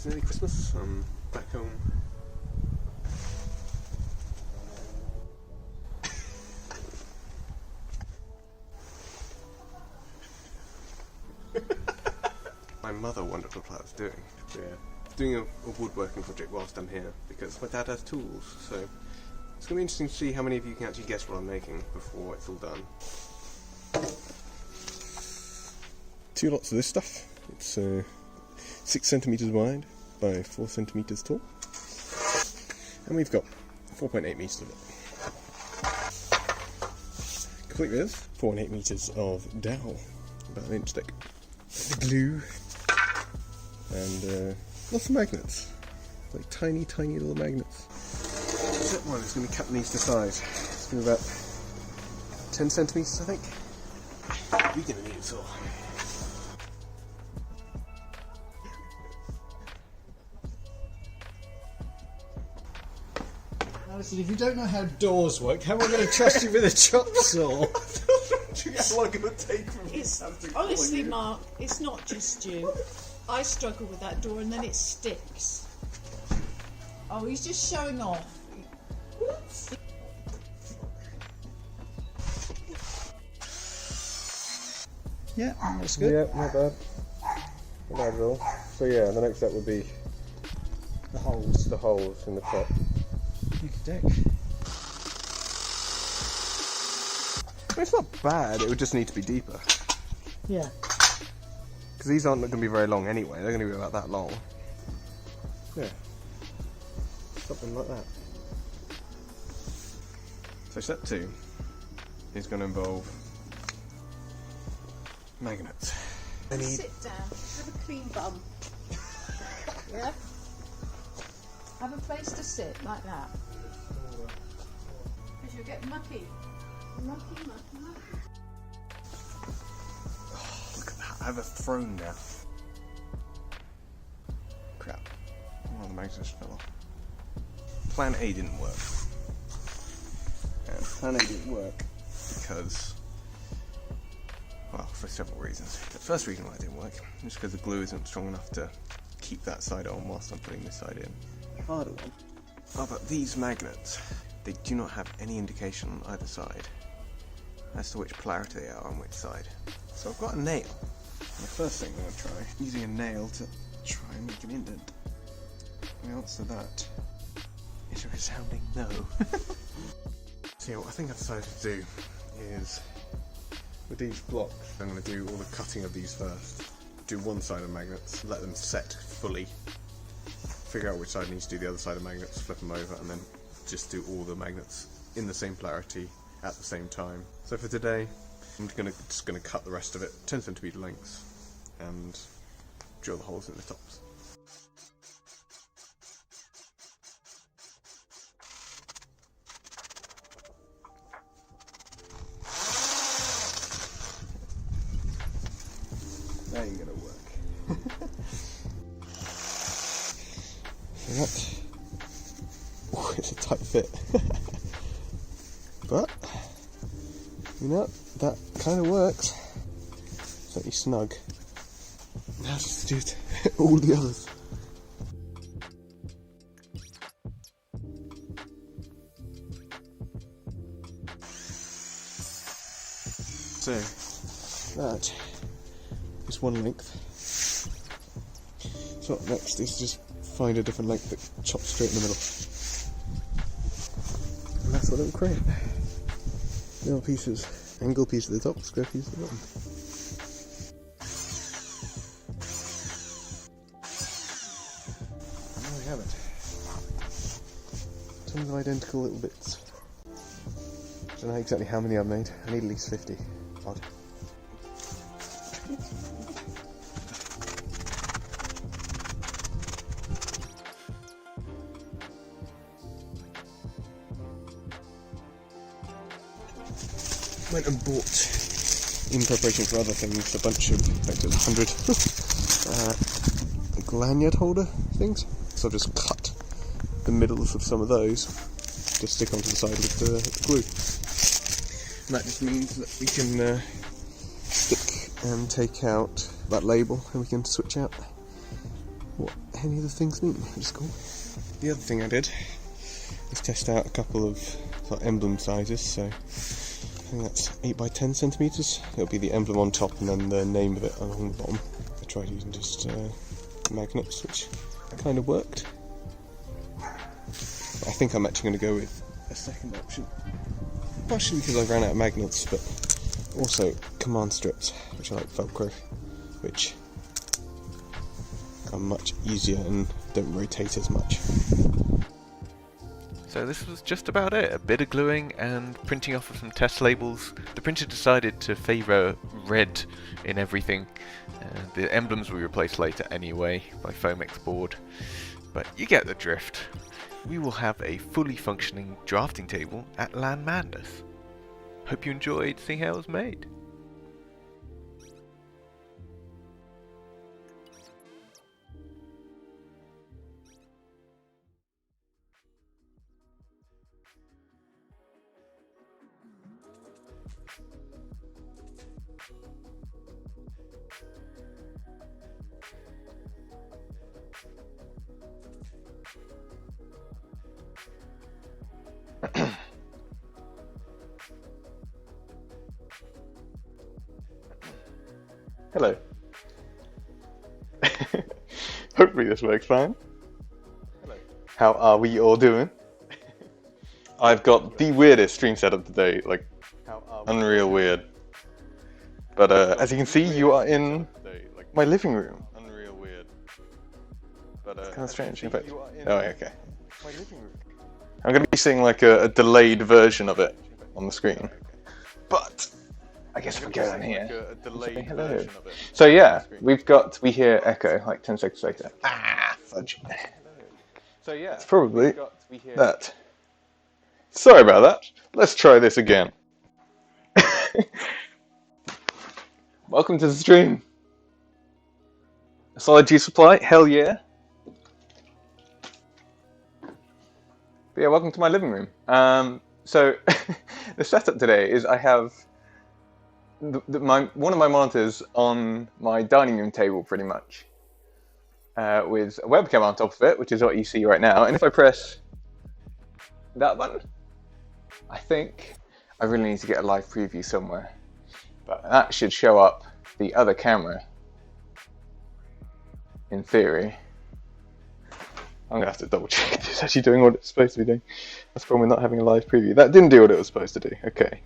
It's nearly Christmas. I'm back home. My mother wondered what I was doing. Yeah. Doing a woodworking project whilst I'm here because my dad has tools, so it's going to be interesting to see how many of you can actually guess what I'm making before it's all done. 2 lots of this stuff. It's 6 centimetres wide by 4 centimetres tall, and we've got 4.8 metres of it. Complete with 4.8 metres of dowel, about an inch thick, glue, and lots of magnets, like tiny little magnets. Set one is going to be cutting these to size. It's going to be about 10 centimetres, I think. We're going to need a saw. Alison, if you don't know how doors work, how am I going to trust you with a chop saw? How long it would take from Honestly, Mark, it's not just you. I struggle with that door and then it sticks. Oh, he's just showing off. Whoops. Yeah, that's good. Yeah, not bad. Not bad at all. So yeah, the next step would be The holes. the holes in the top. Deck. It's not bad, it would just need to be deeper. Yeah. Because these aren't going to be very long anyway, they're going to be about that long. Yeah. Something like that. So step 2 is going to involve magnets. I need... Sit down, have a clean bum. Yeah? Have a place to sit, like that. Because you'll get mucky. Mucky. Oh, look at that, I have a throne now. Crap. Oh, the magnets just fell off. Plan A didn't work. And Plan A didn't work because, well, for several reasons. The first reason why it didn't work is because the glue isn't strong enough to keep that side on whilst I'm putting this side in. The harder one are that these magnets, they do not have any indication on either side as to which polarity they are on which side. So I've got a nail. And the first thing I'm going to try using a nail to try and make an indent. The answer to that is a resounding no. So yeah, what I think I've decided to do is, with these blocks, I'm going to do all the cutting of these first. Do one side of magnets, let them set fully, figure out which side needs to do the other side of magnets, flip them over, and then just do all the magnets in the same polarity at the same time. So for today, I'm just going to cut the rest of it 10 centimetre lengths and drill the holes in the tops. That ain't gonna work. Ooh, it's a tight fit. But, you know, that kind of works. Certainly snug. Now just do all the others. So, that is one length. So up next is just find a different length that chops straight in the middle. And that's what it'll create. Little pieces, angle piece at the top, square piece at the bottom. And there we have it. Tons of identical little bits. I don't know exactly how many I've made. I need at least 50 odd. Went and bought, in preparation for other things, a bunch of, in fact it was 100 lanyard holder things. So I've just cut the middles of some of those to stick onto the side with the glue. And that just means that we can stick and take out that label, and we can switch out what any of the things mean, which is cool. The other thing I did was test out a couple of sort of emblem sizes, so I think that's 8 by 10 centimeters. It'll be the emblem on top and then the name of it along the bottom. I tried using just magnets, which kind of worked. But I think I'm actually going to go with a second option, partially because I ran out of magnets, but also command strips, which are like Velcro, which are much easier and don't rotate as much. So this was just about it, a bit of gluing and printing off of some test labels. The printer decided to favour red in everything. The emblems we replaced later anyway by Fomex board, but you get the drift. We will have a fully functioning drafting table at LAN Madness. Hope you enjoyed seeing how it was made. Hello. Hopefully this works fine. Hello. How are we all doing? I've got the weirdest stream setup today, like unreal weird. But as you can see, you are in my living room. Unreal weird. But it's kind of strange. In fact, oh okay. I'm going to be seeing like a delayed version of it on the screen. But I guess if we go down here, say hello. So yeah, we hear echo like 10 seconds later. Ah, fudge. So yeah, it's probably that. Sorry about that. Let's try this again. Welcome to the stream. A solid G supply? Hell yeah. But yeah, welcome to my living room. So the setup today is I have one of my monitors on my dining room table, pretty much, with a webcam on top of it, which is what you see right now. And if I press that button, I think I really need to get a live preview somewhere. But that should show up the other camera, in theory. I'm going to have to double check if it's actually doing what it's supposed to be doing. That's probably not having a live preview. That didn't do what it was supposed to do. Okay.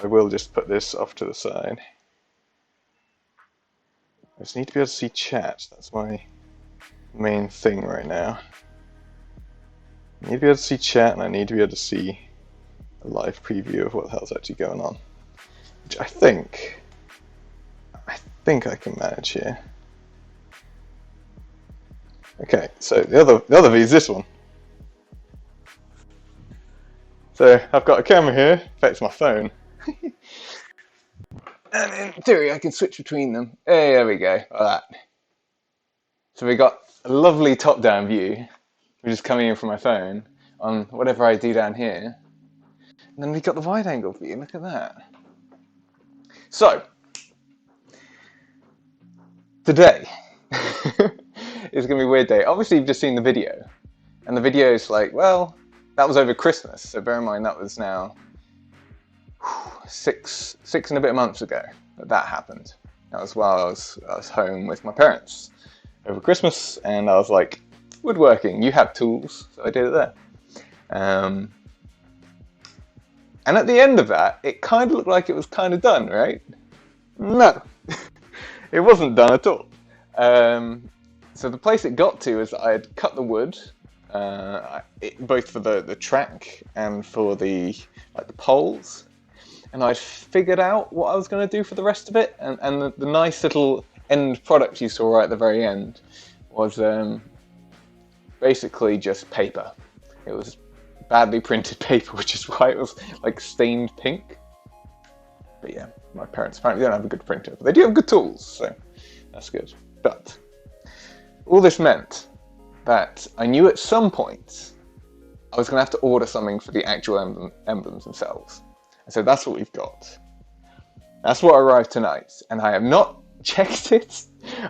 I will just put this off to the side. I just need to be able to see chat. That's my main thing right now. I need to be able to see chat, and I need to be able to see a live preview of what the hell's actually going on. Which I think I can manage here. Okay, so the other view is this one. So I've got a camera here. In fact, it's my phone. And in theory, I can switch between them. Hey, there we go, like that. So we got a lovely top-down view, which is coming in from my phone on whatever I do down here. And then we got the wide-angle view. Look at that. So today is going to be a weird day. Obviously, you've just seen the video, and the video is like, well, that was over Christmas. So bear in mind that was now six and a bit months ago that happened. That was while I was home with my parents over Christmas, and I was like, woodworking, you have tools, so I did it there. And at the end of that, it kind of looked like it was kind of done, right? No, it wasn't done at all. So the place it got to is I had cut the wood, both for the track and for the poles. And I'd figured out what I was going to do for the rest of it, and the nice little end product you saw right at the very end was basically just paper. It was badly printed paper, which is why it was like stained pink. But yeah, my parents apparently don't have a good printer, but they do have good tools, so that's good. But all this meant that I knew at some point I was going to have to order something for the actual emblems themselves. So that's what we've got. That's what arrived tonight, and I have not checked it.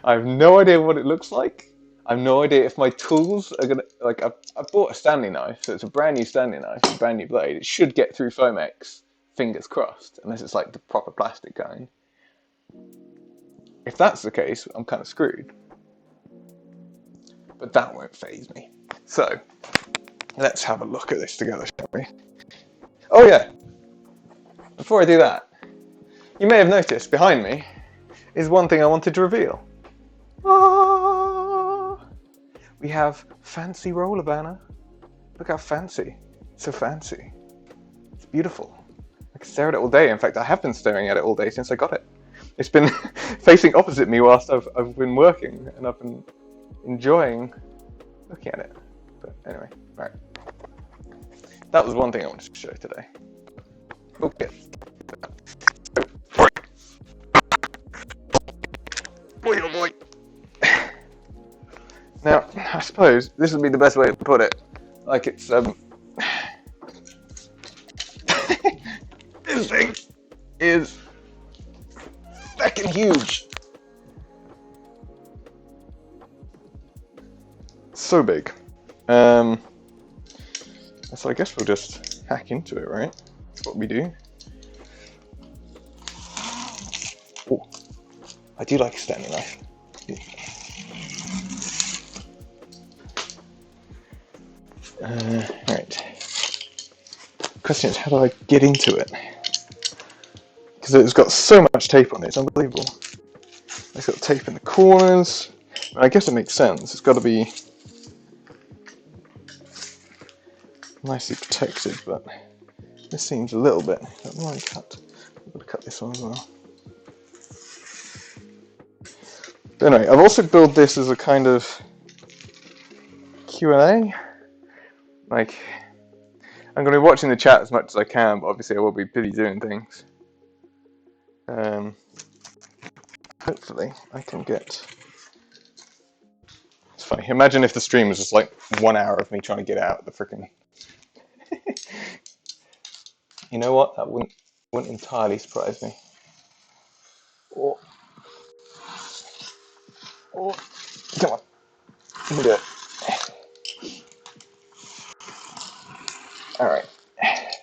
I have no idea what it looks like. I have no idea if my tools are gonna like. I bought a Stanley knife, so it's a brand new Stanley knife, a brand new blade. It should get through Foamex, fingers crossed, unless it's like the proper plastic kind. If that's the case, I'm kind of screwed. But that won't faze me. So let's have a look at this together, shall we? Oh yeah. Before I do that, you may have noticed behind me is one thing I wanted to reveal. We have fancy roller banner. Look how fancy. It's so fancy. It's beautiful. I can stare at it all day. In fact, I have been staring at it all day since I got it. It's been facing opposite me whilst I've been working, and I've been enjoying looking at it. But anyway, right. That was one thing I wanted to show today. Okay. Boy, oh boy. Now, I suppose this would be the best way to put it. Like it's this thing is fucking huge. So big. So I guess we'll just hack into it, right? That's what we do. Oh, I do like a Stanley knife. Right. Question is, how do I get into it? Because it's got so much tape on it, it's unbelievable. It's got tape in the corners. I guess it makes sense. It's got to be nicely protected, but this seems a little bit. I'm going to cut this one as well. But anyway, I've also built this as a kind of Q&A. Like, I'm going to be watching the chat as much as I can, but obviously I will be busy doing things. Hopefully I can get... It's funny, imagine if the stream was just like 1 hour of me trying to get out the frickin'... You know what? That wouldn't entirely surprise me. Oh, come on. You can do it. Alright.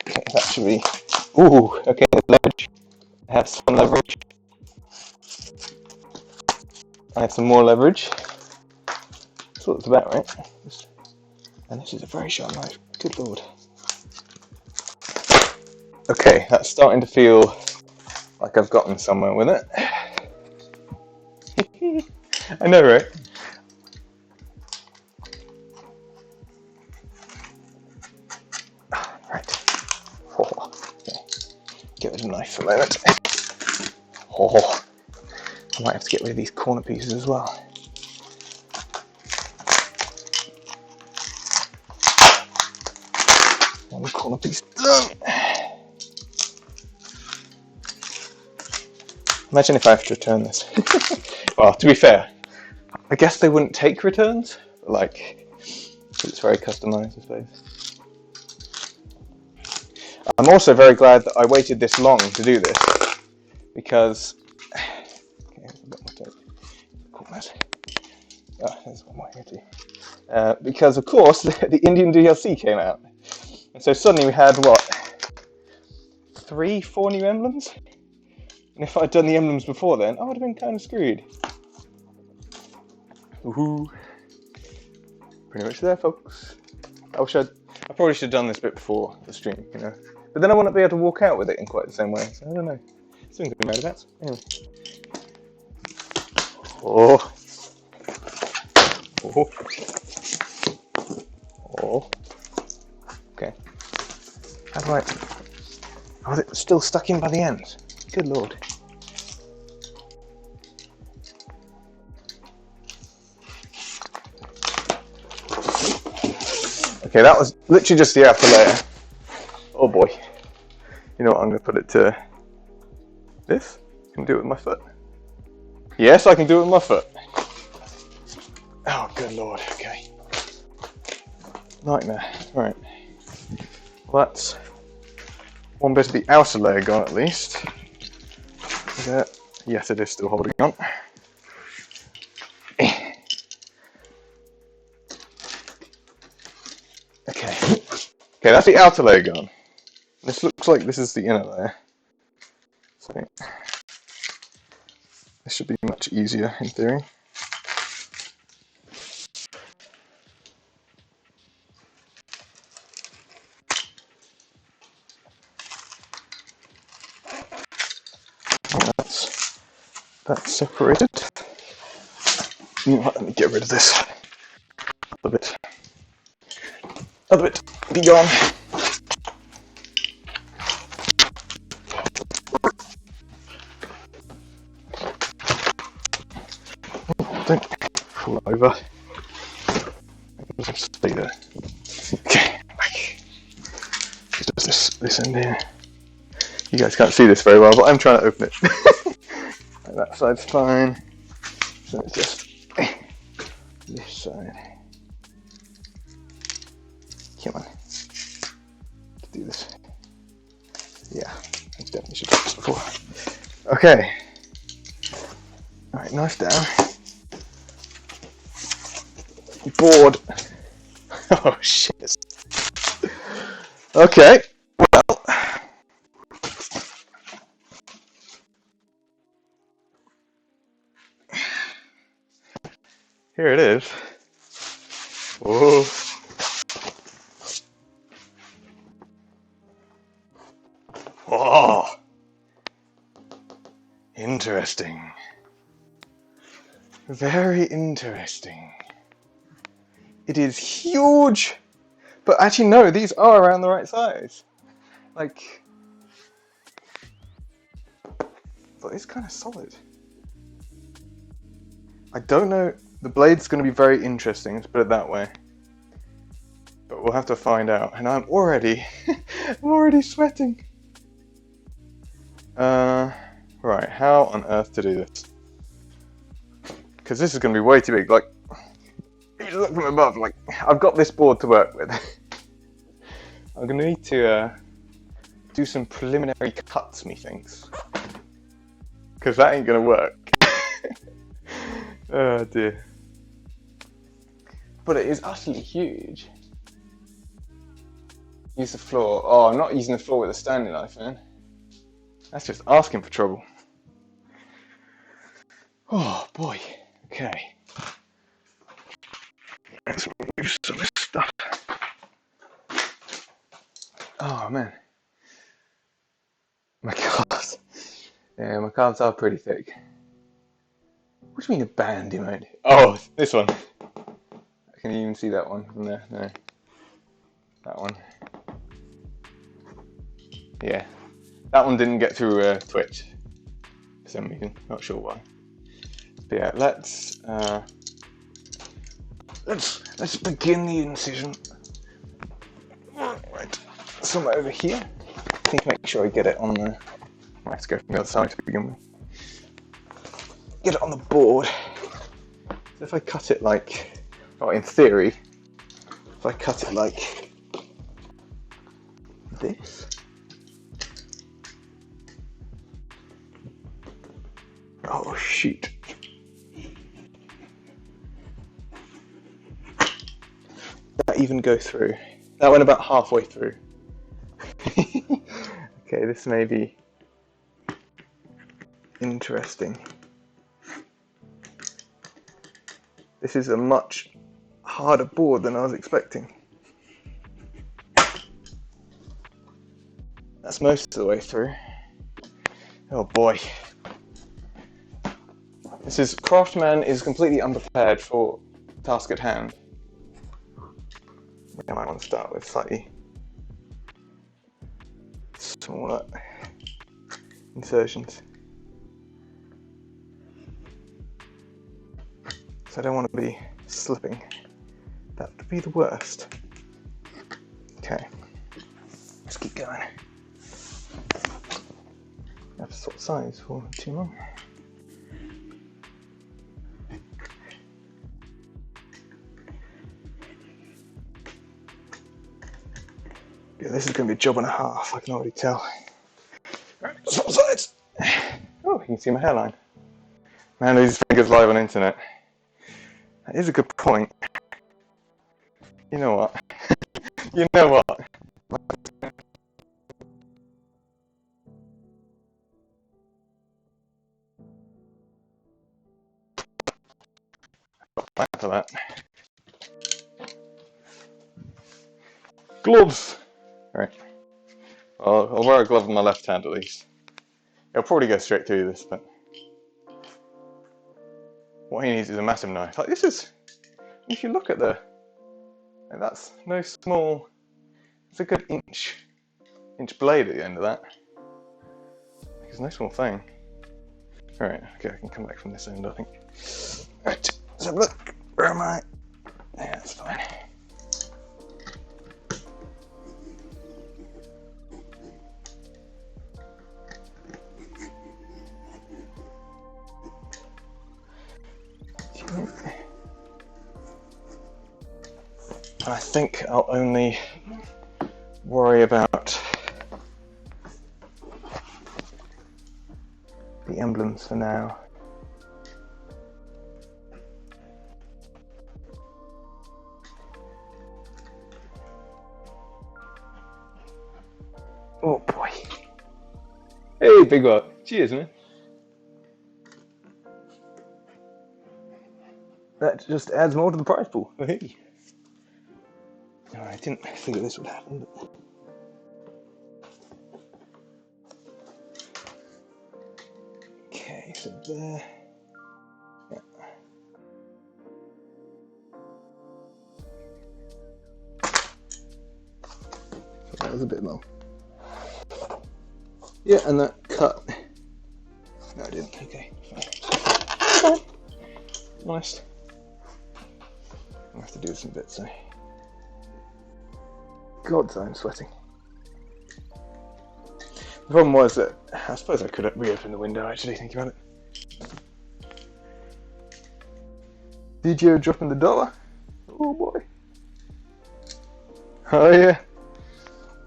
Okay, that should be... Ooh, okay, leverage. I have some leverage. I have some more leverage. That's what it's about, right? And this is a very sharp knife. Good lord. Okay, that's starting to feel like I've gotten somewhere with it. I know, right? Right. Oh, okay. Get rid of the knife for a moment. Oh, I might have to get rid of these corner pieces as well. One corner piece done. Imagine if I have to return this. Well, to be fair, I guess they wouldn't take returns, but like, it's very customized, I suppose. I'm also very glad that I waited this long to do this, because... Okay, there's a bit more tape. Corners. Oh, there's one more here too. Because, of course, the Indian DLC came out. And so suddenly we had, what, 4 new emblems? And if I'd done the emblems before then, I would have been kind of screwed. Woohoo. Pretty much there, folks. I probably should have done this bit before the stream, you know. But then I wouldn't be able to walk out with it in quite the same way, so I don't know. Something to be mad about. Anyway. Oh. Oh. Oh. Okay. How do I... Oh, it's still stuck in by the end. Good lord. Okay, that was literally just the outer layer. Oh boy. You know what, I'm going to put it to this. Can I do it with my foot? Yes, I can do it with my foot. Oh, good lord, okay. Nightmare. Right. Well, that's one bit of the outer layer gone at least. Yes, it is still holding on. Okay, that's the outer layer gone. This looks like this is the inner layer. So this should be much easier in theory. That's separated. You know what, let me get rid of this. Other bit. Other bit. Be gone. Don't fall over. Just stay there. Okay, back. Just this end here. You guys can't see this very well, but I'm trying to open it. That side's fine. So it's just this side. Come on. Let's do this. Yeah, I definitely should have done this before. Okay. Alright, knife down. Board. Oh shit. Okay. Well. Here it is. Whoa. Oh. Interesting. Very interesting. It is huge. But actually no, these are around the right size. Like, but it's kind of solid. I don't know, the blade's going to be very interesting, let's put it that way. But we'll have to find out, and I'm already sweating. Right, how on earth to do this? Because this is going to be way too big, like, if you look from above, like, I've got this board to work with. I'm going to need to do some preliminary cuts, methinks. Because that ain't going to work. Oh dear. But it is utterly huge. Use the floor. Oh, I'm not using the floor with a standing knife, man. That's just asking for trouble. Oh boy. Okay. Let's remove some of this stuff. Oh man. My calves. Yeah, my calves are pretty thick. What do you mean a bandy mode? Oh, this one. Can you even see that one from there? No. That one. Yeah. That one didn't get through Twitch for some reason. Not sure why. But yeah, let's begin the incision. Right. Some over here. I need to make sure I get it on the. I have to go from the other side to begin with. Get it on the board. So if I cut it like, well, in theory, if I cut it like this. Oh shoot. That even go through? That went about halfway through. Okay, this may be interesting. This is a much harder board than I was expecting. That's most of the way through. Oh boy. This is, Craftman is completely unprepared for the task at hand. I might want to start with slightly smaller insertions. So I don't want to be slipping. That would be the worst. Okay, let's keep going. I have to sort size for too long. Yeah, this is going to be a job and a half, I can already tell. Right, swap sides! Oh, you can see my hairline. Man, these fingers live on internet. That is a good point. You know what? You know what? For that. Gloves! Right. Well, I'll wear a glove on my left hand at least. It'll probably go straight through this, but what he needs is a massive knife. Like, this is, if you look at the, like, that's no small, it's a good inch blade at the end of that. It's no small thing. Alright, okay, I can come back from this end, I think. Right, let's have a look. Where am I? Yeah, that's fine. And I think I'll only worry about the emblems for now. Oh boy. Hey, big one. Cheers, man. That just adds more to the prize pool. Hey. Oh, I didn't figure this would happen, but... Okay, so there. Yeah. So that was a bit long. Yeah, and that cut. No, I didn't. Okay. Fine. Nice. I have to do some bits, so. God, I'm sweating. The problem was that I suppose I could reopen the window actually, thinking about it. DJ dropping the dollar? Oh boy. Oh yeah.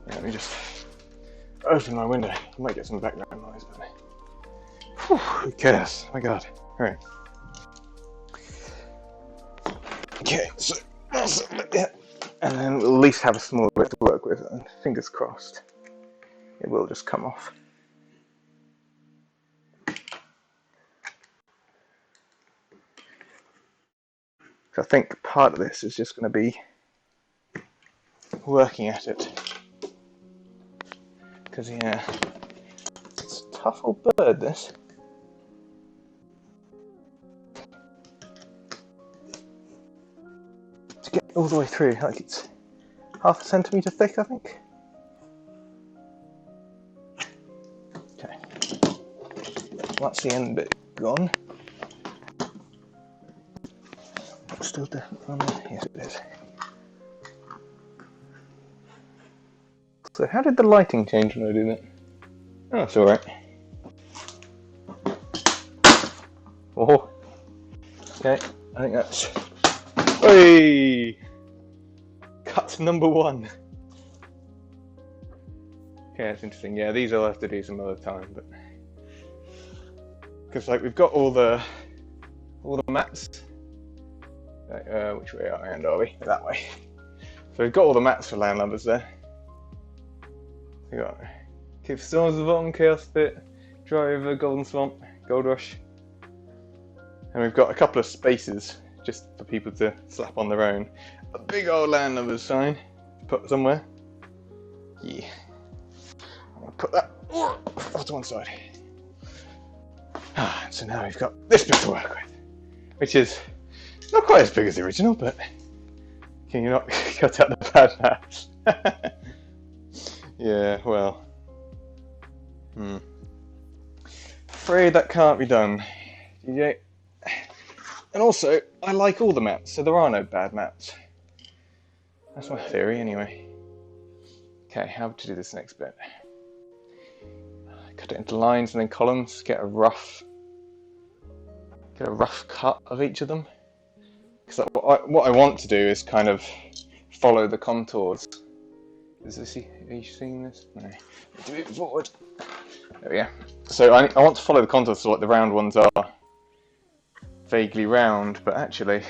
Let me just open my window. I might get some background noise, but who cares? Oh my god. Alright. Okay, so yeah. And then we'll at least have a small bit to work with, and fingers crossed it will just come off. So I think part of this is just going to be working at it. Because, yeah, it's a tough old bird, this. To get all the way through, like it's half a centimetre thick, I think. Okay. That's the end bit gone. Still different from there? Yes, it is. So how did the lighting change when I did that? Oh, it's alright. Oh. Okay, I think that's... Hey! Cut number 1. Okay, that's interesting. Yeah, these I'll have to do some other time, but... Because, like, we've got all the mats. Which way are we? That way. So we've got all the mats for LAN numbers there. We got Keep Storms of On, Chaos Pit, Driver, Golden Swamp, Gold Rush. And we've got a couple of spaces just for people to slap on their own. A big old LAN numbers sign to put somewhere. Yeah. I'm gonna put that off to one side. So now we've got this bit to work with, which is not quite as big as the original, but can you not cut out the bad maps? Yeah, well. Afraid that can't be done. DJ. And also, I like all the maps, so there are no bad maps. That's my theory, anyway. Okay, how to do this next bit? Cut it into lines and then columns. Get a rough cut of each of them. Because what I want to do is kind of follow the contours. Are you seeing this? No. Move it forward. There we go. So I want to follow the contours so like the round ones are vaguely round, but actually,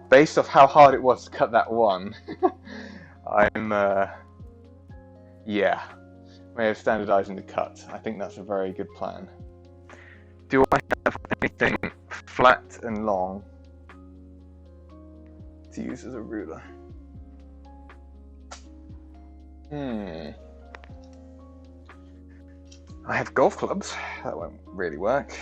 based off how hard it was to cut that one, I'm Yeah, way of standardising the cut. I think that's a very good plan. Do I have anything flat and long to use as a ruler? I have golf clubs. That won't really work.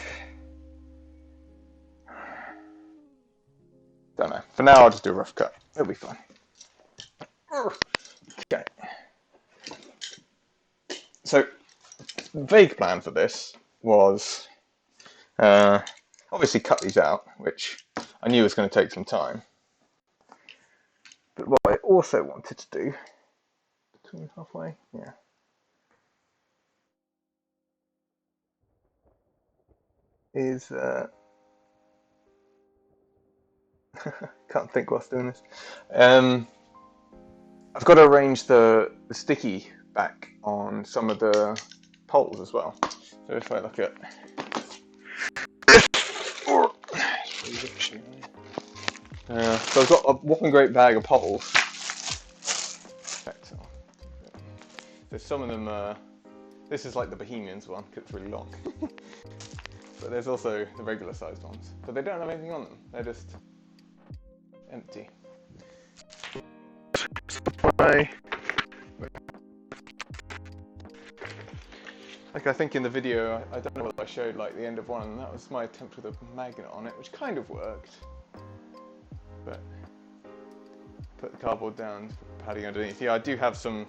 Don't know. For now, I'll just do a rough cut. It'll be fine. Okay. So, the vague plan for this was obviously cut these out, which I knew was going to take some time. But what I also wanted to do, between halfway, yeah. Is can't think whilst doing this. I've got to arrange the sticky back on some of the poles as well. So if I look at so I've got a whopping great bag of poles. So some of them, this is like the Bohemians one because it's really long. But there's also the regular sized ones. But they don't have anything on them. They're just empty. Like I think in the video, I don't know whether I showed like the end of one, and that was my attempt with a magnet on it, which kind of worked. But put the cardboard down, put the padding underneath. Yeah, I do have some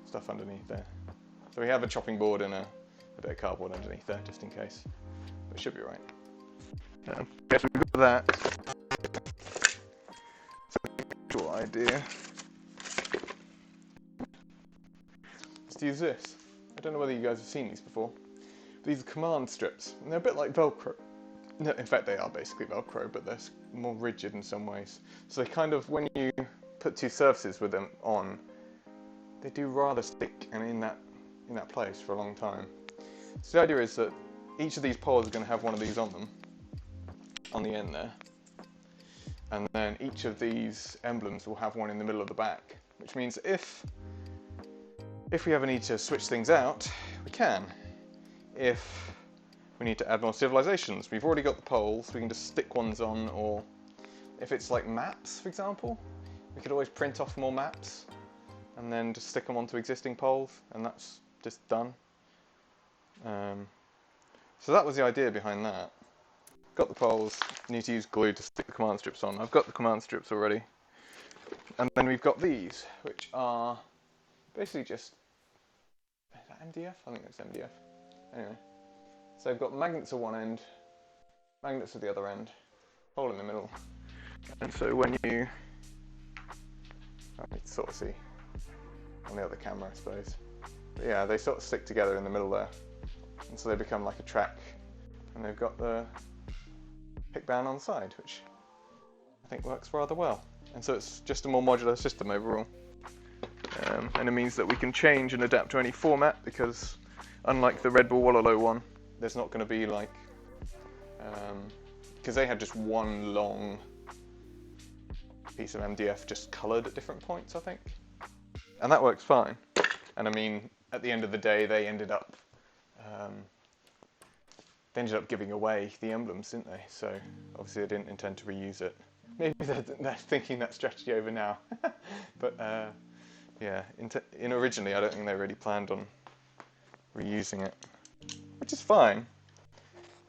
stuff underneath there. So we have a chopping board and a bit of cardboard underneath there, just in case. But it should be right. Guess we've got that. So the actual idea. Let's use this. I don't know whether you guys have seen these before. But these are command strips, and they're a bit like Velcro. No, in fact, they are basically Velcro, but they're more rigid in some ways. So they kind of, when you put two surfaces with them on, they do rather stick and in that place for a long time. So the idea is that each of these poles are going to have one of these on them, on the end there. And then each of these emblems will have one in the middle of the back, which means if we ever need to switch things out, we can. If we need to add more civilizations, we've already got the poles, we can just stick ones on, or if it's like maps, for example, we could always print off more maps and then just stick them onto existing poles, and that's just done. So that was the idea behind that. Got the poles, need to use glue to stick the command strips on. I've got the command strips already. And then we've got these, which are basically just, is that MDF? I think it's MDF. Anyway, so I've got magnets at one end, magnets at the other end, hole in the middle. And so when you, I can sort of see on the other camera, I suppose. But yeah, they sort of stick together in the middle there. And so they become like a track. And they've got the pick band on the side, which I think works rather well. And so it's just a more modular system overall. And it means that we can change and adapt to any format, because unlike the Red Bull Wololo one, there's not going to be like, because they had just one long piece of MDF just coloured at different points, I think. And that works fine. And I mean, at the end of the day, they ended up giving away the emblems, didn't they? So obviously they didn't intend to reuse it. Maybe they're thinking that strategy over now. But yeah, originally I don't think they really planned on reusing it, which is fine.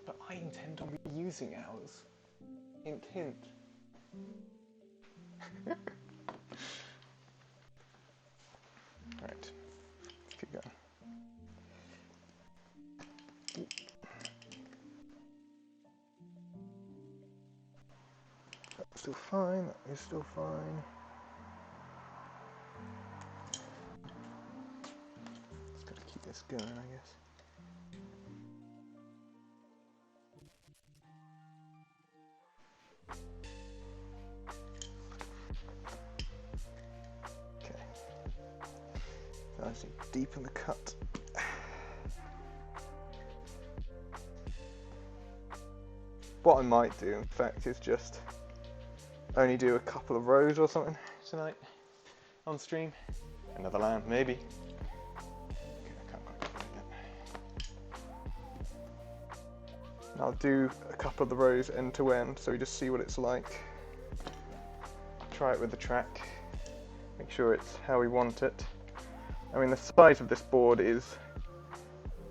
But I intend on reusing ours. Hint, hint. Right, keep going. That's still fine, that is still fine. Just gotta keep this going, I guess. Okay. So I just need to deepen the cut. What I might do, in fact, is just only do a couple of rows or something tonight on stream. Another LAN, maybe. Okay, I can't quite get it yet. I'll do a couple of the rows end to end, so we just see what it's like. Try it with the track. Make sure it's how we want it. I mean, the size of this board is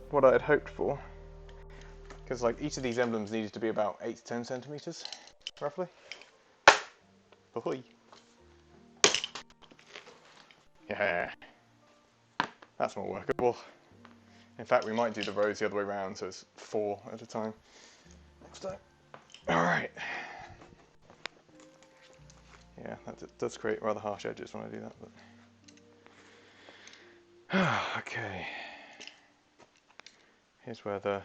what I had hoped for, because like each of these emblems needed to be about 8 to 10 centimeters, roughly. Ahoy! Yeah, that's more workable. In fact, we might do the rows the other way around, so it's 4 at a time next time. All right. Yeah, that does create rather harsh edges when I do that. But okay. Here's where the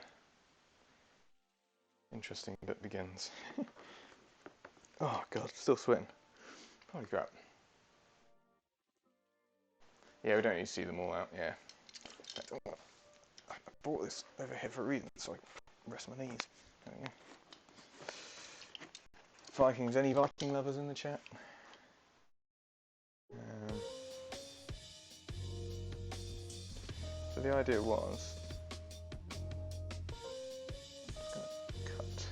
interesting bit begins. Oh god, still sweating. Holy crap. Yeah, we don't need to see them all out, yeah. I brought this over here for a reason, so I can rest my knees. There we go. Vikings, any Viking lovers in the chat? So the idea was, just gonna cut.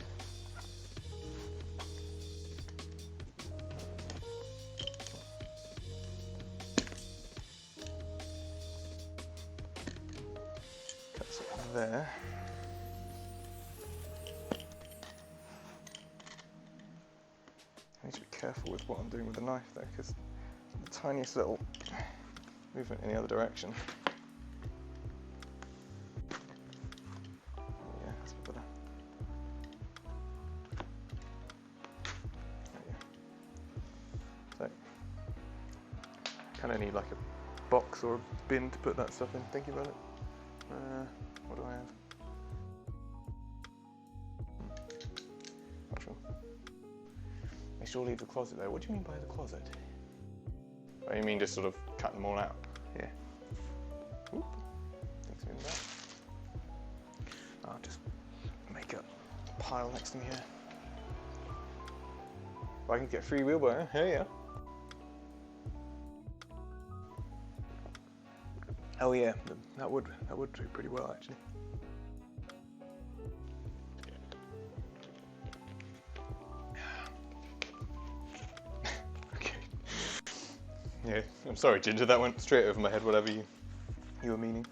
Cuts it there. I need to be careful with what I'm doing with the knife though, because the tiniest little movement in the other direction. Yeah, that's better. There you go. So, kind of need like a box or a bin to put that stuff in. Thinking about it. What do I have? Not sure. I should leave the closet though. What do you mean by the closet? Oh, you mean just sort of cut them all out? Yeah. Oop. Thanks for that. I'll just make a pile next to me here. If I can get free wheelbarrow, hell yeah. Oh yeah, that would do pretty well actually. Okay. Yeah, I'm sorry, Ginger. That went straight over my head. Whatever you were meaning.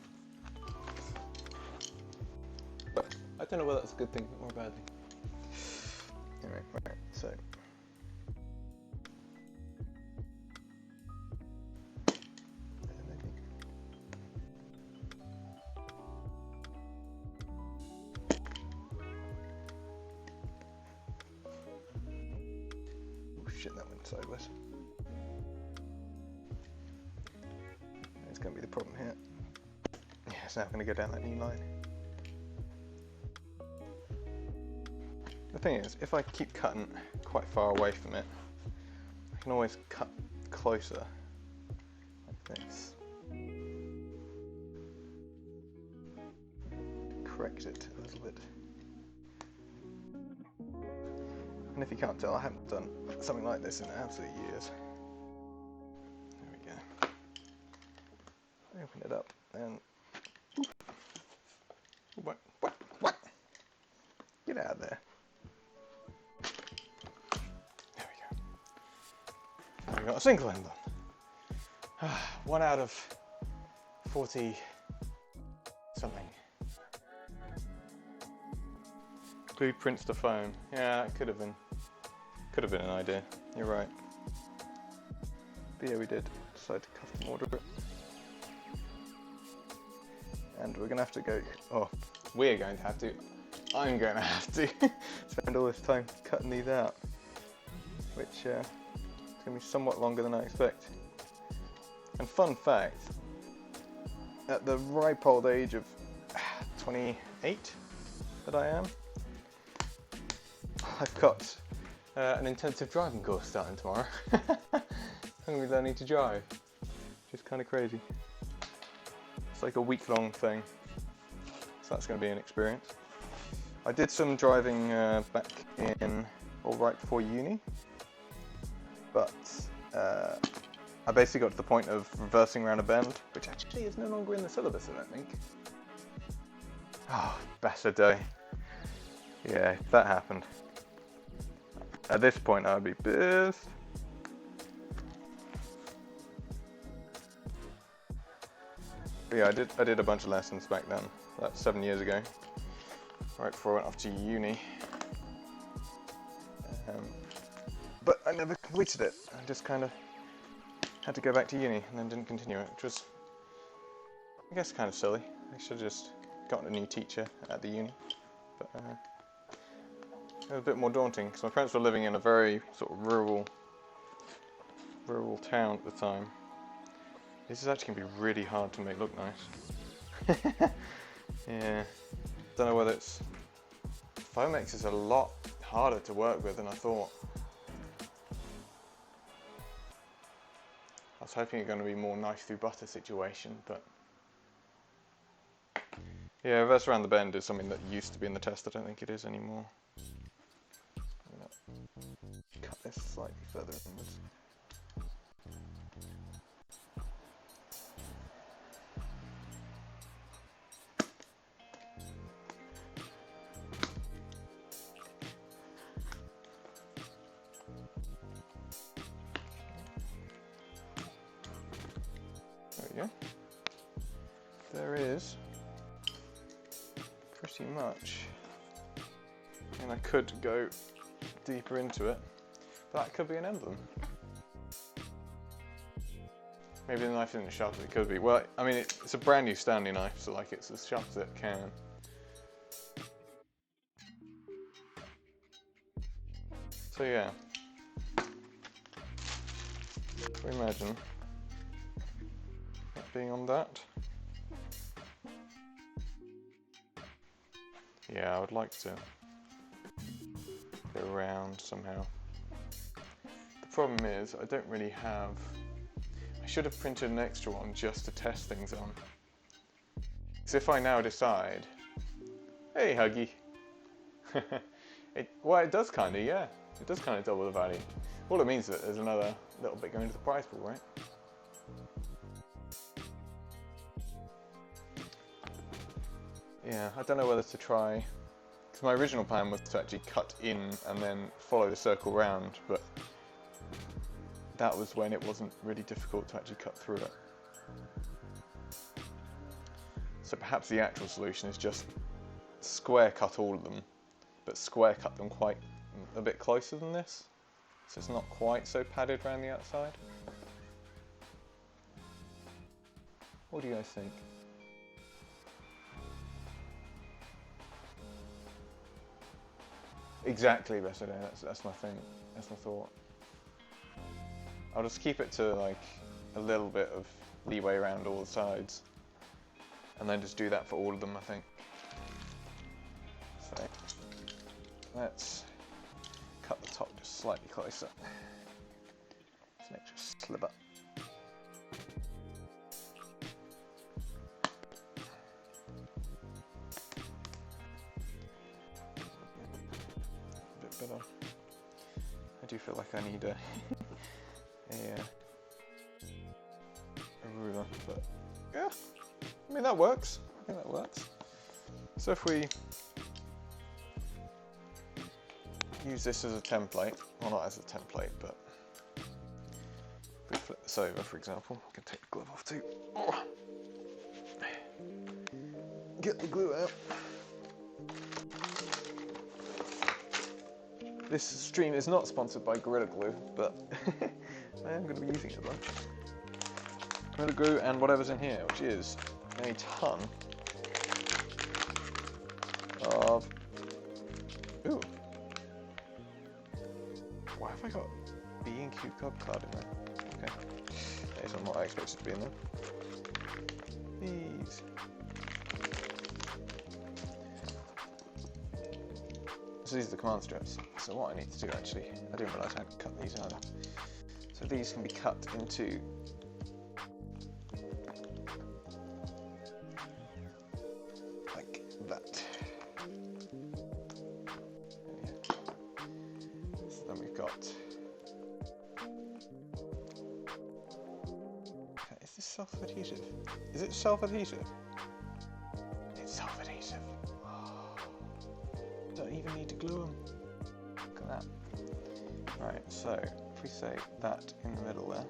But I don't know whether that's a good thing or a bad thing. Anyway, right. So. Shit, that went sideways. It's going to be the problem here. Yeah, it's now going to go down that new line. The thing is, if I keep cutting quite far away from it, I can always cut closer, like this. Correct it a little bit. And if you can't tell, I haven't done something like this in absolute years. There we go. Open it up and... What? Get out of there. There we go. We've got a single emblem. 1 out of 40 something. Glue prints to foam. Yeah, it could have been an idea. You're right. But yeah, we did decide to custom order it. And we're gonna have to go. Oh, we're going to have to. I'm going to have to spend all this time cutting these out, which is gonna be somewhat longer than I expect. And fun fact: at the ripe old age of 28 that I am, I've got an intensive driving course starting tomorrow. I'm going to be learning to drive, which is kind of crazy. It's like a week-long thing, so that's going to be an experience. I did some driving back in, or right before uni, but I basically got to the point of reversing around a bend, which actually is no longer in the syllabus, I don't think. Oh, better day. Yeah, that happened. At this point, I'd be pissed. But yeah, I did a bunch of lessons back then. That's 7 years ago, right before I went off to uni. But I never completed it. I just kind of had to go back to uni and then didn't continue it, which was, I guess, kind of silly. I should have just gotten a new teacher at the uni. But it was a bit more daunting because my parents were living in a very sort of rural town at the time. This is actually going to be really hard to make look nice. Yeah. Don't know whether it's... Foamex is a lot harder to work with than I thought. I was hoping it's going to be more knife through butter situation, but... Yeah, reverse around the bend is something that used to be in the test. I don't think it is anymore. I'm gonna cut this slightly further inwards. There we go. There is pretty much, and I could go deeper into it, but that could be an emblem. Maybe the knife isn't as sharp as it could be. Well, I mean, it's a brand new Stanley knife, so like it's as sharp as it can. So yeah, we imagine that being on that. Yeah, I would like to go around somehow. The problem is, I don't really have... I should have printed an extra one just to test things on. Because if I now decide... Hey, Huggy! It does kind of, yeah. It does kind of double the value. All it means is that there's another little bit going into the prize pool, right? Yeah, I don't know whether to try, because my original plan was to actually cut in and then follow the circle round, but that was when it wasn't really difficult to actually cut through it. So perhaps the actual solution is just square cut all of them, but square cut them quite a bit closer than this, so it's not quite so padded around the outside. What do you guys think? Exactly, better day. That's my thing. That's my thought. I'll just keep it to like a little bit of leeway around all the sides, and then just do that for all of them, I think. So let's cut the top just slightly closer. It's an extra sliver. Better. I do feel like I need a ruler, but yeah, I mean that works. I think that works. So if we use this as a template, well not as a template, but if we flip this over, for example, I can take the glove off too. Oh. Get the glue out. This stream is not sponsored by Gorilla Glue, but I am going to be using it a bunch. Gorilla Glue and whatever's in here, which is a ton of... Ooh. Why have I got B and Q Cub card in there? Okay. These are what I expected to be in there. These. So these are the command strips. So what I need to do actually, I didn't realise I had to cut these either. So these can be cut into like that. So then we've got self-adhesive? Is it self-adhesive? It's self-adhesive. Oh. Don't even need to glue them. Look at that. Right, so if we say that in the middle there.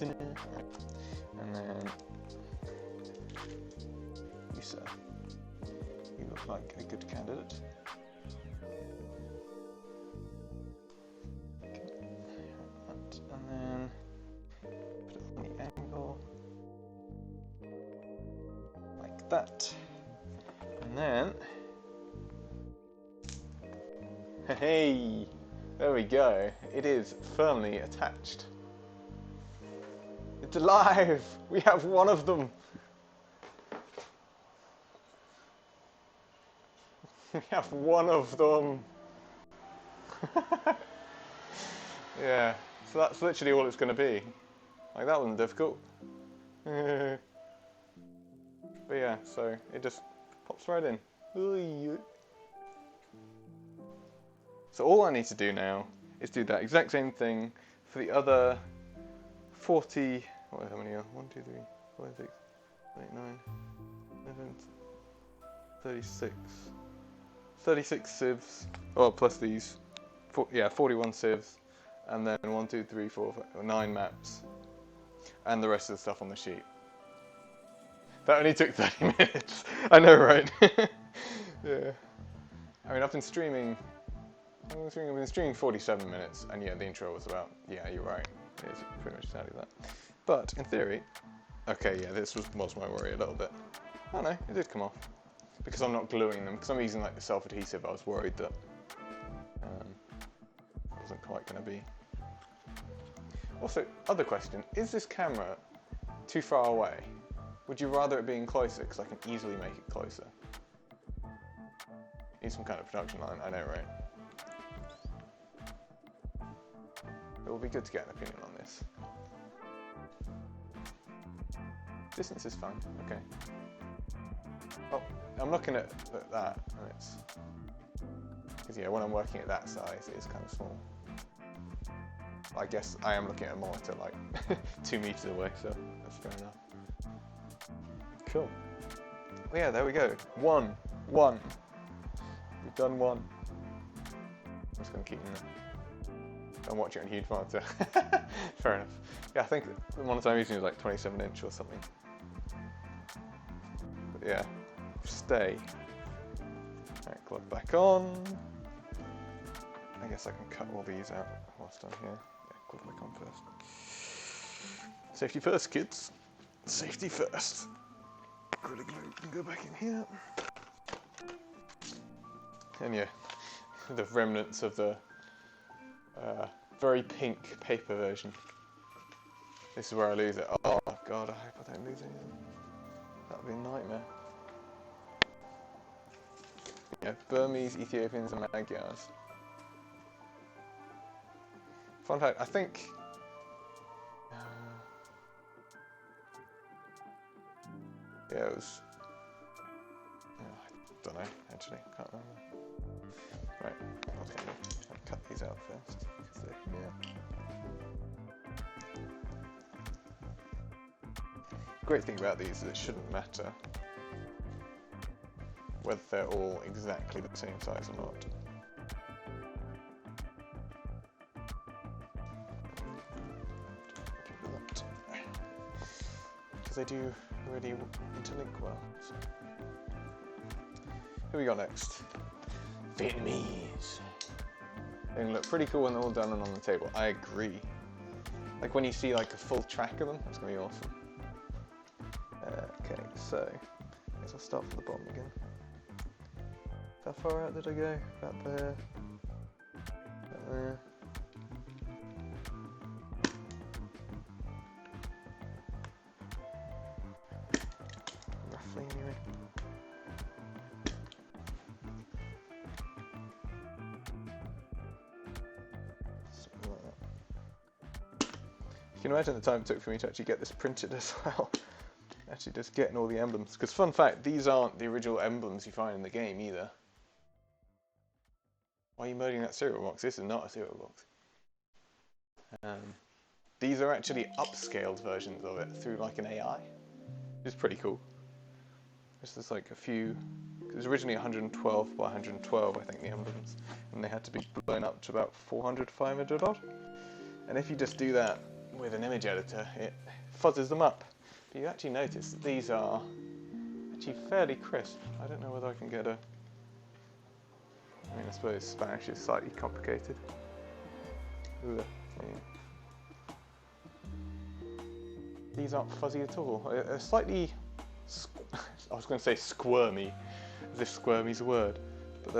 And then you, sir. You look like a good candidate. And then put it on the angle like that. And then, hey, there we go. It is firmly attached. It's alive! We have one of them! We have one of them! Yeah, so that's literally all it's going to be. Like, that wasn't difficult. But yeah, so it just pops right in. So all I need to do now is do that exact same thing for the other 40... How many are? 1, 2, 3, 4, 6, 8, 9, 11, 36. 36 sieves. Oh, plus these. 41 sieves. And then 1, 2, 3, 4, 5, 9 maps. And the rest of the stuff on the sheet. That only took 30 minutes. I know, right? Yeah. I mean, I've been streaming 47 minutes, and yeah, the intro was about, yeah, you're right. It's pretty much exactly that. But, in theory, okay, yeah, this was my worry a little bit. Oh no, it did come off. Because I'm not gluing them, because I'm using like the self-adhesive, I was worried that it wasn't quite going to be. Also, other question, is this camera too far away? Would you rather it being closer, because I can easily make it closer? Need some kind of production line, I know, right? It will be good to get an opinion on this. Distance is fine, okay. Oh, I'm looking at that, and it's... Because yeah, when I'm working at that size, it is kind of small. I guess I am looking at a monitor like 2 meters away, so that's fair enough. Cool. Well, yeah, there we go. One. We've done one. I'm just going to keep it. Don't watch it on a huge monitor. Fair enough. Yeah, I think the monitor I'm using is like 27 inch or something. But yeah, stay. Alright, plug back on. I guess I can cut all these out whilst I'm here. Yeah, plug back on first. Safety first, kids. Safety first. Gorilla Glue can go back in here. And yeah, the remnants of the very pink paper version. This is where I lose it. Oh god, I hope I don't lose anything. That would be a nightmare. Yeah, Burmese, Ethiopians and Magyars. Fun fact, I think... yeah, it was... I don't know, actually, can't remember. Right, I'll cut these out first. Yeah. Great thing about these is it shouldn't matter whether they're all exactly the same size or not. Because they do really interlink well. So. Who we got next? Vietnamese. They look pretty cool when they're all done and on the table. I agree. Like when you see like a full track of them, that's gonna be awesome. Okay, so I guess I'll start from the bottom again. How far out did I go? About there. About there. Roughly, anyway. Something like that. You can imagine the time it took for me to actually get this printed as well. Actually just getting all the emblems. Because fun fact, these aren't the original emblems you find in the game either. Why are you murdering that cereal box? This is not a cereal box. these are actually upscaled versions of it through like an AI. It's pretty cool. This is like a few. It was originally 112 by 112, I think, the emblems, and they had to be blown up to about 400, 500 odd. And if you just do that with an image editor, it fuzzes them up. But you actually notice that these are actually fairly crisp. I don't know whether I can get a... I mean, I suppose Spanish is slightly complicated. Ugh, yeah. These aren't fuzzy at all. They're slightly... I was going to say squirmy, as if squirmy's a word. But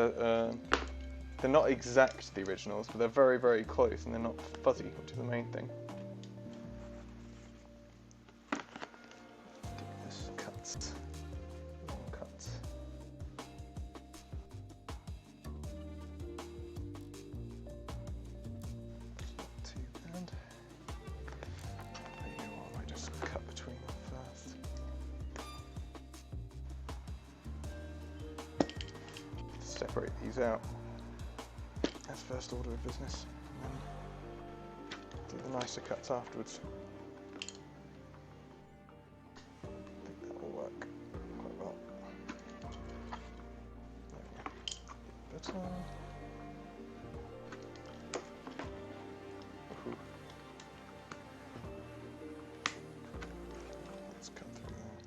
they're not exact the originals, but they're very, very close, and they're not fuzzy, which is the main thing. This cuts. Long cuts. Not too bad. Maybe I might just cut between them first. Separate these out. That's first order of business, and then do the nicer cuts afterwards. I think that will work quite well. Better. Ooh. Let's cut through there.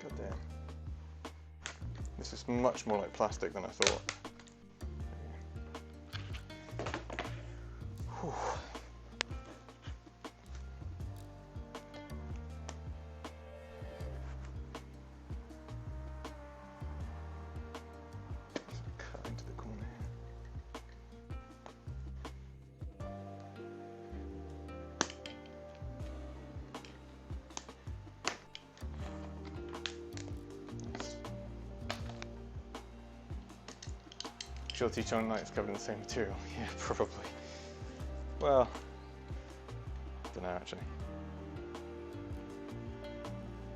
God damn. This is much more like plastic than I thought. Whew. Cut into the corner here. Sure, each on night is covered in the same material. Yeah, probably. Well, don't know actually.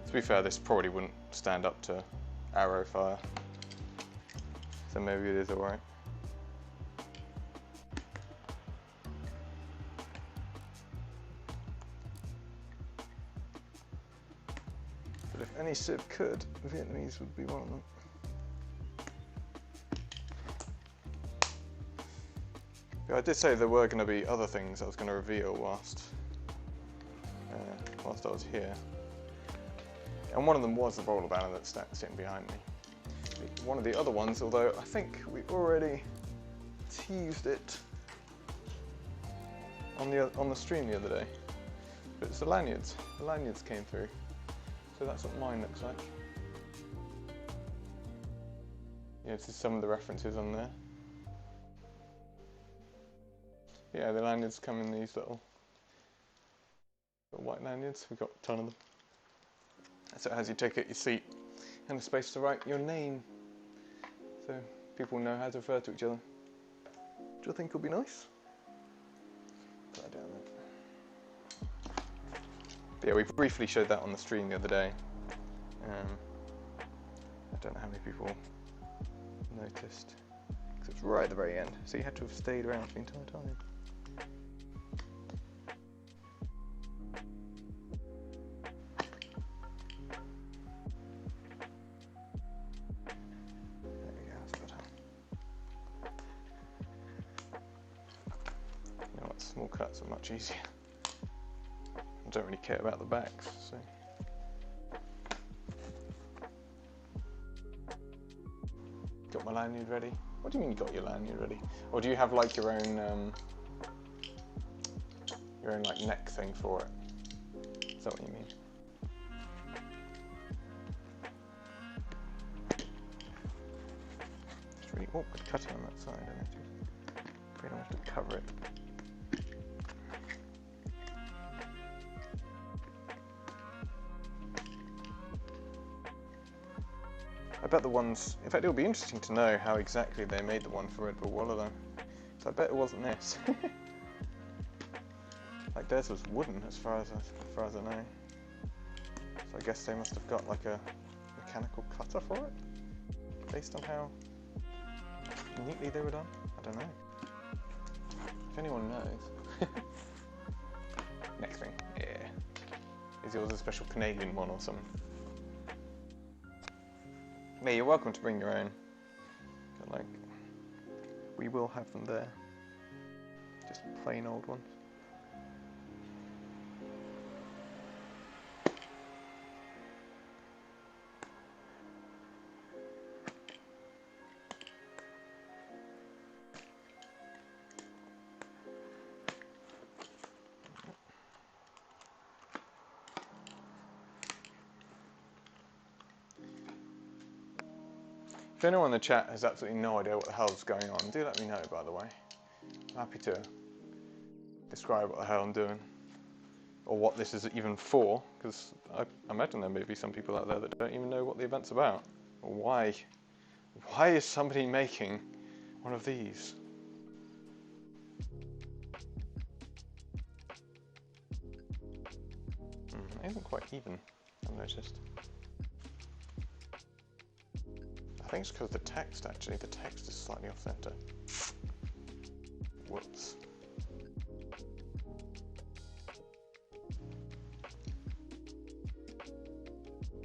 To be fair, this probably wouldn't stand up to arrow fire, so maybe it is alright. But if any sieve could, Vietnamese would be one of them. I did say there were going to be other things I was going to reveal whilst I was here, and one of them was the roller banner that's sitting behind me. One of the other ones, although I think we already teased it on the stream the other day, but it's the lanyards. The lanyards came through, so that's what mine looks like. Yeah, this is some of the references on there. Yeah, the lanyards come in these little white lanyards. We've got a ton of them. So it has your ticket, your seat, and a space to write your name, so people know how to refer to each other. Do you think it'll be nice? Put that down there. But yeah, we briefly showed that on the stream the other day. I don't know how many people noticed, because it's right at the very end, so you had to have stayed around for the entire time. Small cuts are much easier. I don't really care about the backs, so. Got my lanyard ready. What do you mean you got your lanyard ready? Or do you have like your own like neck thing for it? Is that what you mean? It's really awkward cutting on that side, isn't it? We don't have to cover it. I bet the ones, in fact it would be interesting to know how exactly they made the one for Red Bull Wallow. So I bet it wasn't this. Like theirs was wooden as far as I know. So I guess they must have got like a mechanical cutter for it, based on how neatly they were done. I don't know. If anyone knows. Next thing, yeah. Is yours a special Canadian one or something? Yeah, you're welcome to bring your own. But like, we will have them there. Just plain old ones. If anyone in the chat has absolutely no idea what the hell's going on, do let me know, by the way. I'm happy to describe what the hell I'm doing. Or what this is even for, because I imagine there may be some people out there that don't even know what the event's about. Or why is somebody making one of these? It isn't quite even, I've noticed. I think it's because of the text, actually. The text is slightly off center. Whoops.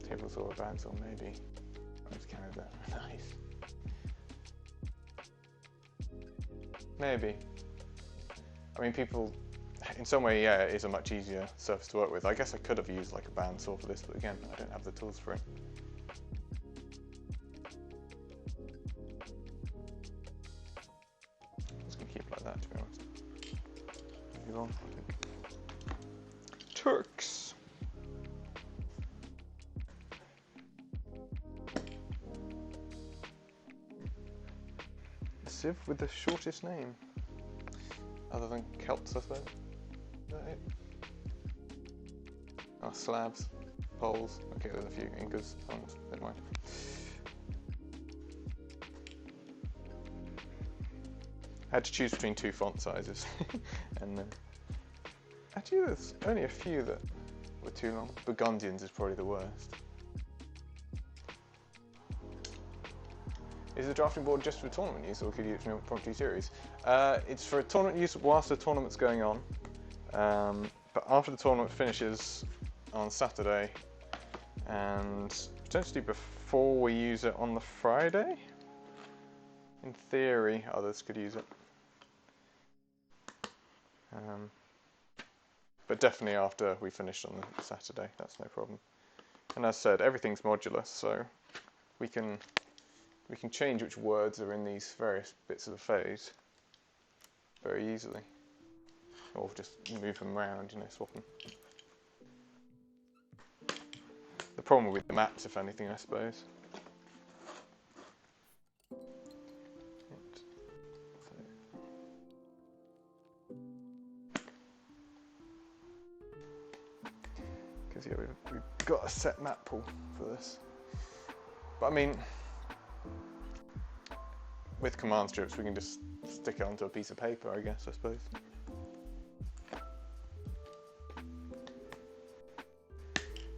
Tables or bands, or maybe. It's Canada. Nice. Maybe. I mean, people, in some way, yeah, it is a much easier surface to work with. I guess I could have used like a bandsaw for this, but again, I don't have the tools for it. That, to be honest. Maybe wrong, I think. Turks! The Civ with the shortest name. Other than Celts, I suppose. Is that it? Oh, Slavs. Poles. Okay, there's a few Incas. Never mind. I had to choose between two font sizes, and actually there's only a few that were too long. Burgundians is probably the worst. Is the drafting board just for tournament use, or could you use it for impromptu series? It's for tournament use whilst the tournament's going on, but after the tournament finishes on Saturday, and potentially before we use it on the Friday, in theory others could use it. But definitely after we finish on the Saturday, that's no problem. And as said, everything's modular, so we can change which words are in these various bits of the phase very easily, or just move them around, you know, swap them. The problem with the maps, if anything, I suppose. Because yeah, we've got a set map pool for this. But I mean, with command strips, we can just stick it onto a piece of paper, I guess, I suppose.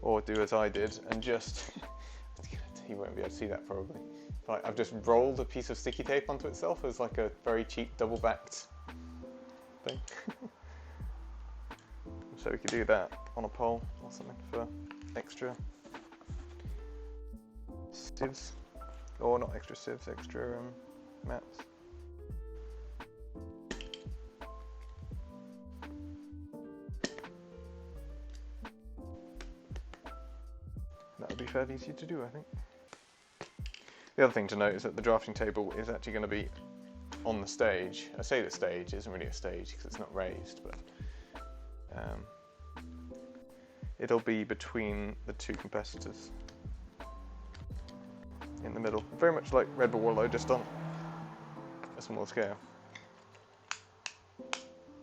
Or do as I did and just, you won't be able to see that probably, but I've just rolled a piece of sticky tape onto itself as like a very cheap double-backed thing. So we could do that on a pole or something for extra sieves, or not extra sieves, extra maps. That would be fairly easy to do, I think. The other thing to note is that the drafting table is actually going to be on the stage. I say the stage, it isn't really a stage because it's not raised, but it'll be between the two competitors in the middle. Very much like Red Bull Warlow, just on a small scale.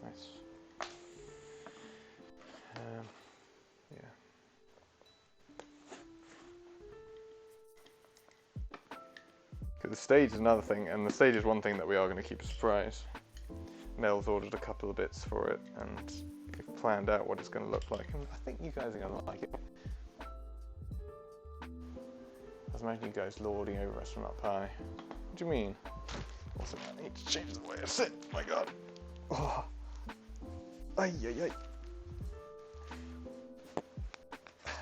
Nice. Yeah. Because the stage is another thing, and the stage is one thing that we are going to keep a surprise. Mel's ordered a couple of bits for it, and we've planned out what it's going to look like, and I think you guys are going to like it. I was imagining you guys lording over us from up high. What do you mean? Also, I need to change the way I sit. My God. Oh. Ay, ay, ay.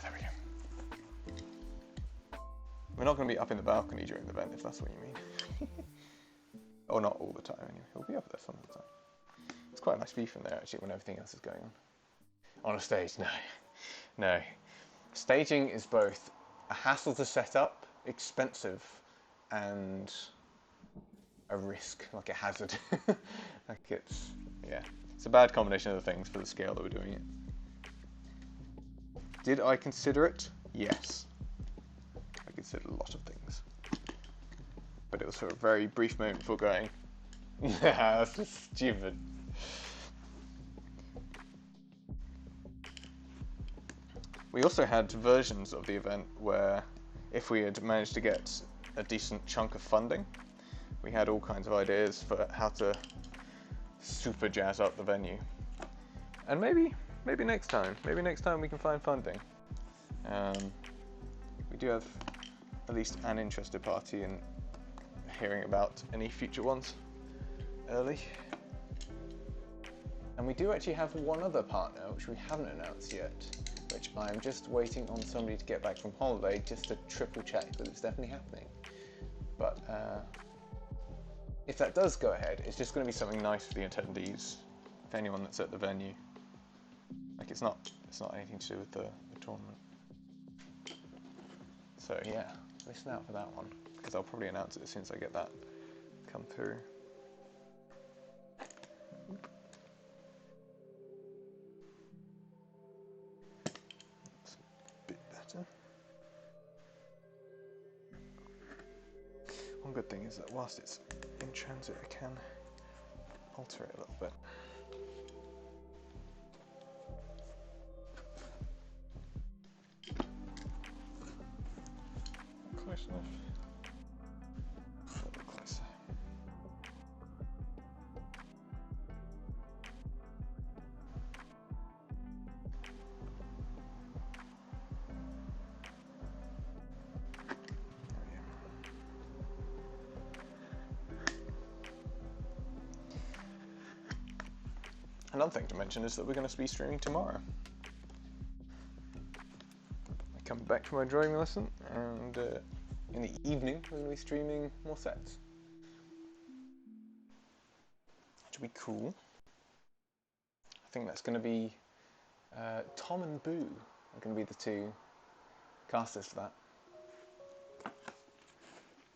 There we go. We're not going to be up in the balcony during the event, if that's what you mean. Or not all the time, anyway. We'll be up there some of the time. It's quite a nice view from there, actually, when everything else is going on. On a stage, no. No. Staging is both a hassle to set up, expensive, and a risk, like a hazard. Like it's, yeah. It's a bad combination of the things for the scale that we're doing it. Did I consider it? Yes. I considered a lot of things. But it was for a very brief moment before going, nah, that's just stupid. We also had versions of the event where if we had managed to get a decent chunk of funding, we had all kinds of ideas for how to super jazz up the venue. And maybe next time we can find funding. We do have at least an interested party in hearing about any future ones early. And we do actually have one other partner which we haven't announced yet, which I'm just waiting on somebody to get back from holiday just to triple check that it's definitely happening. But if that does go ahead, it's just going to be something nice for the attendees, for anyone that's at the venue. Like it's not anything to do with the tournament. So yeah, listen out for that one, because I'll probably announce it as soon as I get that come through. That's a bit better. One good thing is that whilst it's in transit, I can alter it a little bit. Close enough. A little closer. Another thing to mention is that we're going to be streaming tomorrow. I come back from my driving lesson, and in the evening we're going to be streaming more sets. Which will be cool. I think that's going to be Tom and Boo are going to be the two casters for that.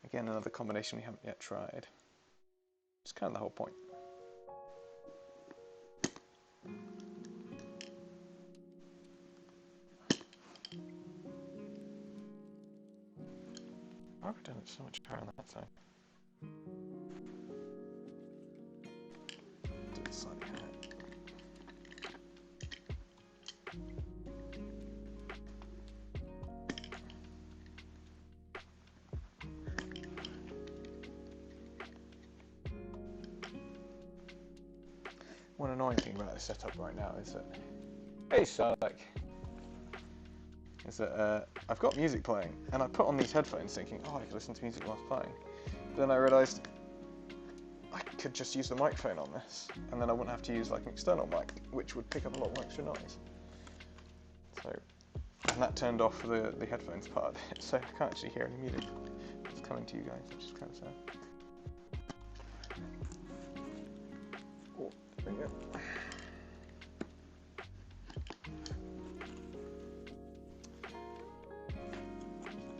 Again, another combination we haven't yet tried. It's kind of the whole point. Why have we done it so much higher on that side? Do it slightly higher. One annoying thing about this setup right now is that, hey Shark, is that I've got music playing, and I put on these headphones thinking, oh, I could listen to music whilst playing. But then I realised I could just use the microphone on this, and then I wouldn't have to use like an external mic, which would pick up a lot of extra noise. So, and that turned off the headphones part of it, so I can't actually hear any music that's coming to you guys, which is kind of sad. Oh, there we go.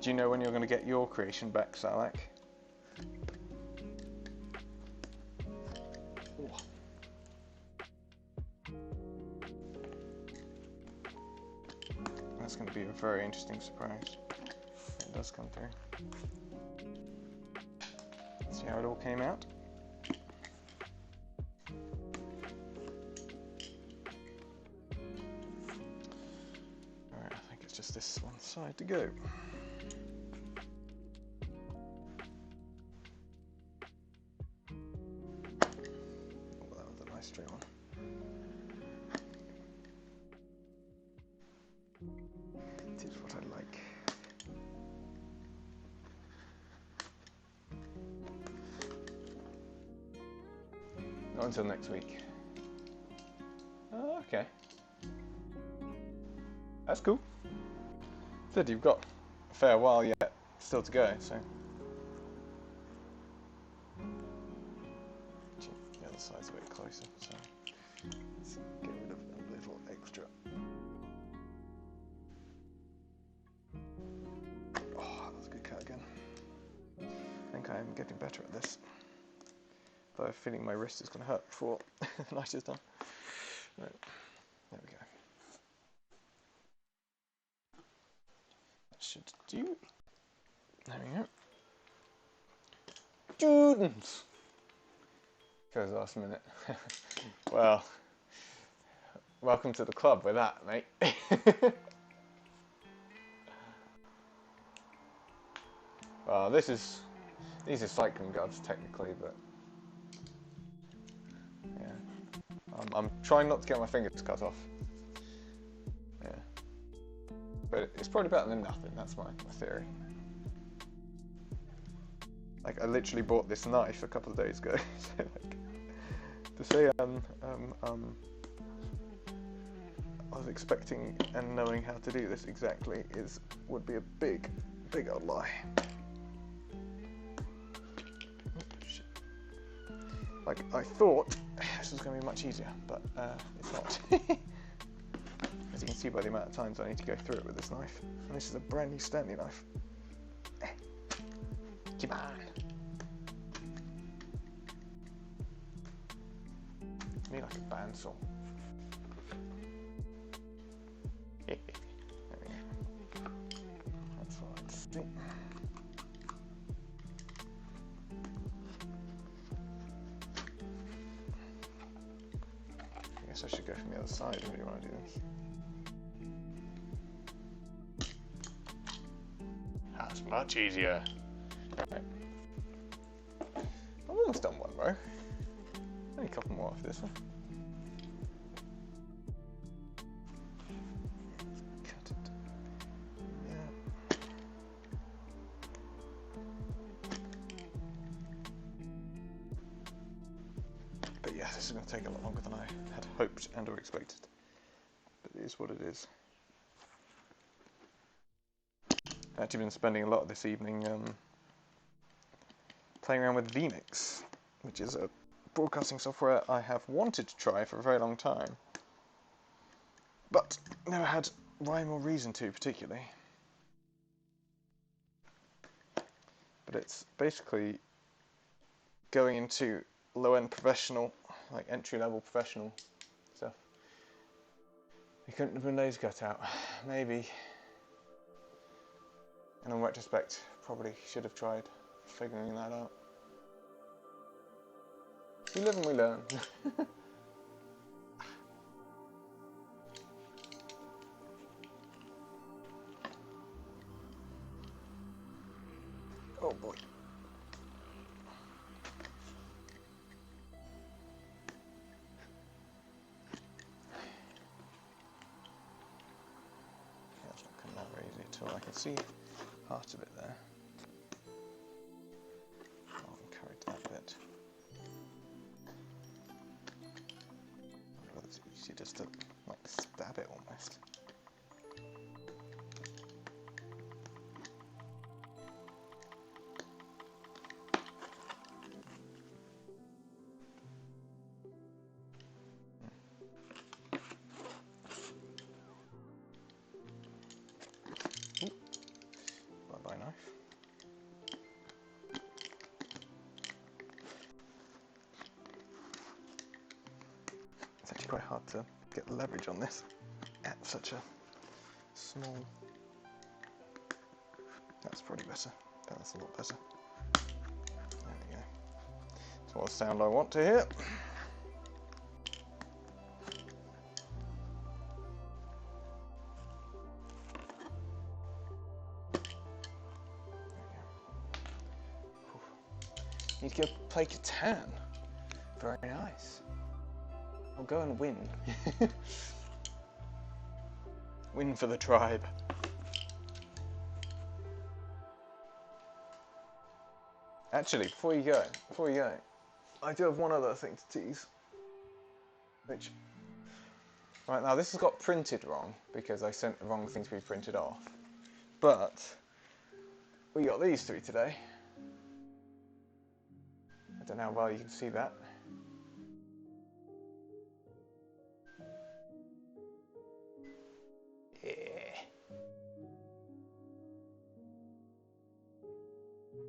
Do you know when you're going to get your creation back, Salak? Ooh. That's going to be a very interesting surprise. It does come through. See how it all came out? Alright, I think it's just this one side to go. Straight one. It is what I like. Not until next week. That's cool. Said you've got a fair while yet still to go, so. The other side's a bit closer, so let's get rid of a little extra. Oh, that was a good cut again. I think I am getting better at this. Though I have a feeling my wrist is going to hurt before the night is done. Right. There we go. That should do. There we go. Students! Goes last minute. Well, welcome to the club with that, mate. Well, these are cycling gloves technically, but yeah, I'm trying not to get my fingers cut off. Yeah, but it's probably better than nothing. That's my theory. Like, I literally bought this knife a couple of days ago. So, like, to say I was expecting and knowing how to do this exactly would be a big old lie. Like, I thought this was going to be much easier, but it's not. As you can see by the amount of times I need to go through it with this knife. And this is a brand new Stanley knife. Come on. Need like a bandsaw. There we go. That's what I'd see. I guess I should go from the other side if I really want to do this. That's much easier. Right. I've almost done one row. Only a couple more after this one. Cut it. Yeah. But yeah, this is going to take a lot longer than I had hoped and or expected. But it is what it is. I've actually been spending a lot of this evening playing around with Phoenix, which is a broadcasting software I have wanted to try for a very long time, but never had rhyme or reason to particularly. But it's basically going into low-end professional, like entry-level professional stuff. You couldn't have been laser cut out, maybe. And in retrospect, probably should have tried figuring that out. We live and we learn. Oh boy. Yeah, it's not coming out very easy at all. I can see part of it there. I'll encourage that bit. It's easy just to like stab it almost. Bye-bye knife. It's actually quite hard to get leverage on this at such a small. That's probably better. That's a lot better. There we go. That's what sound I want to hear. Need to go play Catan. Very nice. I'll go and win. Win for the tribe. Actually, before you go, I do have one other thing to tease, which Right, now this has got printed wrong because I sent the wrong thing to be printed off. But we got these three today. I don't know how well you can see that. Yeah.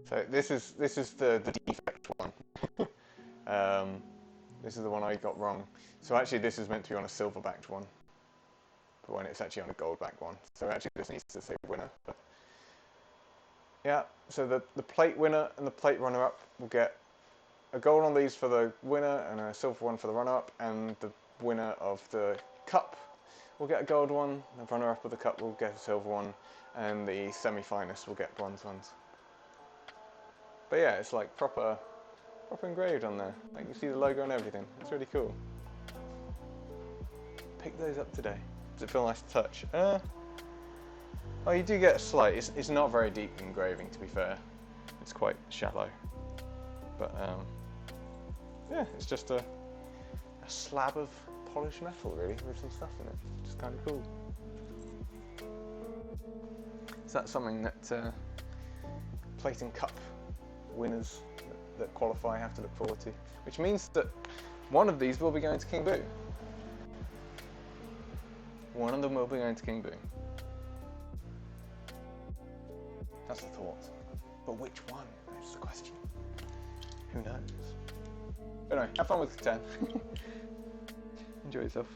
So this is the defect one. This is the one I got wrong. So actually this is meant to be on a silver backed one, but when it's actually on a gold backed one. So actually this needs to say winner. But yeah, so the plate winner and the plate runner up will get a gold on these for the winner and a silver one for the runner up, and the winner of the cup will get a gold one, the runner up of the cup will get a silver one, and the semi-finalists will get bronze ones. But yeah, it's like proper engraved on there. Like you see the logo and everything. It's really cool. Pick those up today. Does it feel nice to touch? Oh, you do get a slight. It's not very deep engraving, to be fair. It's quite shallow. But yeah, it's just a slab of polished metal, really, with some stuff in it. It's kind of cool. So that's something that plate and cup winners that qualify have to look forward to, which means that one of these will be going to King Boo. One of them will be going to King Boo. That's the thought. But which one? That's the question. Who knows? But anyway, have fun with the 10. Enjoy yourself.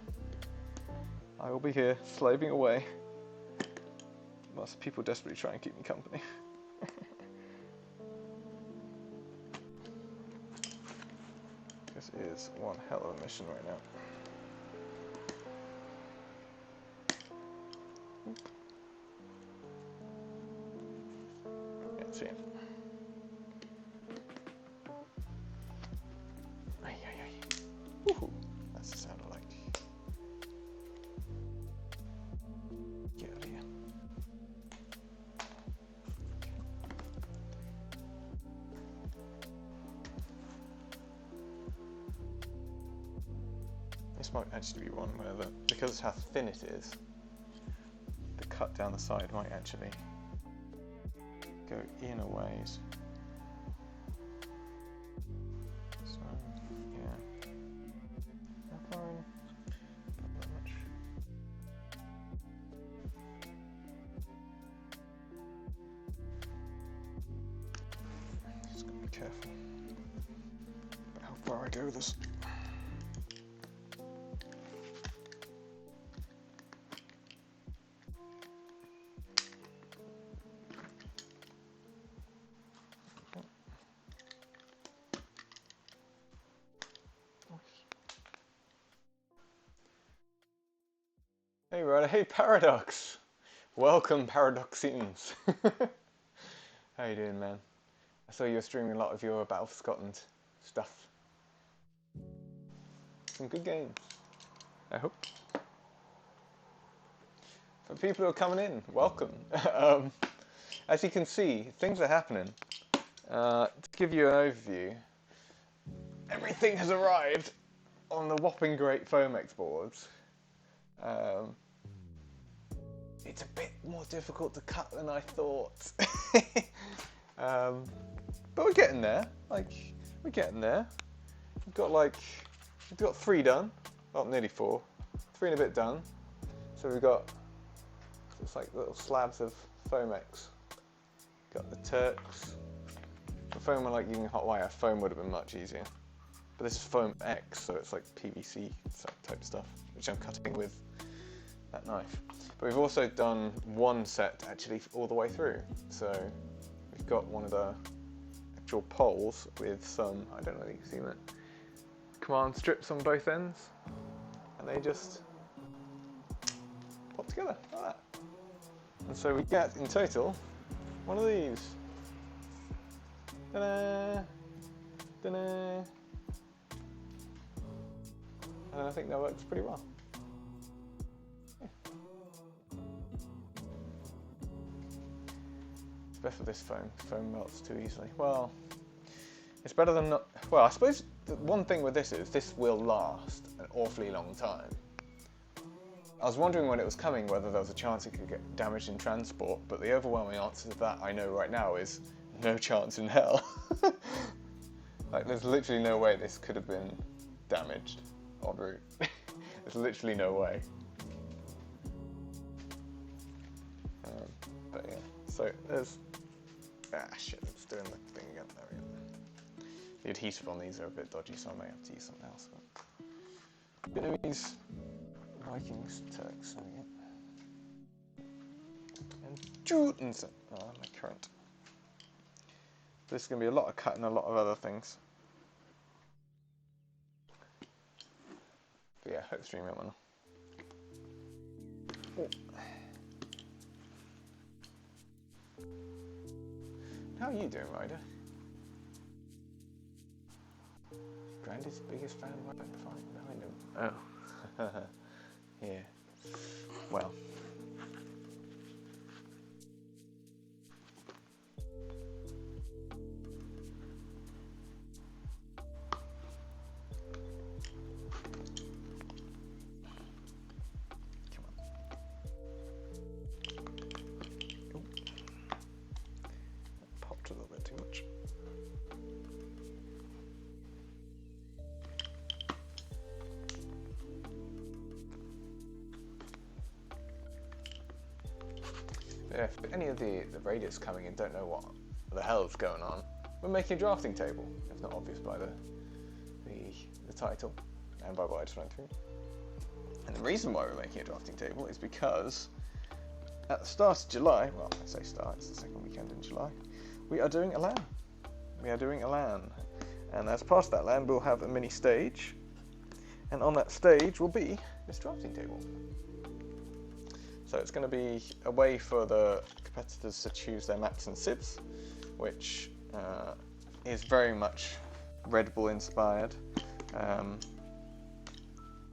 I will be here slaving away whilst people desperately try and keep me company. This is one hell of a mission right now. Can't see it. Ay, ay, ay. Woohoo! That's the sound I like. Get out of here. This might actually be one where because how thin it is, the cut down the side might actually go in a ways. So, yeah. Not fine. Not that much. Just gotta be careful about how far I go with this. Hey Ryder, hey Paradox! Welcome Paradoxians! How you doing, man? I saw you were streaming a lot of your Battle for Scotland stuff. Some good games, I hope. For people who are coming in, welcome. As you can see, things are happening. To give you an overview, everything has arrived on the whopping great Fomex boards. It's a bit more difficult to cut than I thought. But we're getting there. We're getting there. We've got 3 done. Well, nearly 4. 3 and a bit done. So we've got, it's like little slabs of Fomex. Got the Turks. For foam, I like using hot wire. Foam would have been much easier. But this is Foam X, so it's like PVC type stuff, which I'm cutting with that knife. But we've also done one set actually all the way through. So we've got one of the actual poles with some, I don't know if you can see that, command strips on both ends. And they just pop together like that. And so we get, in total, one of these. Ta-da! Ta-da! And I think that works pretty well. Yeah. It's best with this foam. Foam melts too easily. Well, it's better than not. Well, I suppose the one thing with this is this will last an awfully long time. I was wondering when it was coming whether there was a chance it could get damaged in transport, but the overwhelming answer to that I know right now is no chance in hell. Like, there's literally no way this could have been damaged en route. There's literally no way. But yeah, so there's... shit, it's doing the thing again. There we go. The adhesive on these are a bit dodgy, so I may have to use something else. But Vietnamese Vikings, Turks, there we go. And Jordans. Oh, my current. There's going to be a lot of cut and a lot of other things. But yeah, hope streaming one. Oh. How are you doing, Ryder? Grandy's biggest fan right behind him. Oh. Yeah. Well. A little bit too much. Yeah, if any of the raiders coming in don't know what the hell is going on, we're making a drafting table, if not obvious by the title and by what I just went through. And the reason why we're making a drafting table is because at the start of July, well, I say start, it's the second weekend in July, we are doing a LAN. We are doing a LAN. And as part of that LAN, we'll have a mini stage. And on that stage will be this drafting table. So it's going to be a way for the competitors to choose their maps and civs, which is very much Red Bull inspired.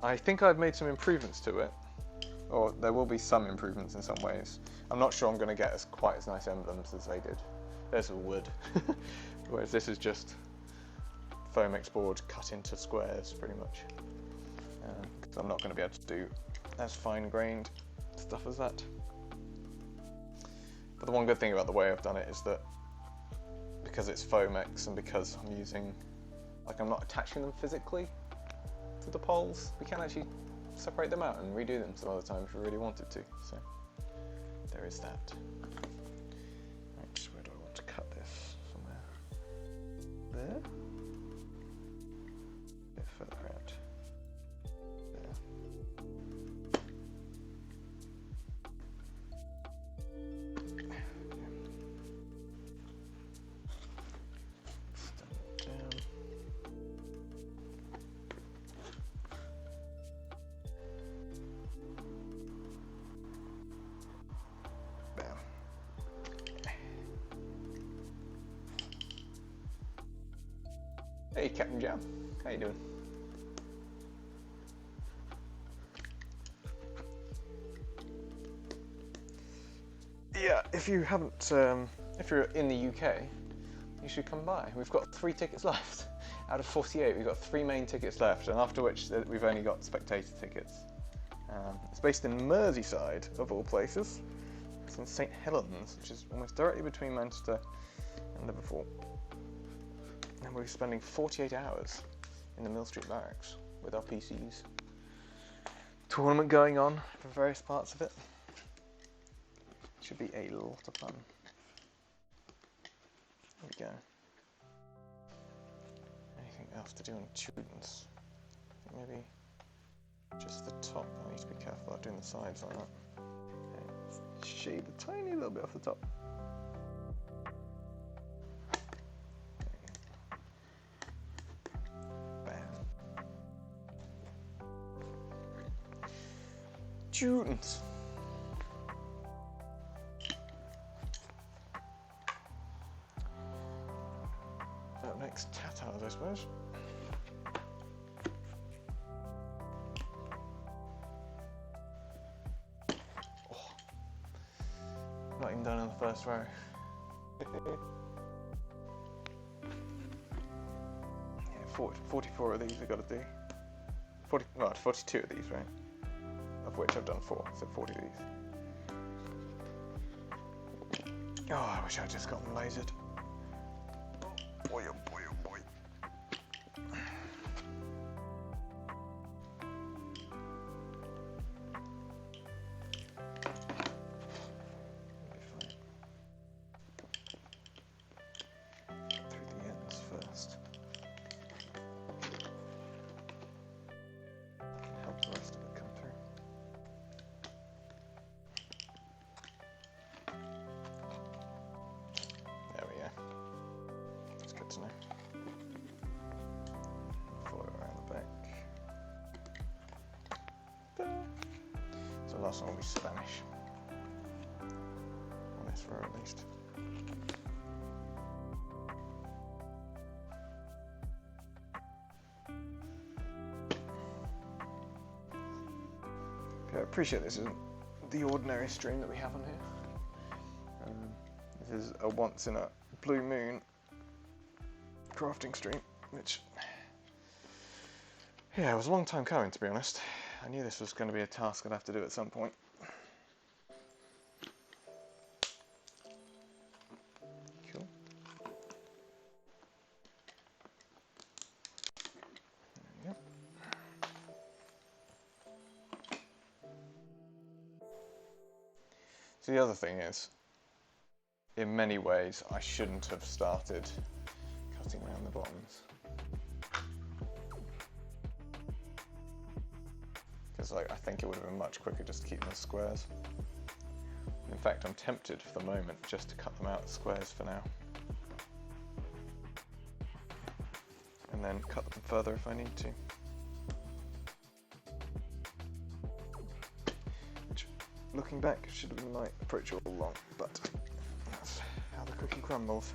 I think I've made some improvements to it, or there will be some improvements in some ways. I'm not sure I'm going to get quite as nice emblems as they did. There's a wood, whereas this is just Foamex board cut into squares, pretty much. Because I'm not going to be able to do as fine-grained stuff as that. But the one good thing about the way I've done it is that because it's Foamex and because I'm using, like, I'm not attaching them physically to the poles, we can actually separate them out and redo them some other time if we really wanted to. So there is that. Right, where do I want to cut this? Somewhere there. A bit further out. There. Down. Bam. Hey, Captain Jam. How you doing? Yeah, if you haven't, if you're in the UK, you should come by. We've got 3 tickets left. Out of 48, we've got 3 main tickets left, and after which we've only got spectator tickets. It's based in Merseyside, of all places. It's in St Helens, which is almost directly between Manchester and Liverpool. And we're spending 48 hours in the Mill Street Barracks with our PCs. Tournament going on for various parts of it. Should be a lot of fun. There we go. Anything else to do on students? Maybe just the top. I need to be careful about doing the sides like that. Okay. Shade a tiny little bit off the top. Students. Up next, Tatars, I suppose. Oh. Not even done in the first row. Yeah, 44 of these I've got to do. 42 of these, right? of which I've done 4, so 40 of these. Oh, I wish I'd just got them lasered. Boy, oh boy, oh boy. Through the ends first. Help the rest of it come through. There we go. That's good to know. Follow it around the back. There. So the last one will be Spanish. On this row at least. Okay, I appreciate this isn't the ordinary stream that we have on here. This is a once in a blue moon crafting stream, which, yeah, it was a long time coming, to be honest. I knew this was going to be a task I'd have to do at some point. Cool. There we go. So the other thing is, in many ways, I shouldn't have started cutting around the bottoms. Because I think it would have been much quicker just to keep them as squares. In fact, I'm tempted for the moment just to cut them out as squares for now. And then cut them further if I need to. Which, looking back, should have been my approach all along, but that's how the cookie crumbles.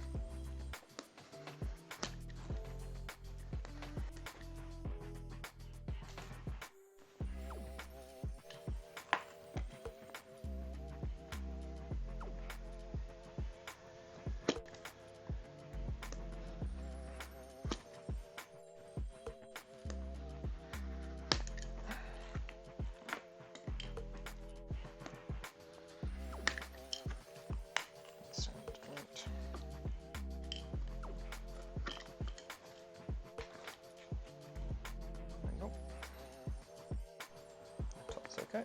Okay,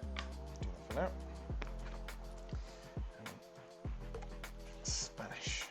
do that for now. Spanish.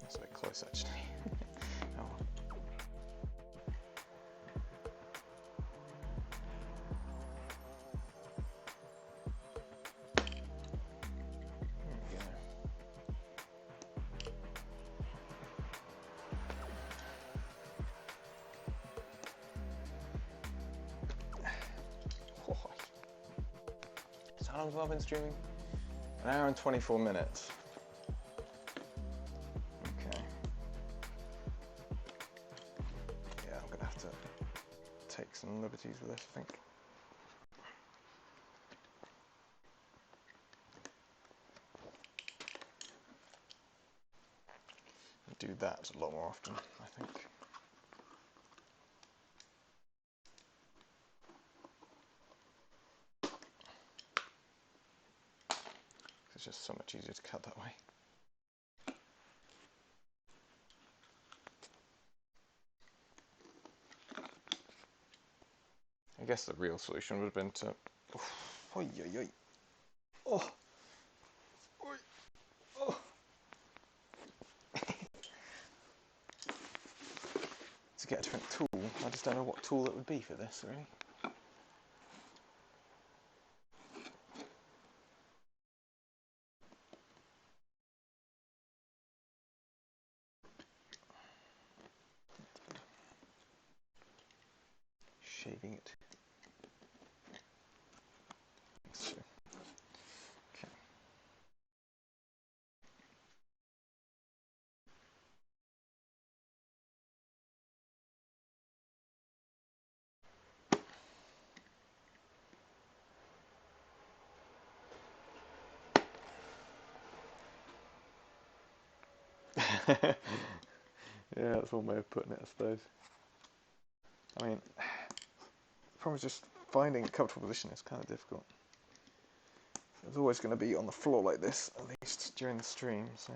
That's a bit close actually. Oh. There we go. So how long have I been streaming? 1 hour and 24 minutes. Okay. Yeah, I'm gonna have to take some liberties with this, I think. Do that a lot more often, I think. It's just so much easier to cut that way. I guess the real solution would have been to... Oh, oi, oi, oi. Oh. Oi. Oh. To get a different tool. I just don't know what tool it would be for this, really. shaving it. So, okay. Yeah, that's one way of putting it, I suppose. I mean, the problem is just finding a comfortable position is kind of difficult. It's always going to be on the floor like this, at least during the stream, so...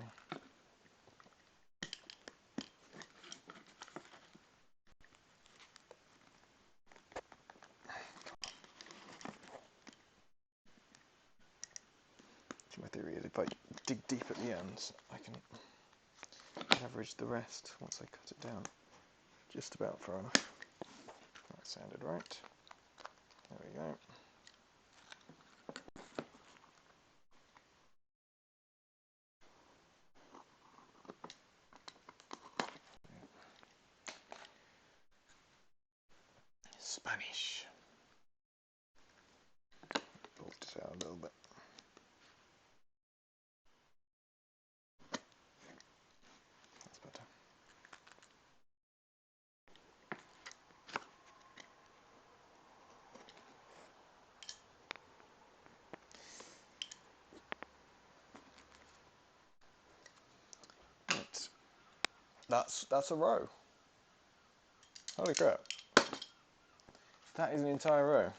My theory is if I dig deep at the ends, I can average the rest once I cut it down just about far enough. That sounded right. There we go. Spanish. Pulled it out a little bit. That's better. Right. That's a row. Holy crap. That is an entire row.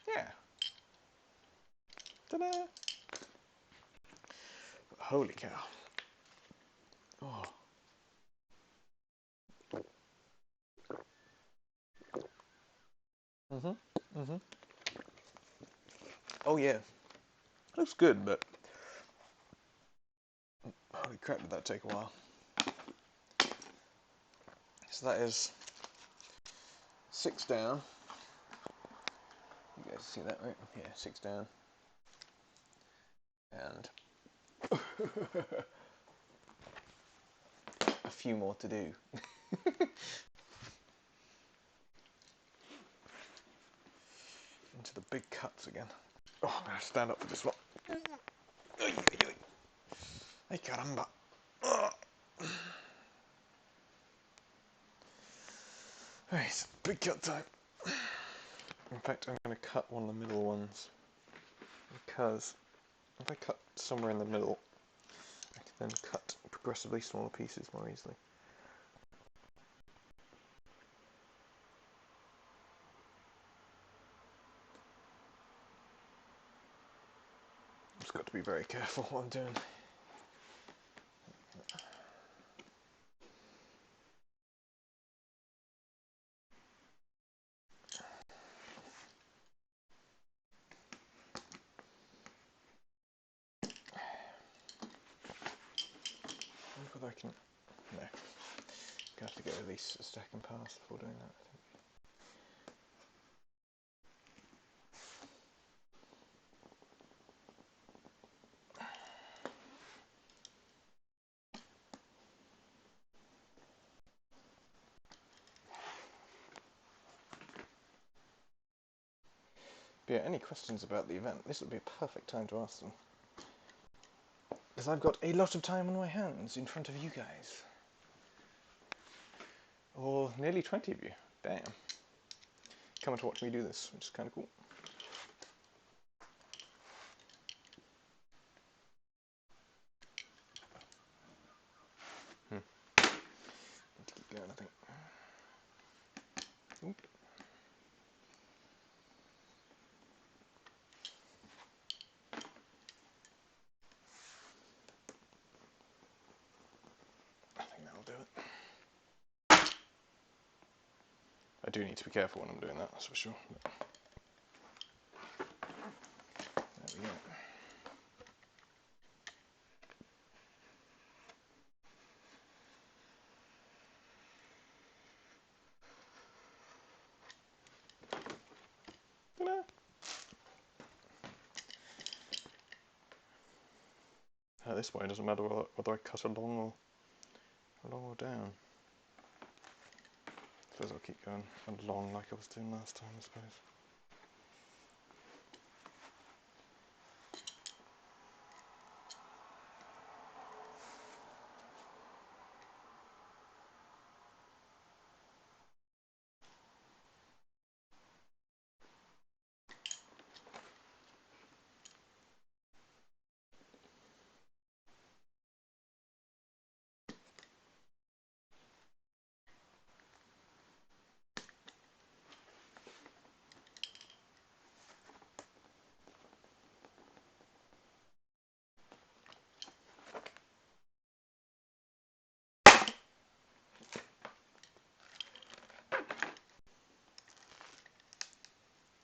Yeah. Ta-da! Holy cow. Oh. Oh yeah. Looks good, but holy crap, did that take a while. So that is 6 down. You guys see that, right? Yeah, 6 down. And a few more to do. Into the big cuts again. Oh, I'm going to stand up for this one. Ay caramba. Right, big cut time. In fact, I'm going to cut one of the middle ones, because if I cut somewhere in the middle, I can then cut progressively smaller pieces more easily. Just got to be very careful what I'm doing. Whether I can... No. I'm going to have to get at least a stack and pass before doing that, I think. But yeah, any questions about the event, this would be a perfect time to ask them. Because I've got a lot of time on my hands in front of you guys. Or nearly 20 of you. Damn. Coming to watch me do this, which is kind of cool. Need to keep going, I think. Oop. I think that'll do it. I do need to be careful when I'm doing that, that's for sure. There we go. this way. It doesn't matter whether I cut along or down. I suppose I'll keep going along like I was doing last time, I suppose.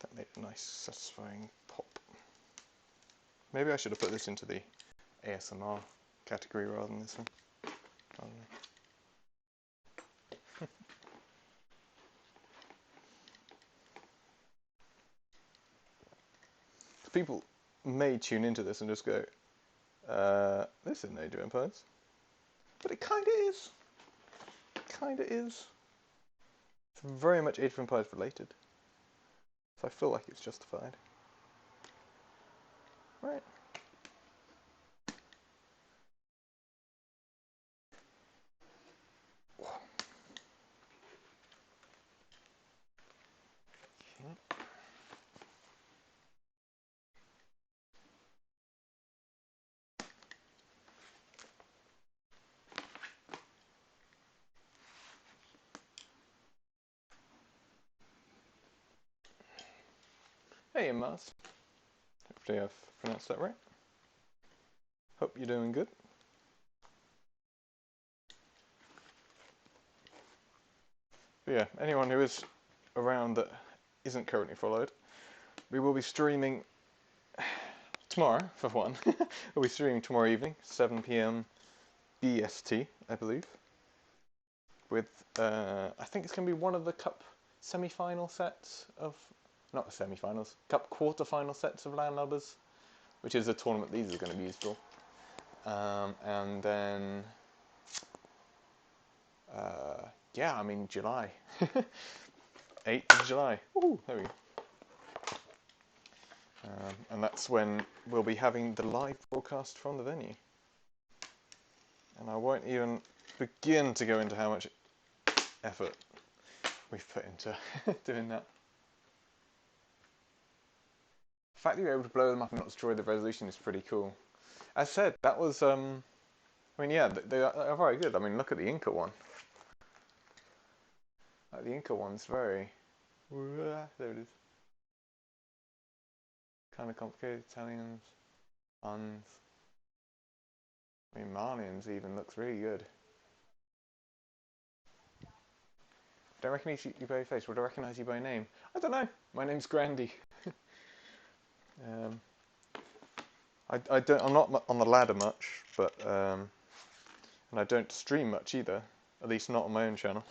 That made a nice, satisfying pop. Maybe I should have put this into the ASMR category rather than this one. People may tune into this and just go, this isn't Age of Empires. But it kinda is. Kinda is. It's very much Age of Empires related. So I feel like it's justified. Right. Hey, Mars. Hopefully I've pronounced that right. Hope you're doing good. But yeah, anyone who is around that isn't currently followed, we will be streaming tomorrow, for one. We'll be streaming tomorrow evening, 7 PM BST, I believe. With, I think it's going to be one of the Cup semi-final sets of, not the semi-finals, Cup quarter-final sets of LAN Lubbers, which is a tournament these are going to be used for. And then, yeah, I mean, July. 8th of July. Ooh, there we go. And that's when we'll be having the live broadcast from the venue. And I won't even begin to go into how much effort we've put into doing that. The fact that you're able to blow them up and not destroy the resolution is pretty cool. As said, that was, I mean, yeah, they are very good. I mean, look at the Uncut one. Like, the Uncut one's very, there it is. Kind of complicated. Italians, Huns. I mean, Malians even looks really good. Don't recognise you by your face. Would I recognise you by name? I don't know. My name's Grandy. I'm not on the ladder much, but and I don't stream much either. At least not on my own channel.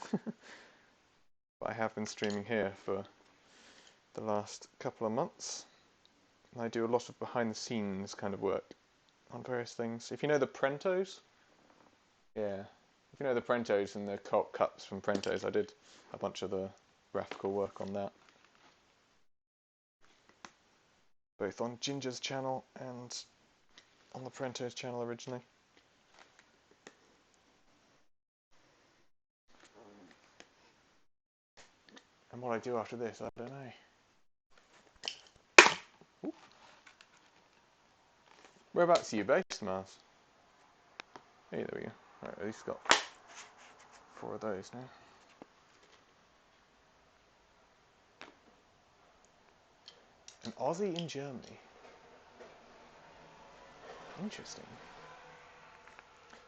But I have been streaming here for the last couple of months. And I do a lot of behind-the-scenes kind of work on various things. If you know the Prentos, yeah. If you know the Prentos and the cups from Prentos, I did a bunch of the graphical work on that. Both on Ginger's channel and on the Prentos channel originally. And what I do after this, I don't know. Ooh. Whereabouts are you based, Mars? Hey, there we go. Right, at least got 4 of those now. An Aussie in Germany. Interesting.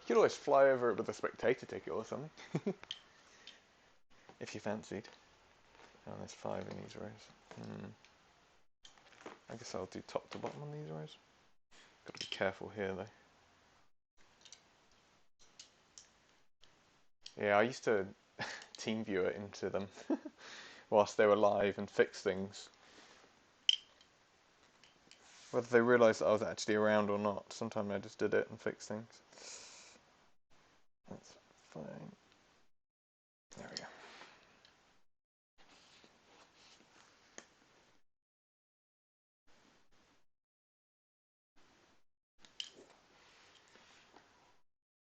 You could always fly over it with a spectator ticket or something. If you fancied. Oh, there's 5 in these rows. I guess I'll do top to bottom on these rows. Got to be careful here though. Yeah, I used to team viewer into them whilst they were live and fix things Whether they realised that I was actually around or not. Sometimes I just did it and fixed things. That's fine. There we go.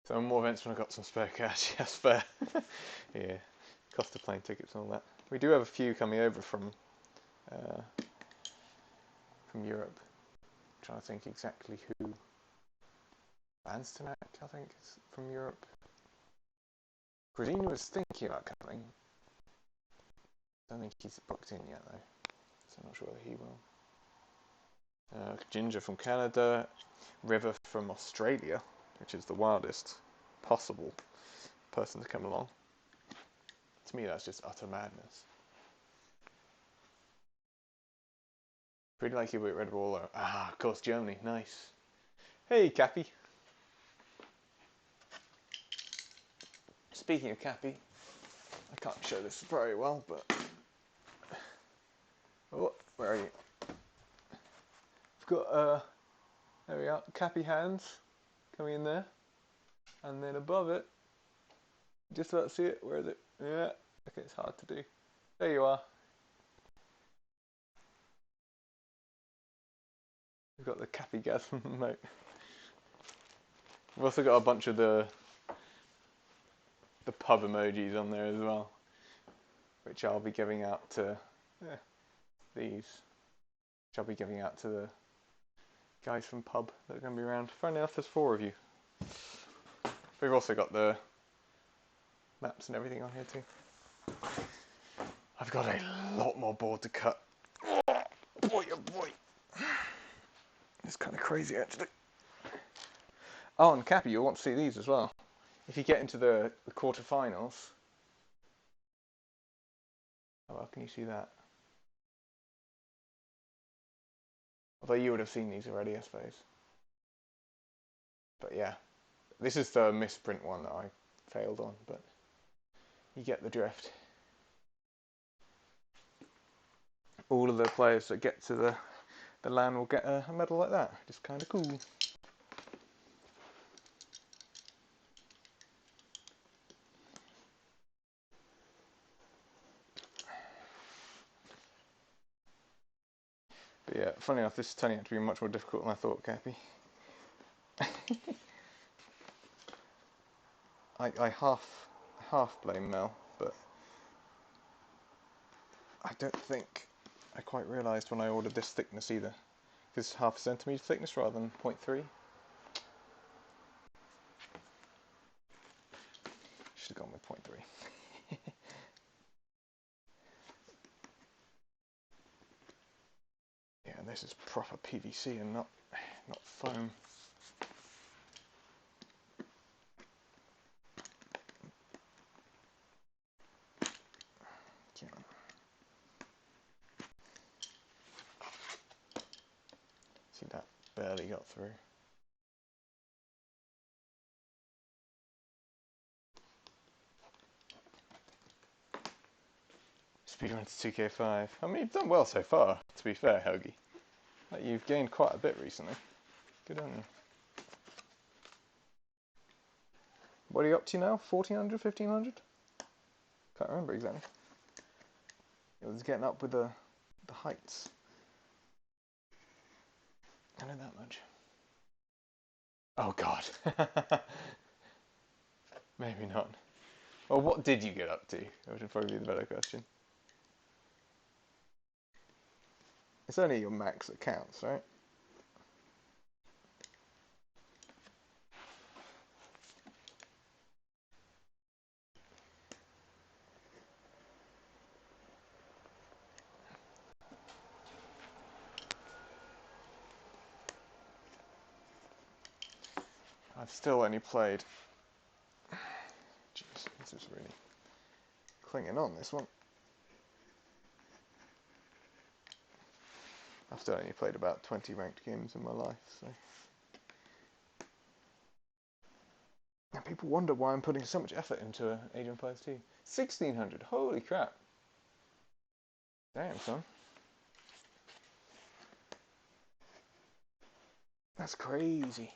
So more events when I've got some spare cash. Yes, fair. Yeah, cost of plane tickets and all that. We do have a few coming over from Europe. I'm trying to think exactly who. Anstonac, I think, is from Europe. Gradini was thinking about coming. Don't think he's booked in yet though, so I'm not sure whether he will. Ginger from Canada, River from Australia, which is the wildest possible person to come along. To me, that's just utter madness. Pretty like you with Red Bull. Ah, of course, Germany. Nice. Hey, Cappy. Speaking of Cappy, I can't show this very well, but oh, where are you? I've got there we are, Cappy hands coming in there, and then above it, just about to see it. Where is it? Yeah, okay, it's hard to do. There you are. We've got the Cappy Gasm emote. We've also got a bunch of the pub emojis on there as well, which I'll be giving out to these. Which I'll be giving out to the guys from pub that are going to be around. Funny enough, there's 4 of you. We've also got the maps and everything on here too. I've got a lot more board to cut. Oh boy, oh boy. It's kind of crazy actually. Oh, and Cappy, you'll want to see these as well. If you get into the quarterfinals. Oh, well, can you see that? Although you would have seen these already, I suppose. But yeah, this is the misprint one that I failed on, but you get the drift. All of the players that get to the LAN will get a medal like that. Just kind of cool. But yeah, funny enough, this is turning out to be much more difficult than I thought, Cappy. I half blame Mel, but I don't think I quite realised when I ordered this thickness either. This is 1/2 centimetre thickness rather than 0.3. Should have gone with 0.3. Yeah, and this is proper PVC and not foam. Yeah. See, that barely got through. Speedrun to 2K5. I mean, you've done well so far, to be fair, Hoagie. Like, you've gained quite a bit recently. Good on you. What are you up to now? 1400, 1500? Can't remember exactly. It was getting up with the heights. I know that much. Oh god. Maybe not. Well, what did you get up to? That would probably be the better question. It's only your max that counts, right? I've still only played... Jeez, this is really clinging on, this one. I've still only played about 20 ranked games in my life, so... And people wonder why I'm putting so much effort into Age of Empires 2. 1600, holy crap. Damn, son. That's crazy.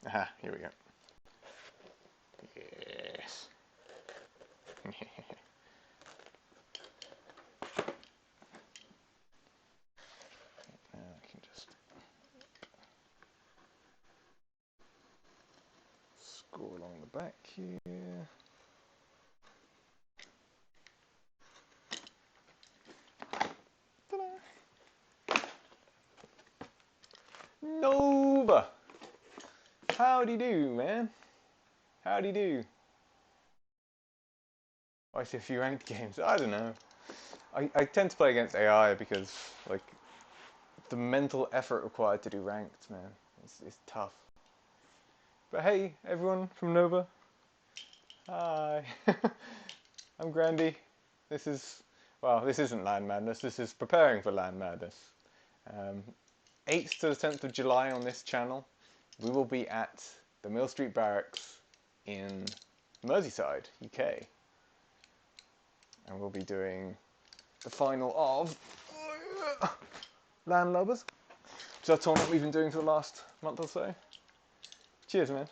Aha, here we go. Yes. I can just score along the back here. Ta-da. Nova! Howdy do, man. Howdy do. I see a few ranked games. I don't know. I tend to play against AI because, like, the mental effort required to do ranked, man, it's tough. But hey, everyone from Nova. Hi. I'm Grandy. This isn't LAN Madness. This is preparing for LAN Madness. 8th to the 10th of July on this channel, we will be at the Mill Street Barracks in Merseyside, UK. And we'll be doing the final of LAN Lovers. So that's what we've been doing for the last month or so. Cheers, man.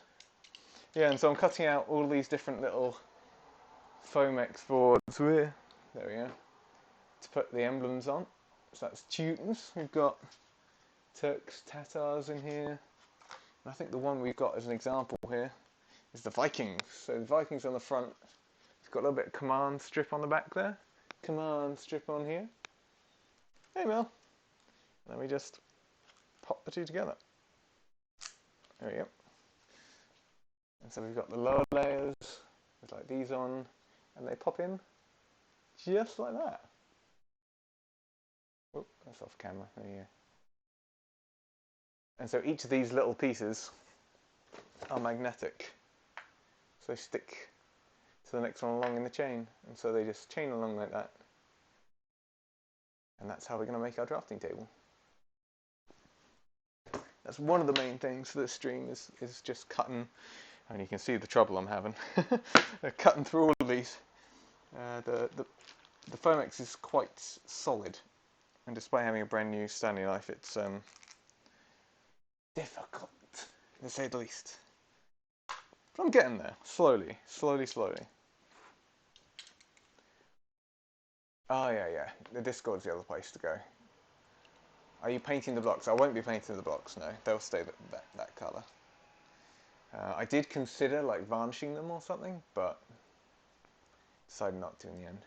Yeah, and so I'm cutting out all these different little Fomex boards here. There we go. To put the emblems on. So that's Teutons. We've got Turks, Tatars in here. And I think the one we've got as an example here is the Vikings. So the Vikings on the front. It's got a little bit of command strip on the back there. Command strip on here. Hey, Mel. And then we just pop the two together. There we go. And so we've got the lower layers with like these on, and they pop in just like that. Oh, that's off camera. There you go. And so each of these little pieces are magnetic. So they stick to the next one along in the chain. And so they just chain along like that. And that's how we're going to make our drafting table. That's one of the main things for this stream is just cutting, and you can see the trouble I'm having. Cutting through all of these. The Fomex is quite solid, and despite having a brand new Stanley knife, it's difficult, to say the least. But I'm getting there, slowly. Oh yeah, the Discord's the other place to go. Are you painting the blocks? I won't be painting the blocks, no. They'll stay that colour. I did consider like varnishing them or something, but decided not to in the end.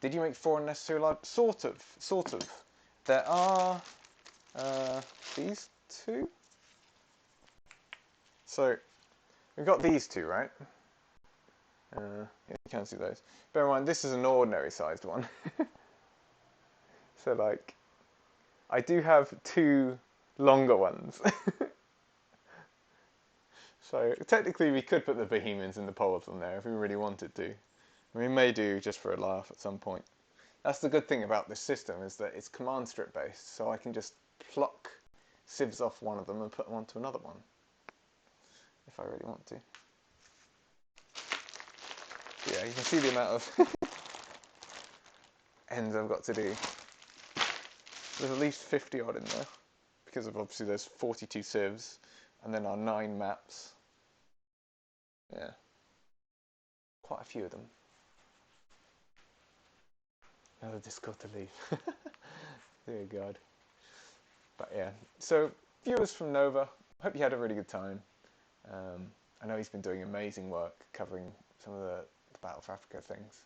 Did you make 4 unnecessary lives? Sort of. There are these 2. So we've got these 2, right? Yeah, you can't see those. Bear in mind, this is an ordinary sized one. So like, I do have 2 longer ones. So technically we could put the Bohemians and the Poles on there if we really wanted to. We may do just for a laugh at some point. That's the good thing about this system, is that it's command strip based, so I can just pluck sieves off one of them and put them onto another one if I really want to. Yeah, you can see the amount of ends I've got to do. There's at least 50 odd in there, because of obviously there's 42 sieves, and then our 9 maps. Yeah, quite a few of them. Another Discord to leave. Dear God. But yeah, so viewers from Nova, hope you had a really good time. I know he's been doing amazing work covering some of the Battle for Africa things.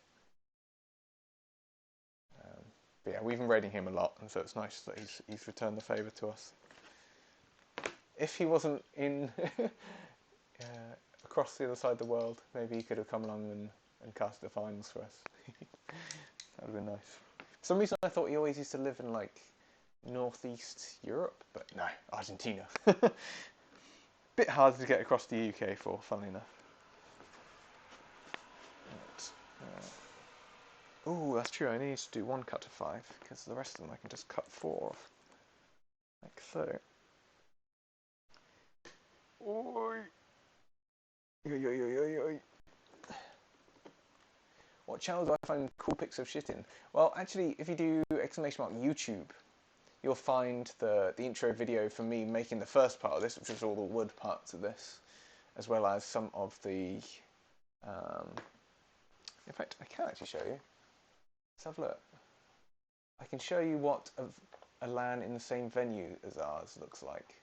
But yeah, we've been raiding him a lot, and so it's nice that he's returned the favour to us. If he wasn't in across the other side of the world, maybe he could have come along and cast the finals for us. That would have been nice. For some reason I thought he always used to live in like northeast Europe, but no, Argentina. Bit harder to get across the UK for, funnily enough. Oh, that's true, I need to do 1 cut to 5, because the rest of them I can just cut 4 off. Like so. Oi. Oi. What channel do I find cool pics of shit in? Well, actually, if you do !YouTube, you'll find the intro video for me making the first part of this, which was all the wood parts of this, as well as some of the... in fact, I can actually show you. Let's have a look. I can show you what a LAN in the same venue as ours looks like.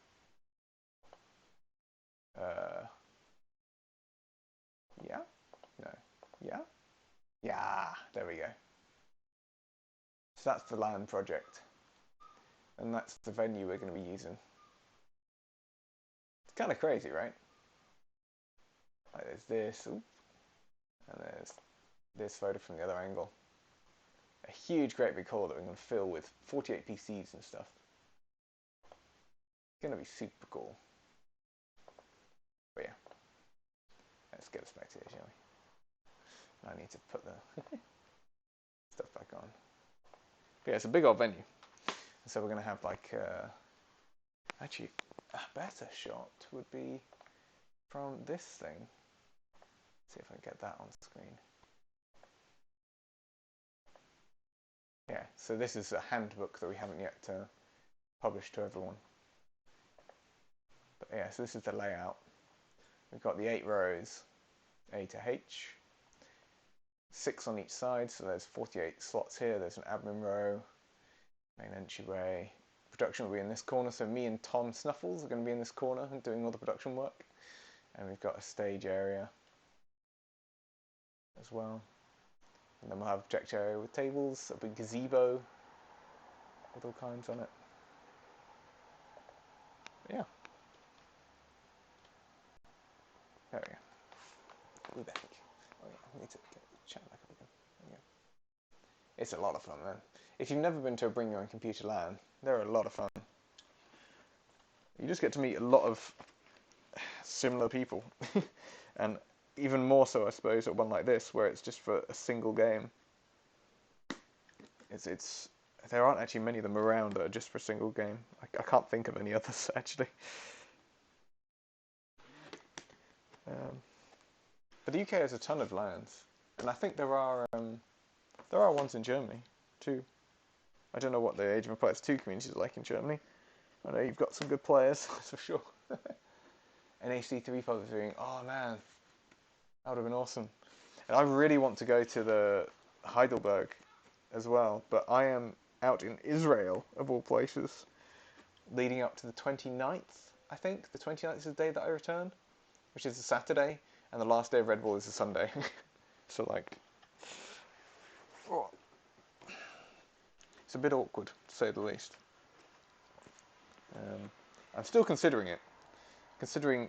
Yeah? No. Yeah? Yeah, there we go. So that's the LAN project. And that's the venue we're going to be using. It's kind of crazy, right? Like there's this, ooh, and there's this photo from the other angle. A huge great big hall that we're going to fill with 48 PCs and stuff. It's going to be super cool. But yeah, let's get us back to here, shall we? I need to put the stuff back on. But yeah, it's a big old venue. And so we're going to have like, actually a better shot would be from this thing. See if I can get that on screen. Yeah, so this is a handbook that we haven't yet published to everyone. But yeah, so this is the layout. We've got the 8 rows, A to H, 6 on each side, so there's 48 slots here. There's an admin row, main entryway. Production will be in this corner, so me and Tom Snuffles are going to be in this corner and doing all the production work. And we've got a stage area as well. And then we'll have a projector area with tables, a big gazebo with all kinds on it. But yeah. There we go. We're back. Oh yeah, I need to get the chat back up again. There we go. It's a lot of fun, man. If you've never been to a Bring Your Own Computer LAN, they're a lot of fun. You just get to meet a lot of similar people. And even more so, I suppose, at one like this, where it's just for a single game. There aren't actually many of them around that are just for a single game. I can't think of any others, actually. But the UK has a ton of LANs, and I think there are ones in Germany too. I don't know what the Age of Empires 2 community is like in Germany. I know you've got some good players, that's for sure. And AC3 public viewing, oh man, that would have been awesome. And I really want to go to the Heidelberg as well, but I am out in Israel, of all places, leading up to the 29th, I think. The 29th is the day that I return, which is a Saturday, and the last day of Red Bull is a Sunday. So, like, oh. It's a bit awkward, to say the least. I'm still considering it. Considering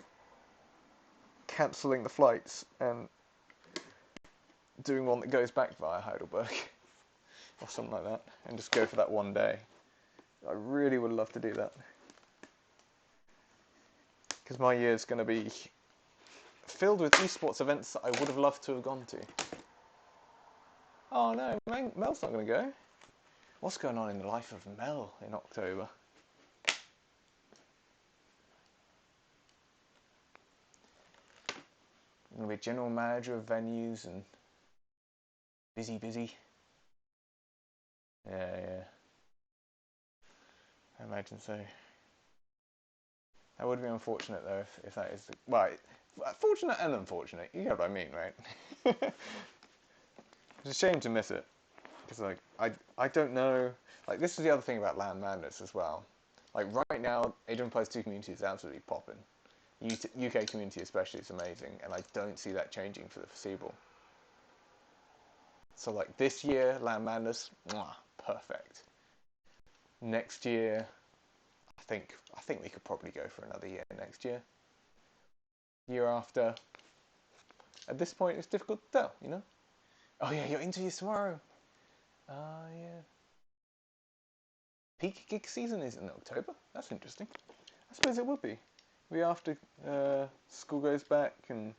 cancelling the flights and doing one that goes back via Heidelberg or something like that, and just go for that one day. I really would love to do that, because my year's going to be filled with esports events that I would have loved to have gone to. Oh no, Mel's not going to go. What's going on in the life of Mel in October? I'm going to be general manager of venues and busy. Yeah. I imagine so. That would be unfortunate though, if that is the... Well, fortunate and unfortunate, you get what I mean, right? It's a shame to miss it. Because, like, I don't know... Like, this is the other thing about LAN Madness as well. Like, right now, Age of Empires 2 community is absolutely popping. UK community especially is amazing, and I don't see that changing for the foreseeable. So, like, this year, LAN Madness, perfect. Next year, I think we could probably go for another year next year. Year after, at this point, it's difficult to tell, you know? Oh yeah, your interview's tomorrow. Yeah. Peak gig season is in October? That's interesting. I suppose it would be. Be after school goes back and...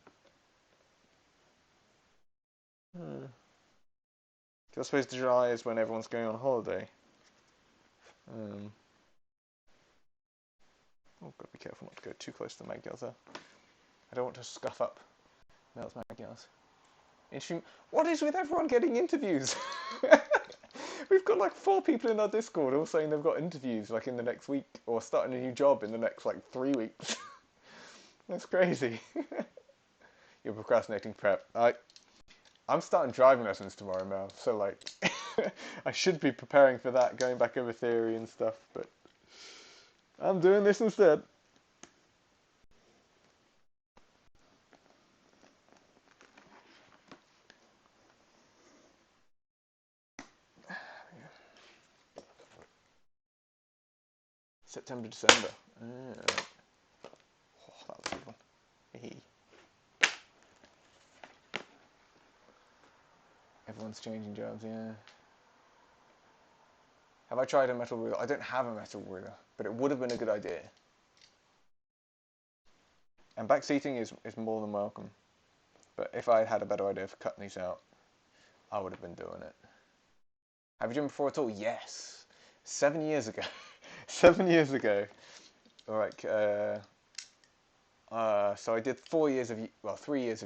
Because I suppose July is when everyone's going on holiday. Oh, gotta be careful not to go too close to the Magyars there. I don't want to scuff up Mel's Magyars. What is with everyone getting interviews? We've got like 4 people in our Discord all saying they've got interviews like in the next week or starting a new job in the next like 3 weeks. That's crazy. You're procrastinating prep. I'm starting driving lessons tomorrow, Mel. So like, I should be preparing for that, going back over theory and stuff. But I'm doing this instead. September, December. Oh, that was a good one. Everyone's changing jobs, yeah. Have I tried a metal ruler? I don't have a metal ruler, but it would have been a good idea. And back seating is more than welcome. But if I had a better idea for cutting these out, I would have been doing it. Have you done before at all? Yes. 7 years ago. 7 years ago. Alright, so I did 3 years of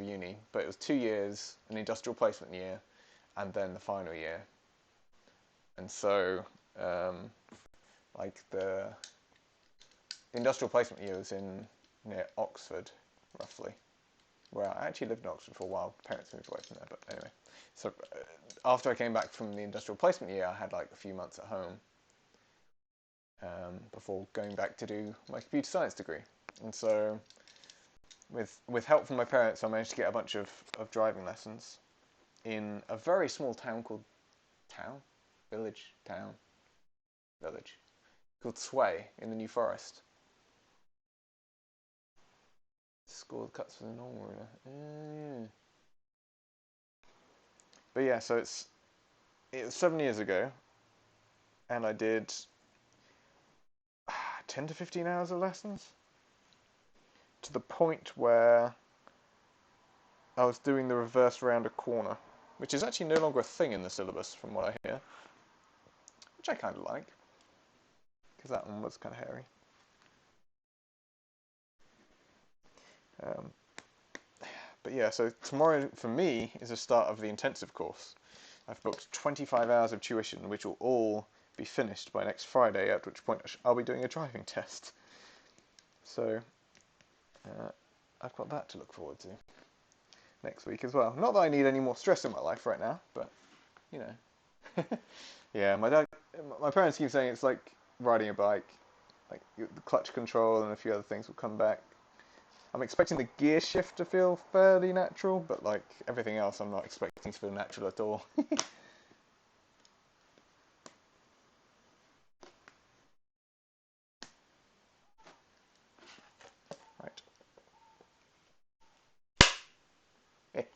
uni, but it was 2 years, an industrial placement year, and then the final year. And so, like the industrial placement year was near Oxford, roughly, where I actually lived in Oxford for a while. Parents moved away from there, but anyway. So after I came back from the industrial placement year, I had like a few months at home before going back to do my computer science degree. And so, with help from my parents, I managed to get a bunch of driving lessons in a very small town called village called Sway in the New Forest. Scored cuts for the normal ruler. But yeah, so it was 7 years ago, and I did 10 to 15 hours of lessons, to the point where I was doing the reverse round a corner, which is actually no longer a thing in the syllabus from what I hear, which I kind of like, because that one was kind of hairy. But yeah, so tomorrow for me is the start of the intensive course. I've booked 25 hours of tuition, which will all be finished by next Friday, at which point I'll be doing a driving test. So I've got that to look forward to next week as well. Not that I need any more stress in my life right now, but you know. Yeah, my parents keep saying it's like riding a bike, like the clutch control and a few other things will come back. I'm expecting the gear shift to feel fairly natural, but like everything else, I'm not expecting to feel natural at all. Right. Hey.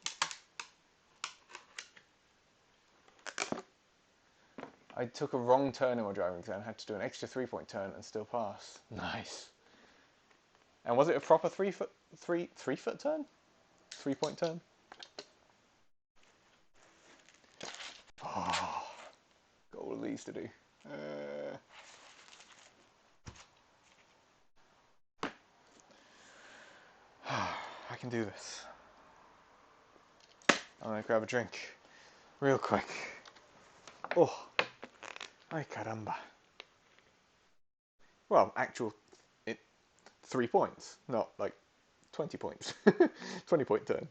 I took a wrong turn in my driving exam, had to do an extra 3-point turn and still pass. Nice. And was it a proper 3-foot turn? 3-point turn? Oh, got all of these to do. I can do this. I'm gonna grab a drink real quick. Oh, ay caramba. Well, 3 points, not like 20 points. 20-point turn.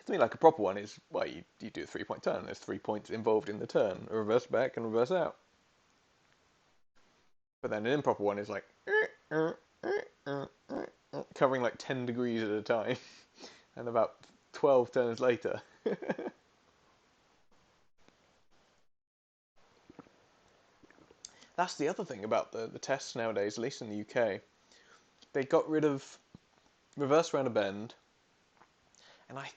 To me, like a proper one is, well, you do a 3-point turn. There's 3 points involved in the turn. A reverse back and reverse out. But then an improper one is like covering like 10 degrees at a time. And about 12 turns later. That's the other thing about the tests nowadays, at least in the UK. They got rid of reverse round a bend, and I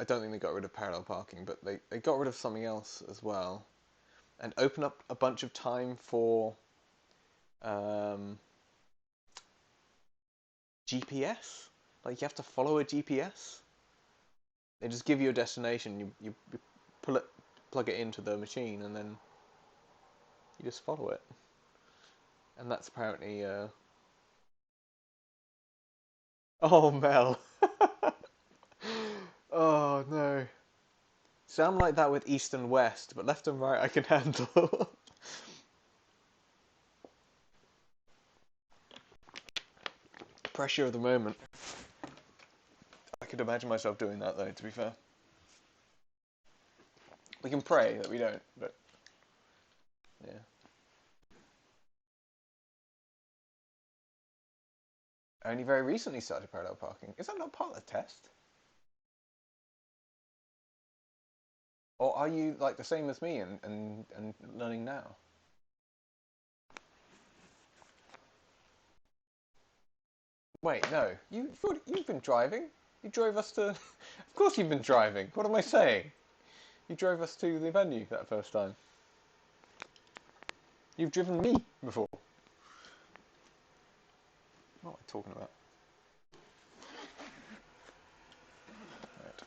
don't think they got rid of parallel parking, but they got rid of something else as well, and opened up a bunch of time for GPS. Like you have to follow a GPS. They just give you a destination, you plug it into the machine, and then you just follow it. And that's apparently oh, Mel. Oh So I'm like that with east and west, but left and right I can handle. Pressure of the moment. I could imagine myself doing that though, to be fair. We can pray that we don't, but yeah. I only very recently started parallel parking. Is that not part of the test? Or are you like the same as me and learning now? Wait, no. You've been driving. You drove us to. Of course you've been driving. What am I saying? You drove us to the venue that first time. You've driven me before. What am I talking about? Right.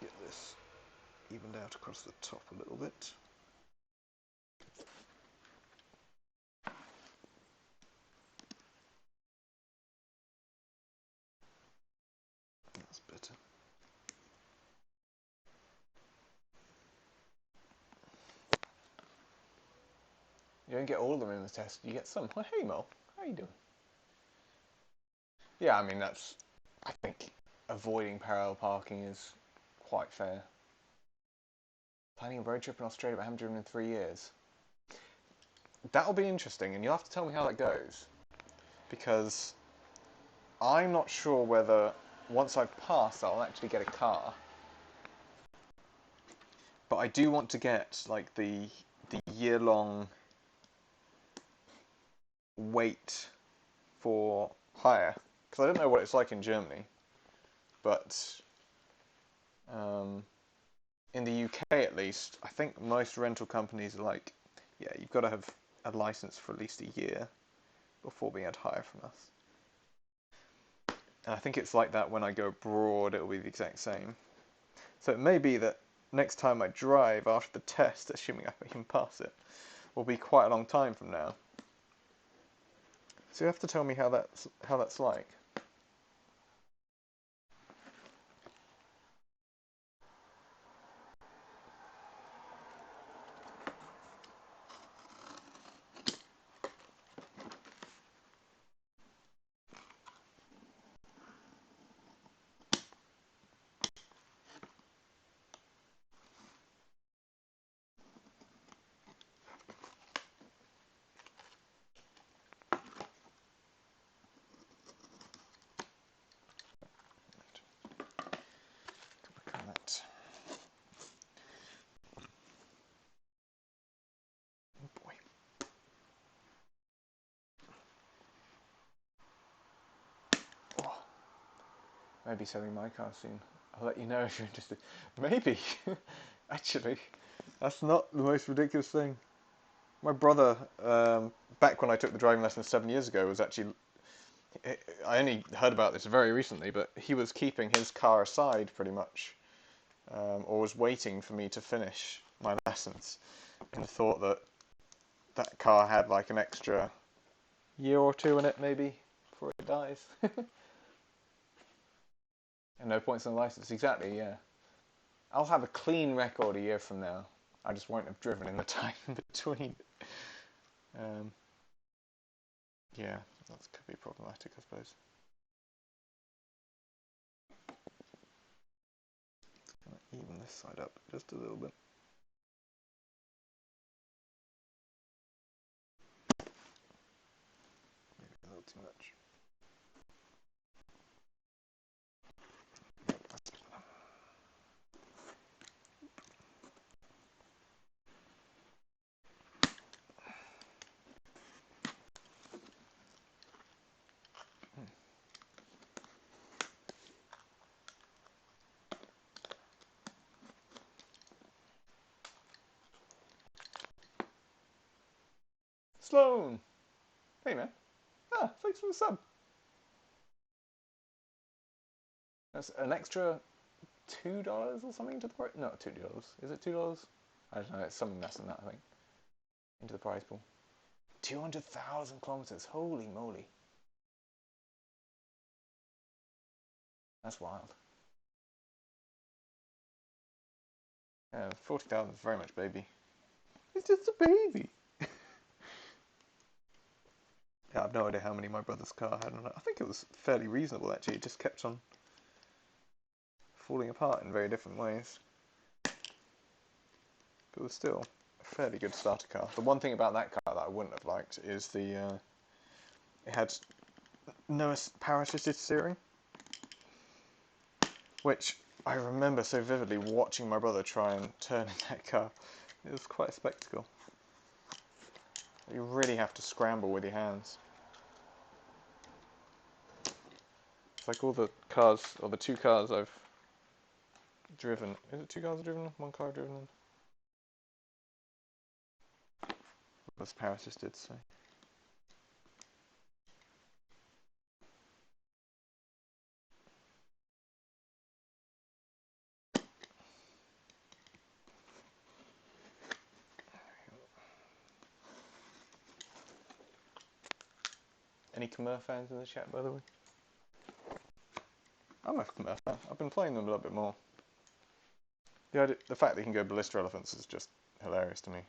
Get this evened out across the top a little bit. That's better. You don't get all of them in the test, you get some. Oh, hey Mel, how you doing? Yeah, I mean that's, I think avoiding parallel parking is quite fair. Planning a road trip in Australia but haven't driven in 3 years. That'll be interesting and you'll have to tell me how that goes. Because I'm not sure whether once I've passed I'll actually get a car. But I do want to get like the year-long wait for hire, because I don't know what it's like in Germany, but in the UK at least, I think most rental companies are like, yeah, you've got to have a license for at least a year before being able to hire from us. And I think it's like that when I go abroad, it'll be the exact same. So it may be that next time I drive after the test, assuming I can pass it, will be quite a long time from now. So you have to tell me how that's like. Look at that. Oh boy. Oh. Maybe selling my car soon. I'll let you know if you're interested. Maybe. Actually, that's not the most ridiculous thing. My brother, back when I took the driving lessons 7 years ago, was actually... I only heard about this very recently, but he was keeping his car aside pretty much, or was waiting for me to finish my lessons, in the thought that that car had like an extra year or two in it, maybe, before it dies. And no points on the license, exactly, yeah. I'll have a clean record a year from now. I just won't have driven in the time in between. Yeah, that could be problematic, I suppose. Just gonna even this side up just a little bit. Maybe a little too much. Sloan! Hey man. Ah, thanks for the sub. That's an extra $2 or something to the price. No, $2. Is it $2? I don't know, it's something less than that, I think. Into the prize pool. 200,000 kilometers. Holy moly. That's wild. 40,000 is very much baby. It's just a baby. Yeah, I've no idea how many my brother's car had on it. I think it was fairly reasonable actually. It just kept on falling apart in very different ways. But it was still a fairly good starter car. The one thing about that car that I wouldn't have liked is it had no power assisted steering, which I remember so vividly watching my brother try and turn in that car. It was quite a spectacle. You really have to scramble with your hands. It's like all the cars, or the two cars I've driven. Is it two cars I've driven? One car I've driven? Was power assisted, so. Any Khmer fans in the chat, by the way? I'm a Khmer fan. I've been playing them a little bit more. The fact that you can go ballista elephants is just hilarious to me.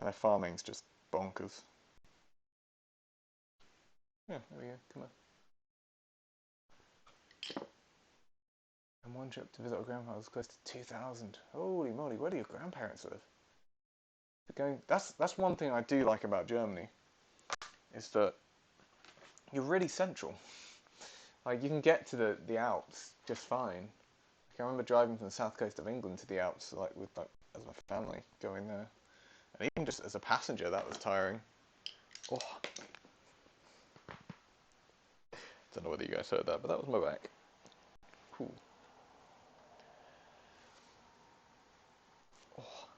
And their farming's just bonkers. Yeah, there we go, Khmer. And one trip to visit our grandpa was close to 2,000. Holy moly, where do your grandparents live? That's one thing I do like about Germany, is that you're really central. Like, you can get to the Alps just fine. Like, I remember driving from the south coast of England to the Alps, as my family, going there. And even just as a passenger, that was tiring. Oh. Don't know whether you guys heard that, but that was my back. Cool. Oh,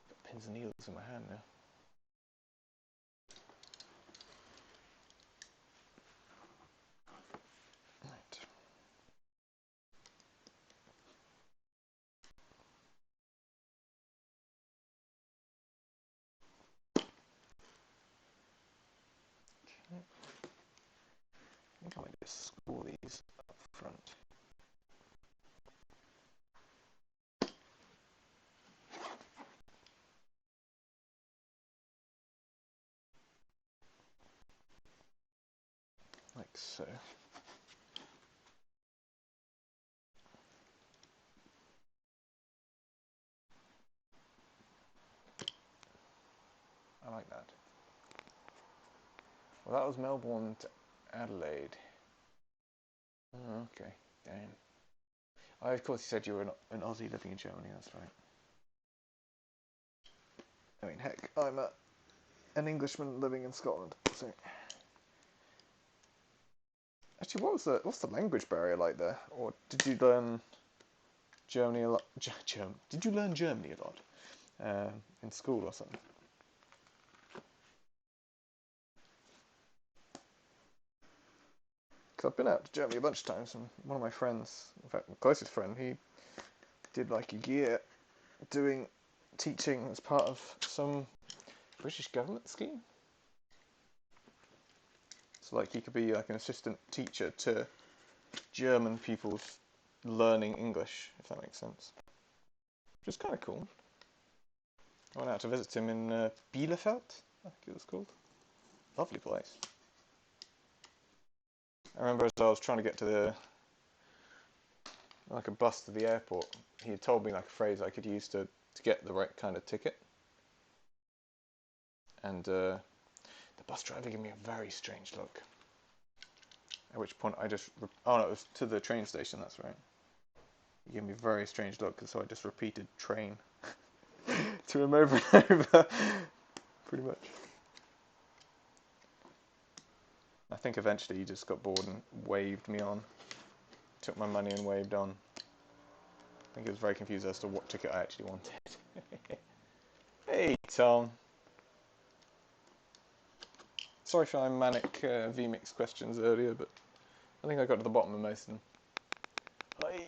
got pins and needles in my hand now. Right. Okay. I think I might just score these up front. Like so. I like that. Well, that was Melbourne to Adelaide. Oh, okay, damn. Oh, of course you said you were an Aussie living in Germany, that's right. I mean, heck, I'm an Englishman living in Scotland, so... Actually, what's the language barrier like there? Or did you learn Germany a lot? Did you learn Germany a lot in school or something? Because I've been out to Germany a bunch of times, and one of my friends, in fact, my closest friend, he did like a year doing teaching as part of some British government scheme. So like he could be like an assistant teacher to German pupils learning English, if that makes sense. Which is kind of cool. I went out to visit him in Bielefeld, I think it was called. Lovely place. I remember as I was trying to get to a bus to the airport, he had told me like a phrase I could use to get the right kind of ticket. And the bus driver gave me a very strange look. At which point I just... Oh no, it was to the train station, that's right. He gave me a very strange look, so I just repeated train to him over and over. Pretty much. I think eventually he just got bored and waved me on. Took my money and waved on. I think he was very confused as to what ticket I actually wanted. Hey, Tom. Sorry for my manic VMix questions earlier, but I think I got to the bottom of most of them. Ay.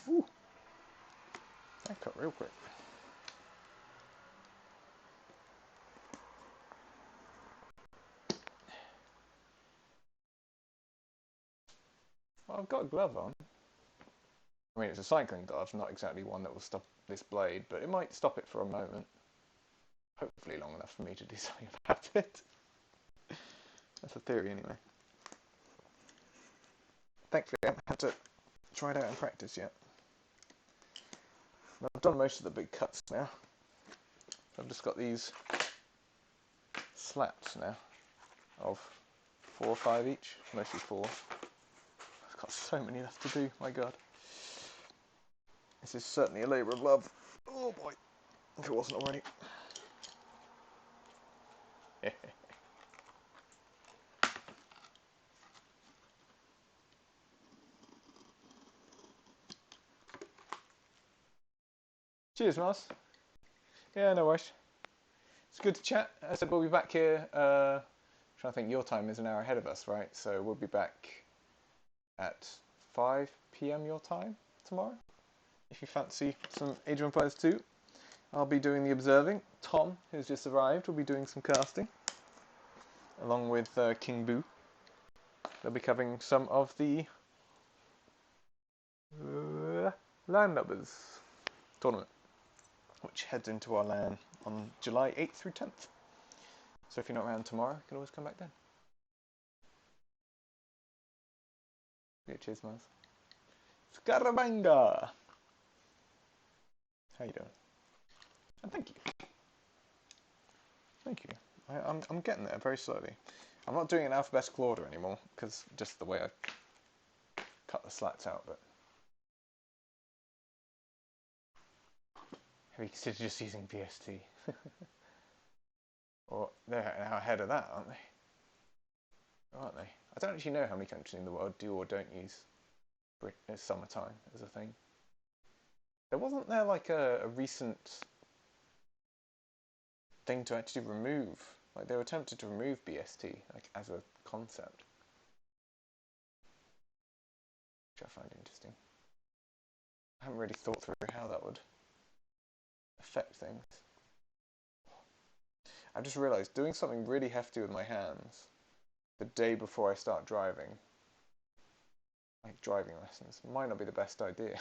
Ooh. cut real quick. Well, I've got a glove on. I mean, it's a cycling glove, not exactly one that will stop this blade, but it might stop it for a moment. Hopefully long enough for me to do something about it. That's a theory anyway. Thankfully I haven't had to try it out in practice yet. I've done most of the big cuts now. I've just got these slats now of 4 or 5 each, mostly 4. I've got so many left to do, my god. This is certainly a labour of love. Oh boy, if it wasn't already. Cheers, Mars. Yeah, no worries. It's good to chat. As I said, we'll be back here. I'm trying to think, your time is an hour ahead of us, right? So we'll be back at 5 PM your time tomorrow. If you fancy some Age of Empires 2, I'll be doing the observing. Tom, who's just arrived, will be doing some casting, along with King Boo. They'll be covering some of the LAN numbers tournament, which heads into our LAN on July 8th through 10th. So if you're not around tomorrow, you can always come back then. Yeah, cheers, Mars. Scarabanga! How you doing? And thank you. Thank you. I'm getting there very slowly. I'm not doing it in alphabetical order anymore, because just the way I cut the slats out, but... Have you considered just using VST? Or they're now ahead of that, aren't they? Aren't they? I don't actually know how many countries in the world do or don't use summertime as a thing. There wasn't there like a recent thing to actually remove, like they were attempted to remove BST like as a concept, which I find interesting. I haven't really thought through how that would affect things. I've just realised doing something really hefty with my hands the day before I start driving, like driving lessons, might not be the best idea.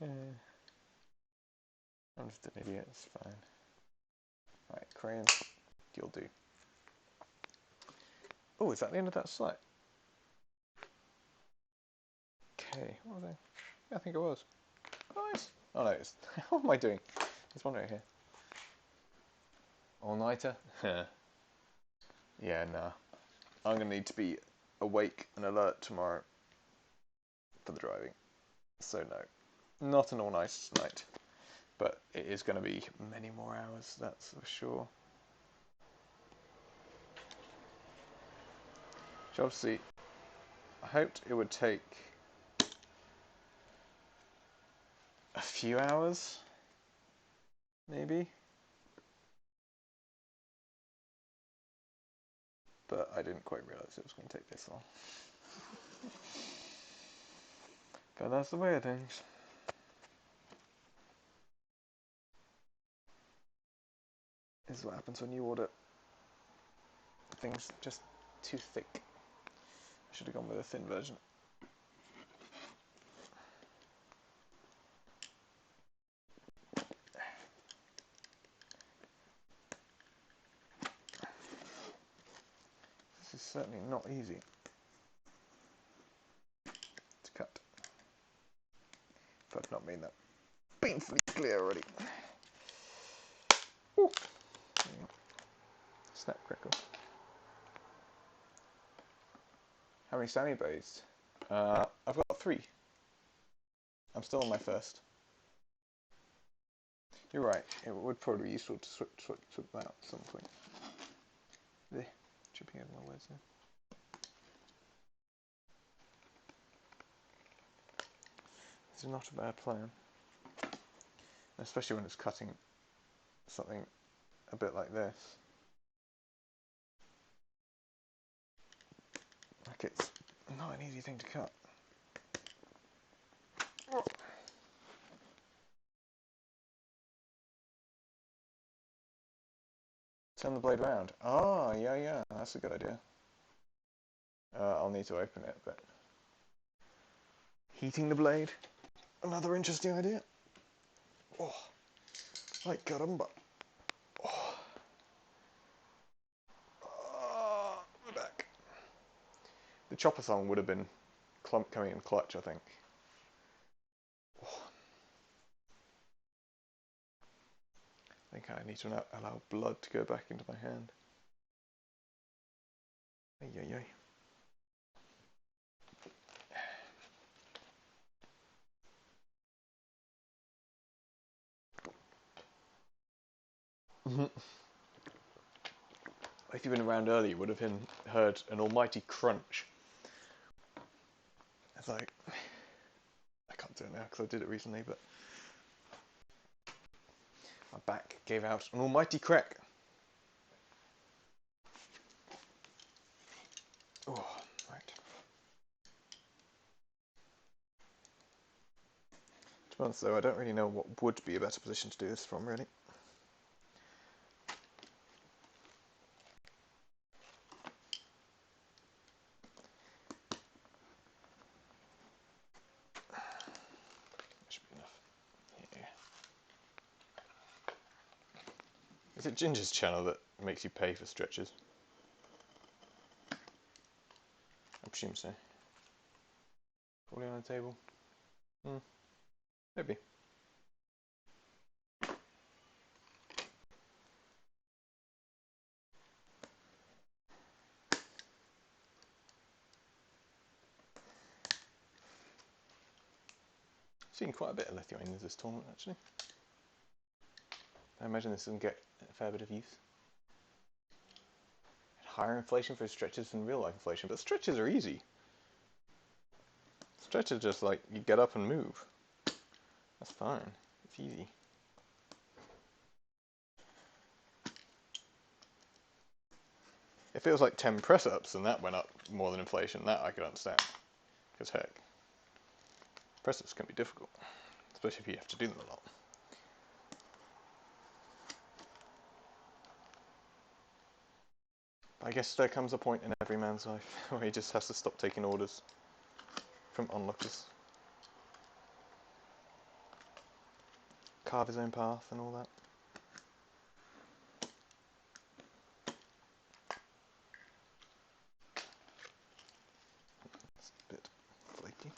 I'm just an idiot, it's fine. Right, crayon, you'll do. Oh, is that the end of that slide? Okay, what was I? Yeah, I think it was. Nice. Oh no, it's, what am I doing? There's one right here. All-nighter? Yeah, nah. I'm going to need to be awake and alert tomorrow for the driving. So no, not an all-night night. But it is going to be many more hours, that's for sure. So obviously, I hoped it would take a few hours, maybe. But I didn't quite realise it was going to take this long. But that's the way of things. This is what happens when you order things just too thick. I should have gone with a thin version. This is certainly not easy to cut. If I've not made that painfully clear already. Ooh. Snap crackle. How many Sammy blades? I've got 3. I'm still on my first. You're right, it would probably be useful to swap that at some point. Chipping over my words now. This is not a bad plan. Especially when it's cutting something a bit like this. Like it's not an easy thing to cut. Turn the blade around. Oh, yeah, that's a good idea. I'll need to open it, but... Heating the blade. Another interesting idea. Oh, like caramba. Oh. Oh, we're back. The chopper song would have been coming in clutch, I think. Oh. I think I need to allow blood to go back into my hand. Ay. If you'd been around earlier, you would have heard an almighty crunch. It's like, I can't do it now because I did it recently, but my back gave out an almighty crack. Oh, right. To be honest though, I don't really know what would be a better position to do this from, really. Should be enough. Yeah. Is it Ginger's channel that makes you pay for stretches? I presume so. Falling on the table? Maybe. Seen quite a bit of Lithuanians this tournament, actually. I imagine this will get a fair bit of use. Higher inflation for stretches than real life inflation, but stretches are easy. Stretches just like you get up and move. That's fine. It's easy. If it was like 10 press-ups and that went up more than inflation, that I could understand. Because heck, press-ups can be difficult, especially if you have to do them a lot. I guess there comes a point in every man's life where he just has to stop taking orders from onlookers. Carve his own path and all that. It's a bit flaky.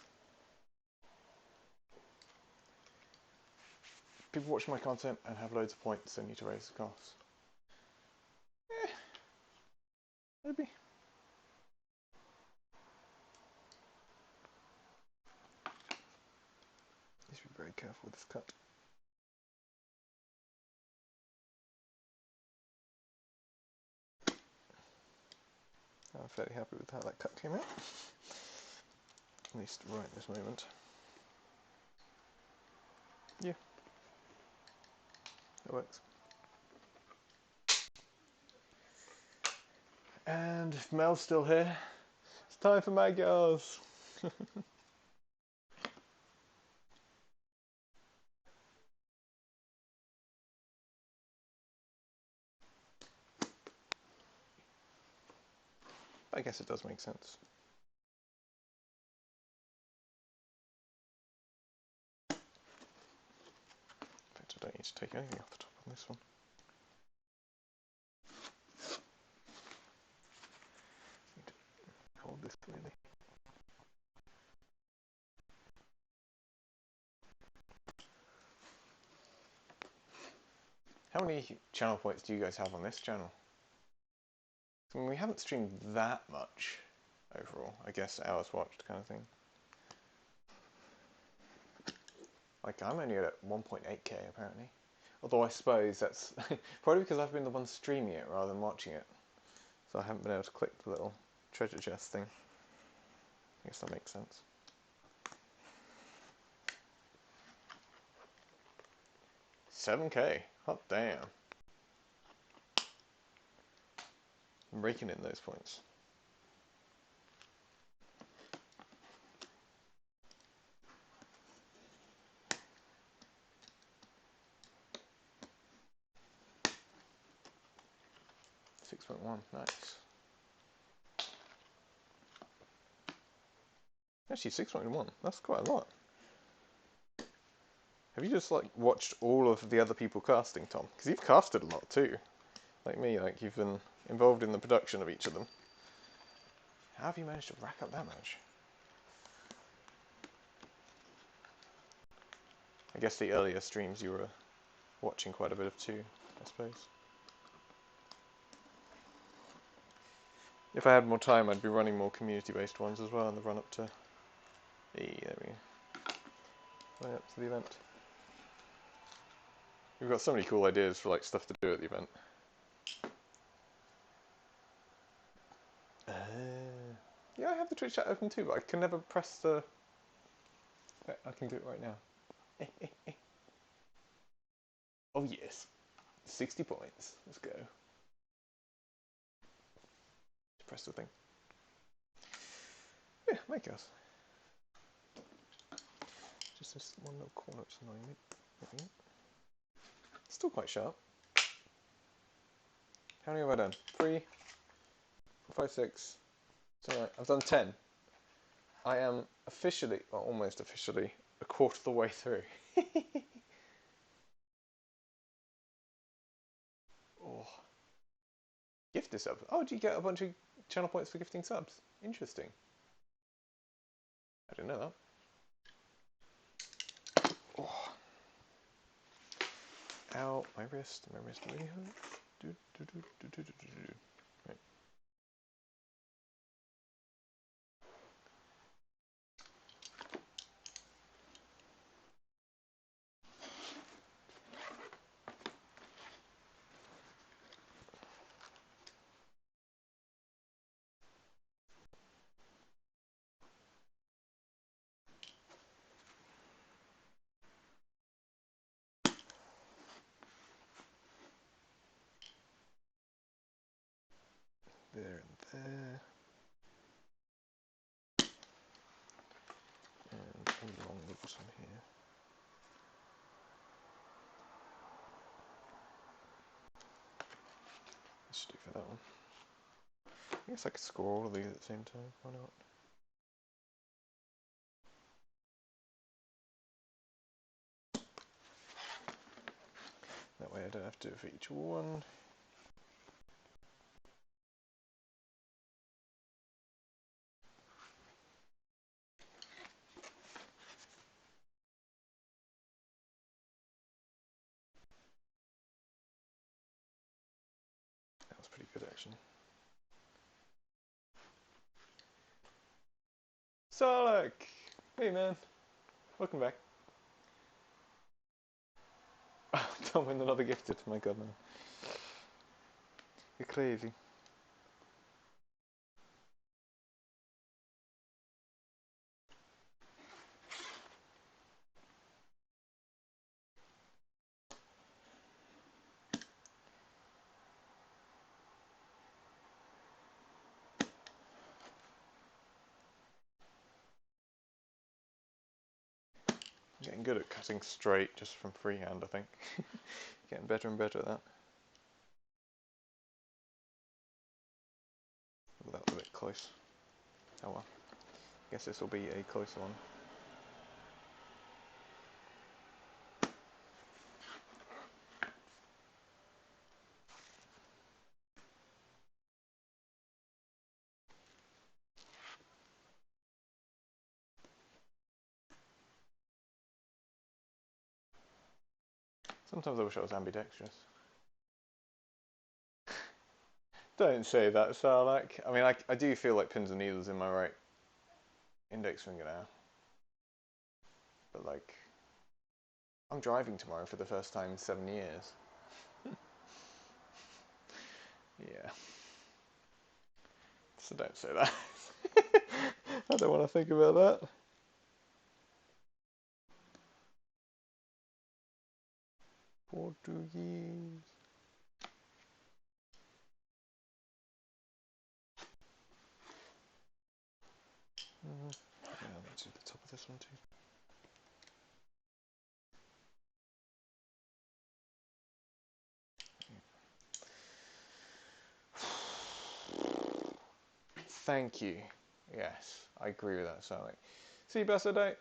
People watch my content and have loads of points, so need to raise the costs. Maybe. Need to be very careful with this cut. I'm fairly happy with how that cut came out. At least right at this moment. Yeah. It works. And if Mel's still here, it's time for my girls. I guess it does make sense. In fact, I don't need to take anything off the top on this one. Need to hold this really. How many channel points do you guys have on this channel? I mean, we haven't streamed that much overall. I guess hours watched kind of thing. Like, I'm only at 1.8k apparently. Although I suppose that's probably because I've been the one streaming it rather than watching it. So I haven't been able to click the little treasure chest thing. I guess that makes sense. $7k. Hot damn. I'm raking in those points. 6.1, nice. Actually, 6.1, that's quite a lot. Have you just like watched all of the other people casting, Tom? Because you've casted a lot too. Like me, like you've been involved in the production of each of them. How have you managed to rack up that much? I guess the earlier streams you were watching quite a bit of too, I suppose. If I had more time, I'd be running more community-based ones as well in the run-up to... There we go. Right up to the event. We've got so many cool ideas for like stuff to do at the event. Yeah, I have the Twitch chat open too, but I can never press the... I can do it right now. Oh yes. 60 points. Let's go. Press the thing. Yeah, make us. Just this one little corner that's annoying me. Still quite sharp. How many have I done? 3, 4, 5, 6. So I've done 10. I am officially, or almost officially, a quarter of the way through. Oh. Gift a sub. Oh, do you get a bunch of channel points for gifting subs? Interesting. I didn't know that. Oh. Ow, my wrist really hurt. Right. There and there. And along the bottom here. This should do for that one. I guess I could score all of these at the same time, why not? That way I don't have to do it for each one. That was pretty good actually. Solak! Hey man, welcome back. Don't win another gifted, my god man. You're crazy. I'm getting good at cutting straight just from freehand, I think. Getting better and better at that. Oh, that was a bit close. Oh well. Guess this will be a closer one. Sometimes I wish I was ambidextrous. Don't say that, Sarlacc. I mean, I do feel like pins and needles in my right index finger now. But like, I'm driving tomorrow for the first time in 7 years. Yeah. So don't say that. I don't want to think about that. Portuguese. Yeah, let's do the top of this one too. thank you. Yes, I agree with that, Sally. See you, best of day.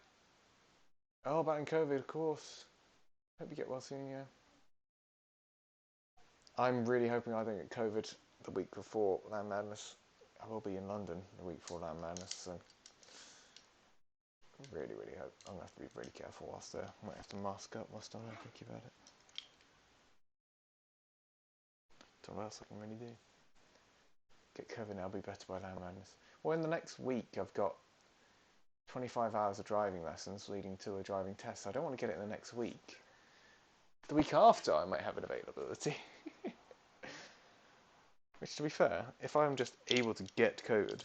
Oh, back in COVID, of course. Hope you get well soon, yeah. I'm really hoping I don't get COVID the week before LAN Madness. I will be in London the week before LAN Madness, so really, really hope. I'm going to have to be really careful whilst there. I might have to mask up whilst I'm there, thinking about it. Don't know what else I can really do. Get COVID and I'll be better by LAN Madness. Well, in the next week, I've got 25 hours of driving lessons leading to a driving test. So I don't want to get it in the next week. The week after, I might have an availability. Which, to be fair, if I'm just able to get COVID,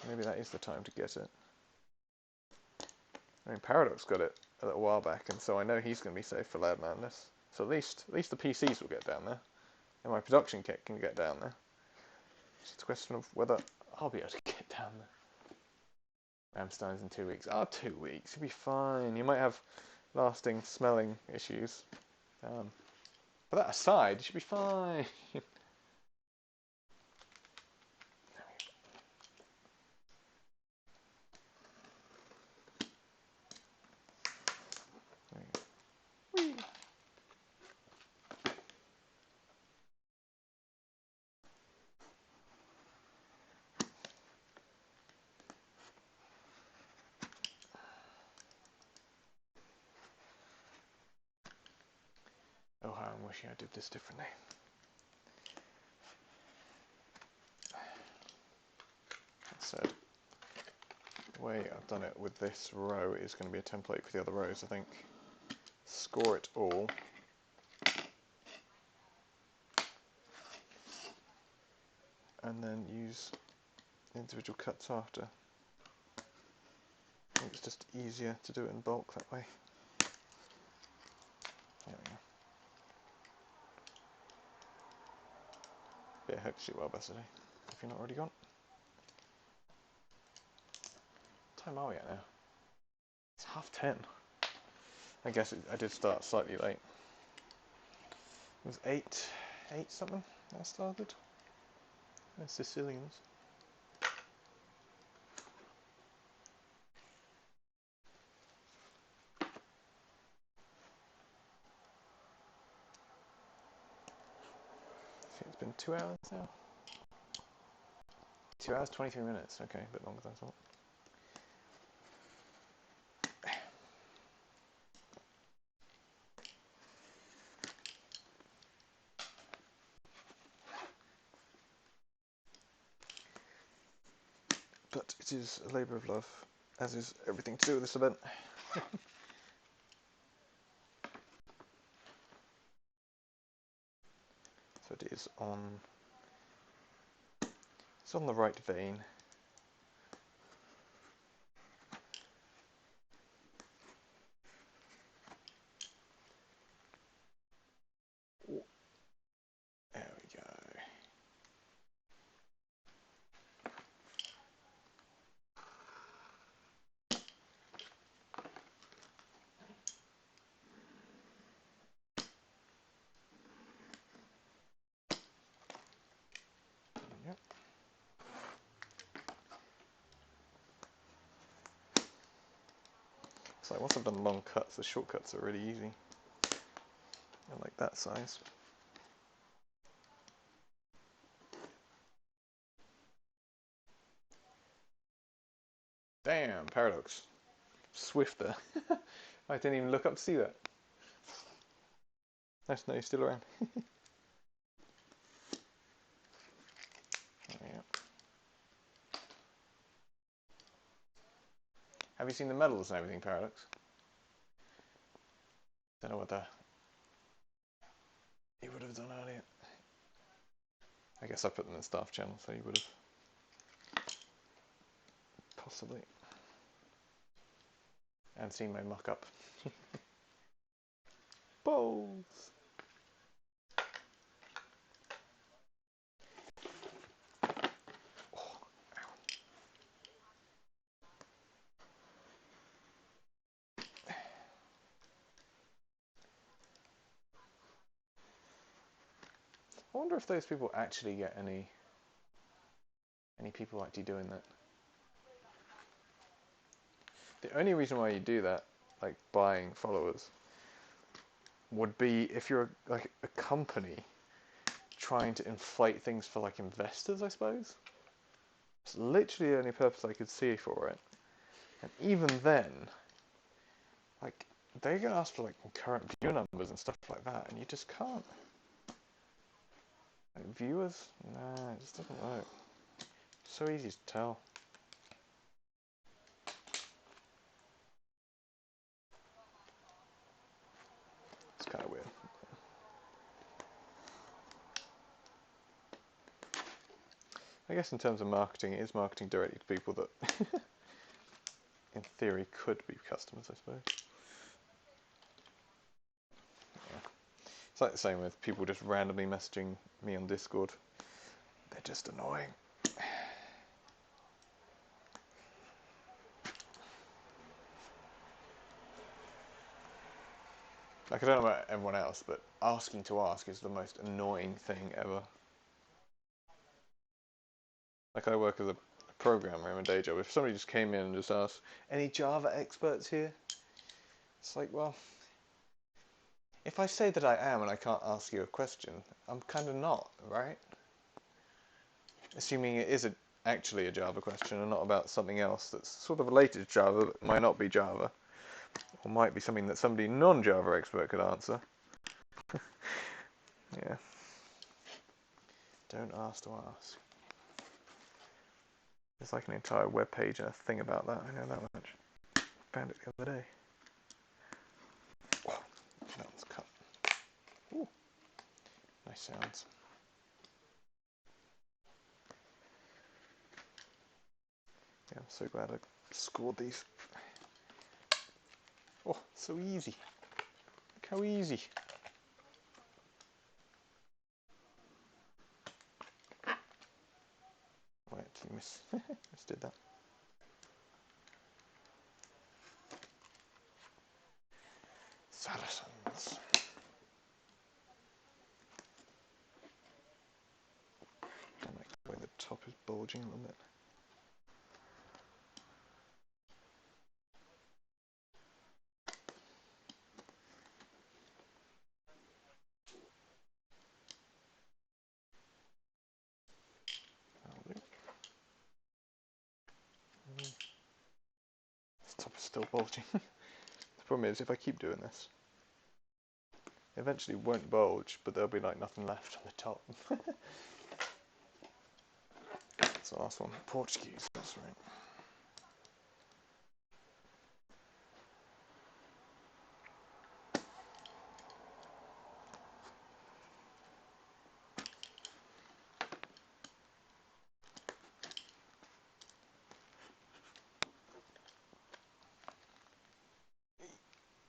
maybe that is the time to get it. I mean, Paradox got it a little while back, and so I know he's going to be safe for LAN Madness. So at least the PCs will get down there, and my production kit can get down there. It's a question of whether I'll be able to get down there. Ramstein's in 2 weeks. 2 weeks. You'll be fine. You might have lasting smelling issues. But that aside, you should be fine. Oh, how I'm wishing I did this differently. That said, the way I've done it with this row is going to be a template for the other rows, I think. Score it all. And then use individual cuts after. I think it's just easier to do it in bulk that way. There we go. Yeah, hope to shoot well best today, if you're not already gone. What time are we at now? It's 10:30. I guess I did start slightly late. It was 8 something I started. They're Sicilians. I think it's been 2 hours now. 2 hours, 23 minutes. Okay, a bit longer than I thought. But it is a labour of love, as is everything to do with this event. So it is on. It's on the right vein. There we go. Yep. So once I've done long cuts, the shortcuts are really easy. I like that size. Damn, Paradox. Swifter. I didn't even look up to see that. Nice to know you're still around. Yep. Have you seen the medals and everything, Paradox? Don't know what you would have done earlier. I guess I put them in the staff channel, so you would have. Possibly. And seen my mock-up. Balls! Oh, I wonder if those people actually get any Any people actually doing that? The only reason why you do that, like buying followers, would be if you're like a company trying to inflate things for like investors, I suppose. It's literally the only purpose I could see for it. And even then, like, they're going to ask for like current view numbers and stuff like that, and you just can't. Like, viewers? Nah, it just doesn't work. It's so easy to tell. It's kind of weird. I guess in terms of marketing, it is marketing directly to people that, in theory, could be customers, I suppose. Yeah. It's like the same with people just randomly messaging me on Discord. They're just annoying. Like, I don't know about everyone else, but asking to ask is the most annoying thing ever. Like, I work as a programmer in my day job. If somebody just came in and just asked, any Java experts here? It's like, well, if I say that I am and I can't ask you a question, I'm kind of not, right? Assuming it is actually a Java question and not about something else that's sort of related to Java but might not be Java. Or might be something that somebody non-Java expert could answer. Yeah. Don't ask to ask. There's like an entire web page and a thing about that. I know that much. Found it the other day. Oh, that one's cut. Ooh. Nice sounds. Yeah, I'm so glad I scored these. Oh, so easy. Look how easy. I actually misdid that. Saracens. I like the way the top is bulging a little bit. This top is still bulging. The problem is, if I keep doing this, it eventually won't bulge, but there'll be like nothing left on the top. That's the last one. Portuguese, that's right.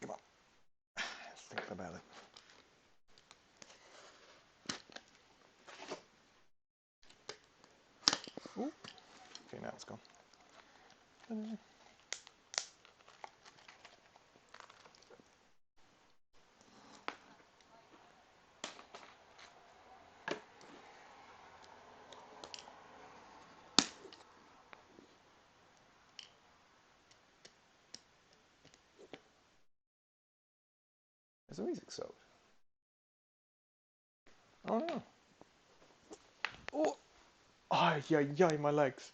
Come on. Let's think about it. Ooh. Okay, now it's gone. Is the music sold? Oh no. Oh! Ay, yay, yay, my legs.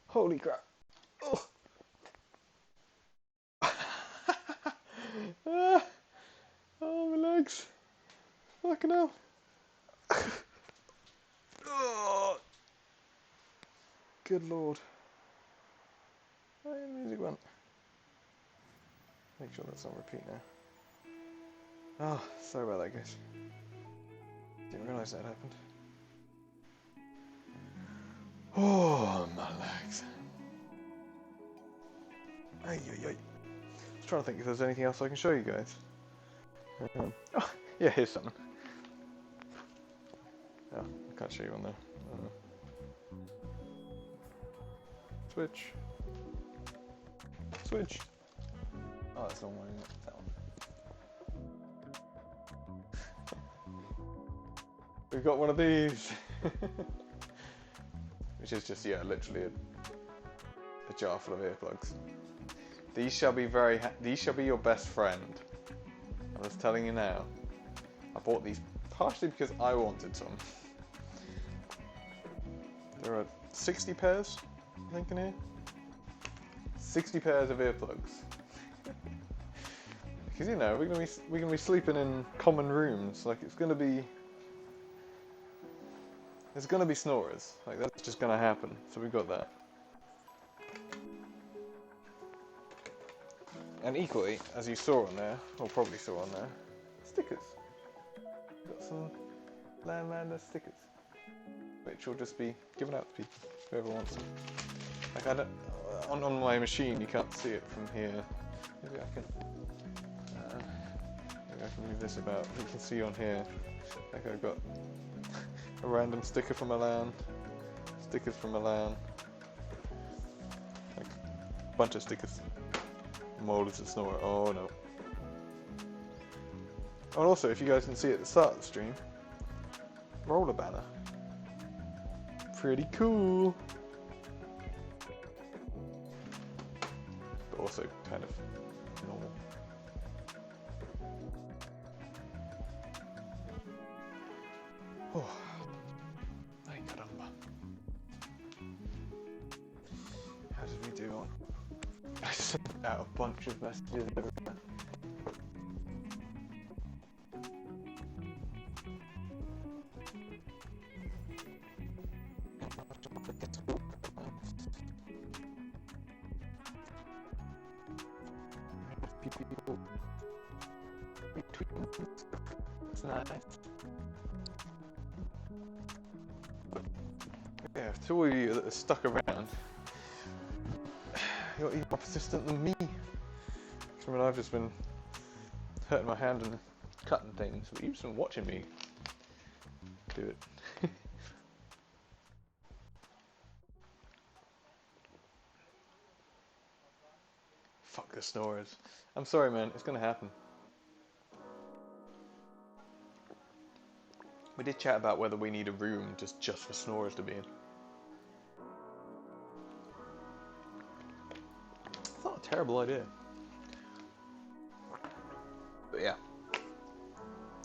Holy crap. Oh! Ah! Oh, my legs. Fucking hell. Oh! Good lord. Where did the music went? Make sure that's on repeat now. Oh, sorry about that, guys. Didn't realise that happened. Oh, my legs. Ay, ay, ay. I was trying to think if there's anything else I can show you guys. Oh, yeah, here's something. Oh, I can't show you on there. Switch. Switch. Oh, that's the wrong one, isn't it? That one. We've got one of these. which is just, yeah, literally a jar full of earplugs. These shall be these shall be your best friend. I'm just telling you now. I bought these partially because I wanted some. There are 60 pairs, I think, in here. 60 pairs of earplugs. Because, you know, we're gonna be sleeping in common rooms. Like, there's gonna be snorers. Like, that's just gonna happen. So we've got that. And equally, as you saw on there, or probably saw on there, stickers. Got some LAN Madness stickers, which will just be given out to people, whoever wants them. Like, I don't, on my machine you can't see it from here. Maybe I can move this about. You can see on here, like, I've got a random sticker from a LAN, stickers from a LAN, like a bunch of stickers. Mold is a snorer. Oh no. Oh, and also, if you guys can see at the start of the stream, roller banner. Pretty cool. But also kind of normal. Oh. Ay caramba. How did we do on? I sent out a bunch of messages everywhere. People retweeting. It's nice. Yeah, to all of you that are stuck around, you're even more persistent than me. I mean, I've just been hurting my hand and cutting things, but you've just been watching me do it. Fuck the snorers. I'm sorry, man, it's gonna happen. We did chat about whether we need a room just for snorers to be in. It's not a terrible idea. But yeah,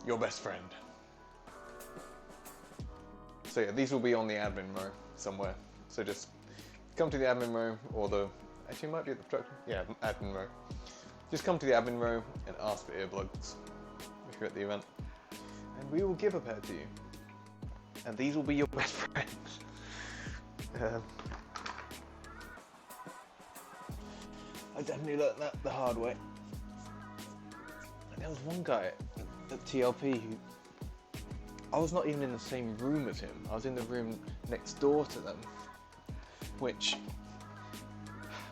your best friend. So yeah, these will be on the admin row somewhere. So just come to the admin row, or the, actually it might be at the truck, yeah, admin row. Just come to the admin row and ask for earplugs if you're at the event. And we will give a pair to you. And these will be your best friends. I definitely learnt that the hard way. And there was one guy at TLP who, I was not even in the same room as him. I was in the room next door to them. Which,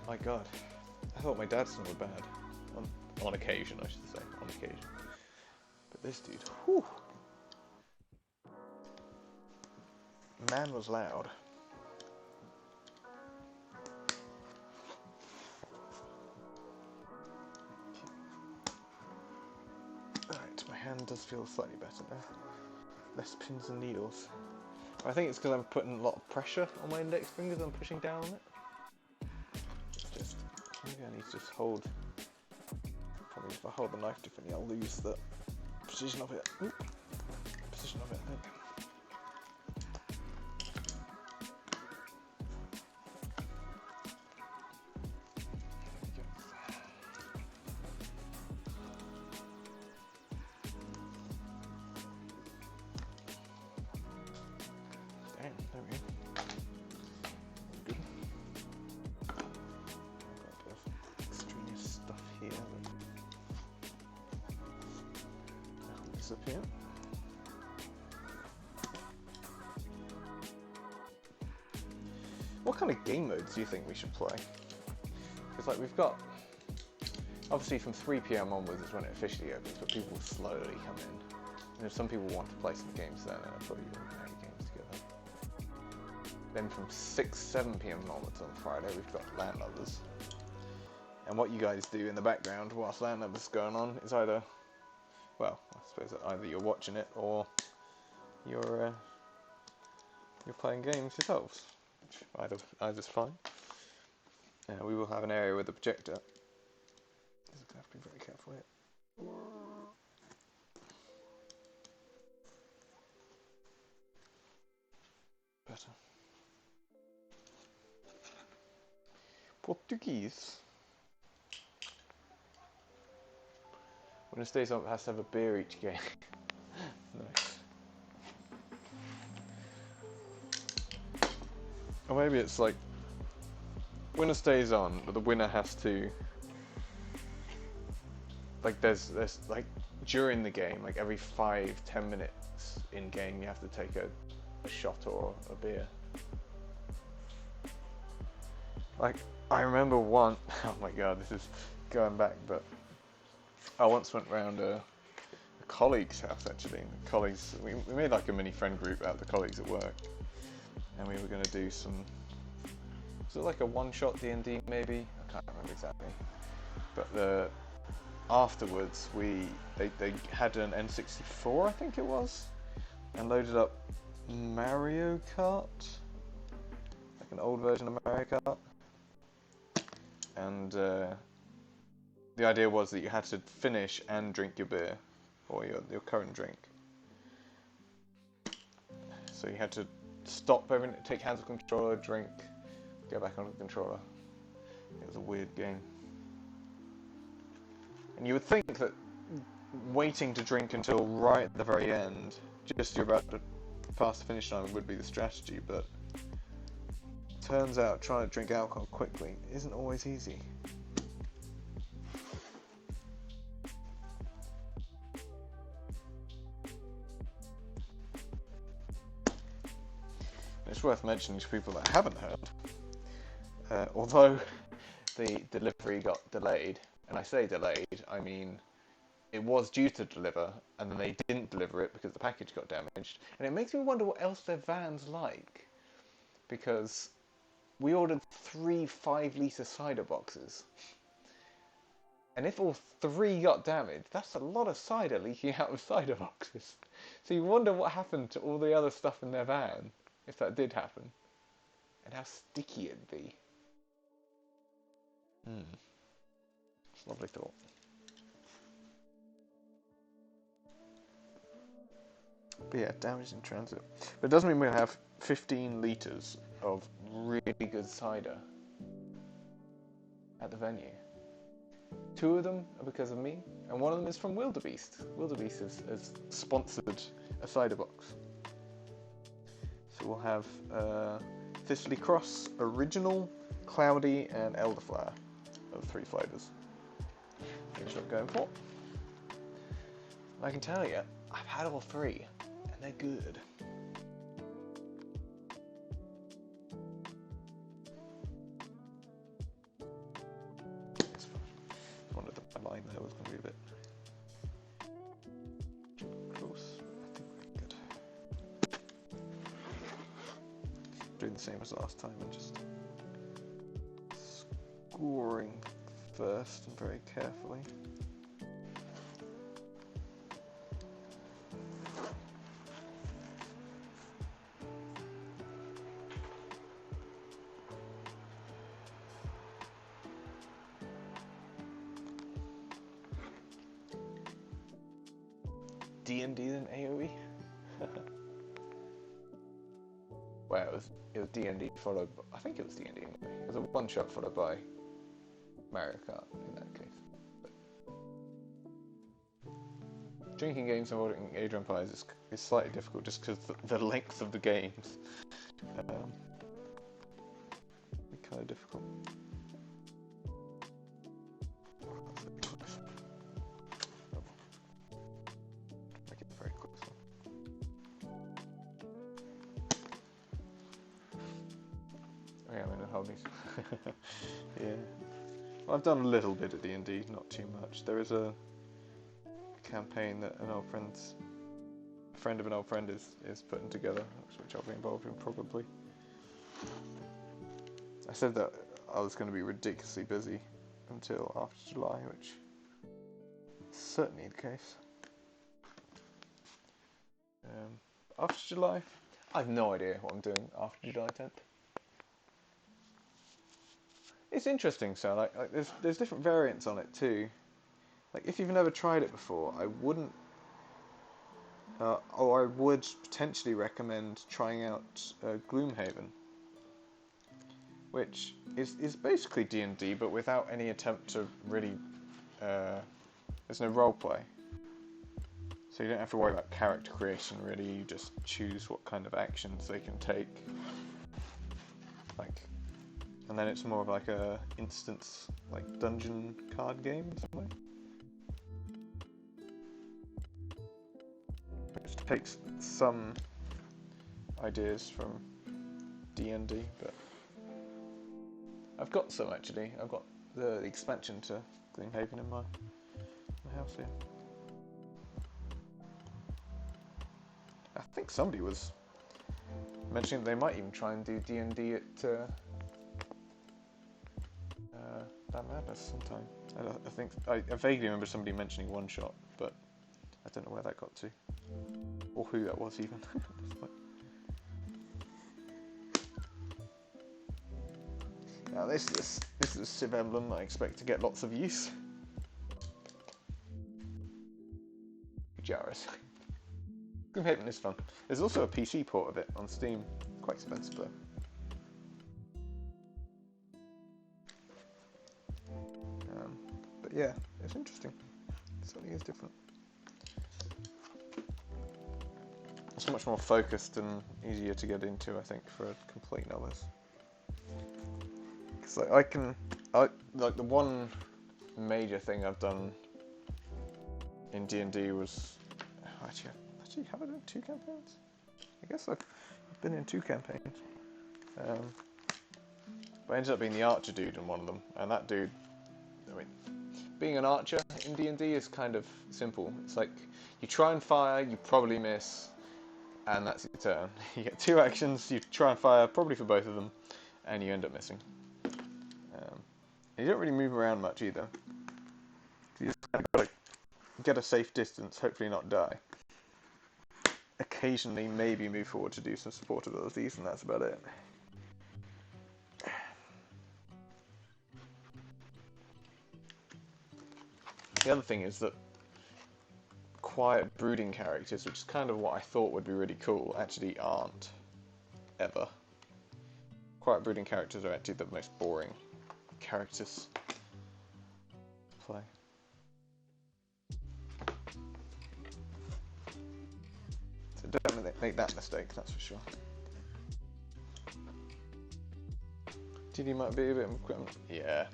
my God, I thought my dad snored bad. On occasion, I should say, on occasion. But this dude, whew. Man was loud. Alright, my hand does feel slightly better now. Less pins and needles. I think it's because I'm putting a lot of pressure on my index fingers and I'm pushing down on it. Just, maybe I need to just hold. Probably if I hold the knife differently, I'll lose the precision of it. Ooh. Precision of it, I think. Damn, there we go. Good. I've got a bit of extraneous stuff here. Hold this up here. What kind of game modes do you think we should play? Because like we've got, obviously from 3 PM onwards is when it officially opens, but people will slowly come in. And if some people want to play some games then, I'll put you all games together. Then from 6, 7 PM onwards on Friday, we've got LAN Lovers. And what you guys do in the background whilst LAN Lovers is going on is either, well, I suppose that either you're watching it or you're playing games yourselves. which either's fine. We will have an area with a projector. Just have to be very careful here. Better. Portuguese. When it stays up, it has to have a beer each game. Nice. Or maybe it's like, winner stays on, but the winner has to, like there's like, during the game, like every 5-10 minutes in game, you have to take a shot or a beer. Like, I remember one, oh my god, this is going back, but I once went round a colleague's house actually. Colleagues, we made like a mini friend group out of the colleagues at work, and we were going to do some. Was it like a one-shot D&D maybe? I can't remember exactly. But afterwards, they had an N64, I think it was, and loaded up Mario Kart, like an old version of Mario Kart, and the idea was that you had to finish and drink your beer, or your current drink. So you had to stop everything, take hands off controller, drink, go back on the controller. It was a weird game. And you would think that waiting to drink until right at the very end, just you're about to pass the finish line, would be the strategy, but turns out trying to drink alcohol quickly isn't always easy. It's worth mentioning to people that haven't heard, although the delivery got delayed, and I say delayed, I mean it was due to deliver, and then they didn't deliver it because the package got damaged, and it makes me wonder what else their van's like, because we ordered 3 5-litre cider boxes, and if all 3 got damaged, that's a lot of cider leaking out of cider boxes. So you wonder what happened to all the other stuff in their van, if that did happen, and how sticky it'd be. It's a lovely thought. But yeah, damage in transit. But it doesn't mean we'll have 15 litres of really good cider at the venue. 2 of them are because of me, and 1 of them is from Wildebeest. Wildebeest has sponsored a cider box. So we'll have Thistly Cross, Original, Cloudy, and Elderflower of 3 flavours. That's what I'm going for. I can tell you, I've had all 3, and they're good. It's fine. I wondered that my line there was going to be a bit close. I think we're good. Doing the same as last time and just scoring first and very carefully. D&D than AoE? Well, it was D&D followed by, I think it was D&D anyway. It was a one-shot followed by Mario Kart in that case. But drinking games involving Age of Empires is slightly difficult just because the length of the games. It's kind of difficult. Make it very quick. Oh yeah, I'm in a hobbies. Yeah. Well, I've done a little bit of D&D, not too much. There is a campaign that a friend of an old friend is putting together, which I'll be involved in probably. I said that I was going to be ridiculously busy until after July, which is certainly the case. After July, I have no idea what I'm doing after July 10th. It's interesting, so like there's different variants on it too. Like if you've never tried it before, I wouldn't, or I would potentially recommend trying out Gloomhaven, which is basically D&D but without any attempt to really. There's no roleplay, so you don't have to worry about character creation. Really, you just choose what kind of actions they can take. Like. And then it's more of like a instance, like dungeon card game in some way. Which takes some ideas from D&D, but I've got some actually. I've got the expansion to Gloomhaven in my house here. I think somebody was mentioning they might even try and do D&D at that Madness sometime. I think I vaguely remember somebody mentioning One Shot, but I don't know where that got to, or who that was even. Now this is a Civ emblem I expect to get lots of use. Jaris. Gloomhaven is fun. There's also a PC port of it on Steam. Quite expensive though. But yeah, it's interesting. It certainly is different. It's much more focused and easier to get into, I think, for a complete novice. Because like like the one major thing I've done in D&D was actually have I done 2 campaigns? I guess I've been in 2 campaigns. But I ended up being the archer dude in one of them, and that dude, I mean, being an archer in D&D is kind of simple. It's like you try and fire, you probably miss, and that's your turn. You get 2 actions, you try and fire, probably for both of them, and you end up missing. And you don't really move around much either. You just kind of got to get a safe distance, hopefully not die. Occasionally, maybe move forward to do some support abilities, and that's about it. The other thing is that quiet, brooding characters, which is kind of what I thought would be really cool, actually aren't. Ever. Quiet, brooding characters are actually the most boring characters to play. So don't make that mistake, that's for sure. Did you might be a bit of equipment? Yeah.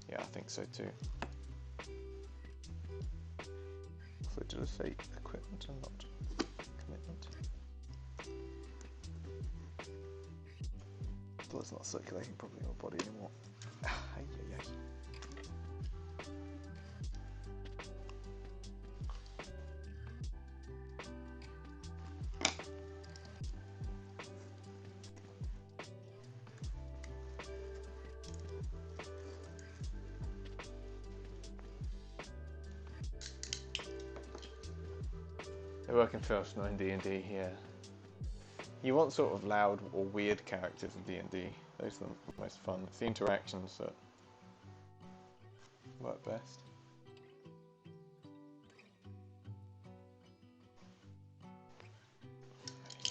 Yeah, I think so too. So did I say equipment and not commitment? Blood's not circulating properly in my body anymore. They're working first, not in D&D, yeah. You want sort of loud or weird characters in D&D. Those are the most fun. It's the interactions that work best.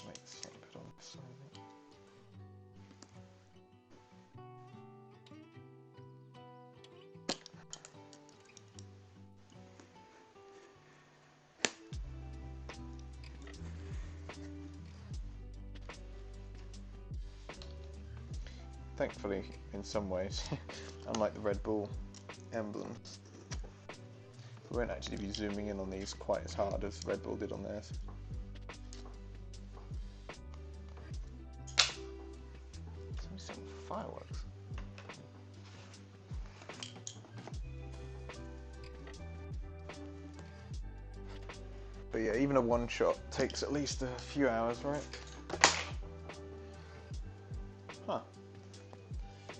Make this a bit on this side, I think. Thankfully, in some ways, unlike the Red Bull emblems, we won't actually be zooming in on these quite as hard as Red Bull did on theirs. Some fireworks. But yeah, even a one shot takes at least a few hours, right? Huh.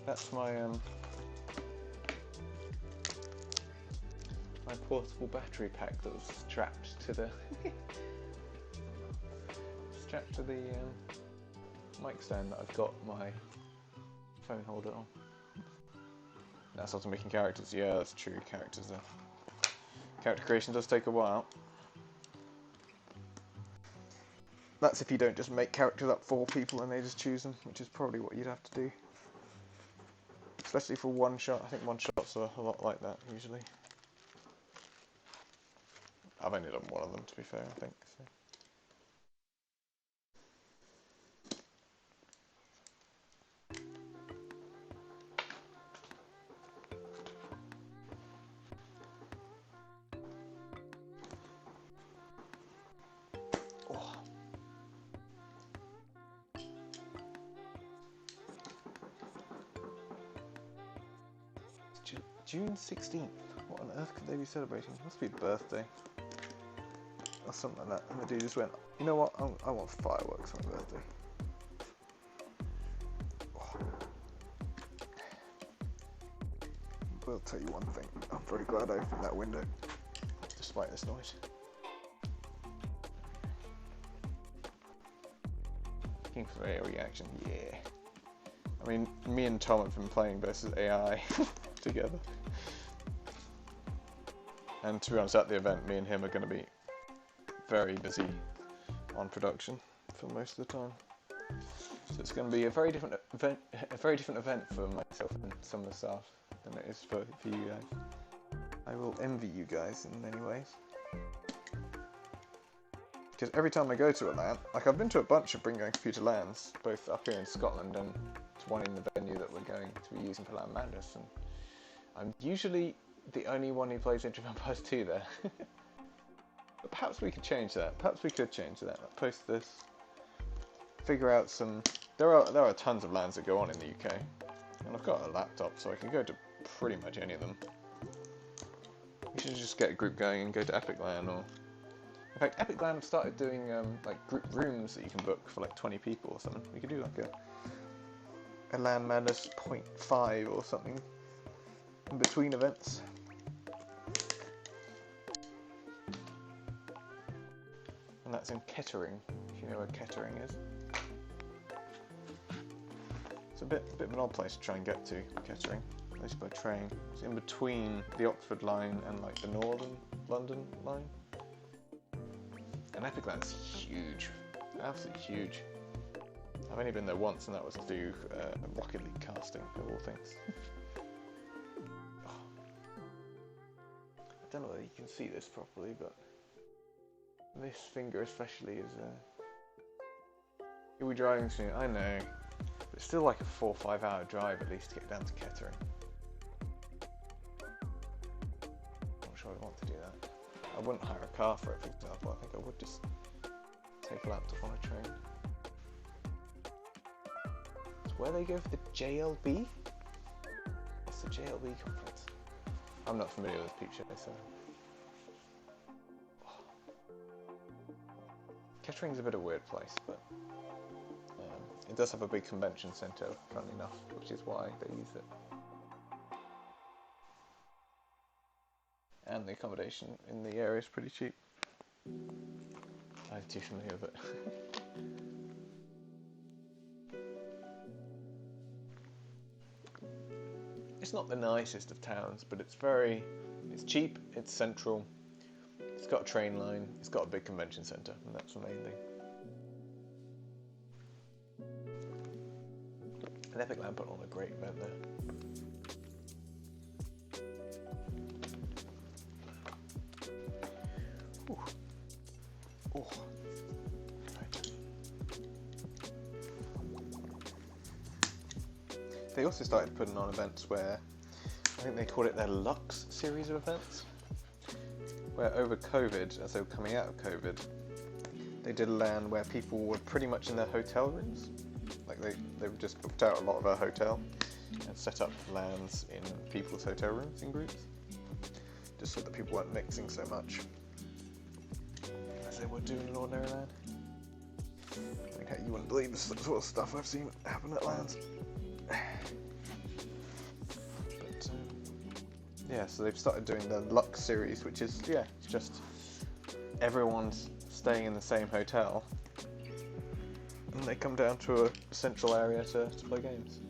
That's my my portable battery pack that was strapped to the mic stand that I've got my phone holder on. That's also making characters. Yeah, that's true. Character creation does take a while. That's if you don't just make characters up for people and they just choose them, which is probably what you'd have to do. Especially for one shot. I think one shots are a lot like that usually. I've only done one of them, to be fair, I think. So. Oh. June 16th. What on earth could they be celebrating? Must be a birthday. Or something like that. And the dude just went, you know what, I want fireworks on my birthday. Oh. Will tell you one thing, I'm very glad I opened that window, despite this noise. Looking for a reaction, yeah. I mean, me and Tom have been playing versus AI together. And to be honest, at the event, me and him are going to be very busy on production for most of the time. So it's going to be a very different event for myself and some of the staff than it is for you guys. I will envy you guys in many ways. Because every time I go to a LAN, like I've been to a bunch of Bring Your Own Computer LANs, both up here in Scotland and to one in the venue that we're going to be using for LAN Madness, and I'm usually the only one who plays Age of Empires 2 there. But perhaps we could change that. Perhaps we could change that. I'll post this. Figure out some... There are tons of LANs that go on in the UK. And I've got a laptop, so I can go to pretty much any of them. We should just get a group going and go to Epic LAN, or... In fact, Epic LAN have started doing like group rooms that you can book for like 20 people or something. We could do like a LAN Madness 0.5 or something in between events. And that's in Kettering, if you know where Kettering is. It's a bit of an odd place to try and get to, Kettering, at least by train. It's in between the Oxford line and like the Northern London line. And Epic LAN's huge, absolutely huge. I've only been there once, and that was to do Rocket League casting, of all things. Oh. I don't know whether you can see this properly, but this finger especially is... You'll be driving soon, I know. But it's still like a 4 or 5 hour drive at least to get down to Kettering. Not sure I want to do that. I wouldn't hire a car for it, for example. I think I would just take a laptop on a train. It's where they go for the JLB? What's the JLB conference? I'm not familiar with Peep Show, so... Kettering's a bit of a weird place, but it does have a big convention centre, funnily enough, which is why they use it. And the accommodation in the area is pretty cheap. I'm too familiar with it. It's not the nicest of towns, but it's cheap, it's central, it's got a train line, it's got a big convention centre, and that's the main thing. And Epic LAN put on a great event there. Ooh. Oh. Right. They also started putting on events where, I think they called it their Lux series of events, where over COVID, as they were coming out of COVID, they did a LAN where people were pretty much in their hotel rooms. Like they just booked out a lot of our hotel and set up LANs in people's hotel rooms in groups, just so that people weren't mixing so much as they would do in an ordinary LAN. I mean, you wouldn't believe the sort of stuff I've seen happen at LANs. But yeah, so they've started doing the Lux series, which is, yeah, it's just everyone's staying in the same hotel and they come down to a central area to play games.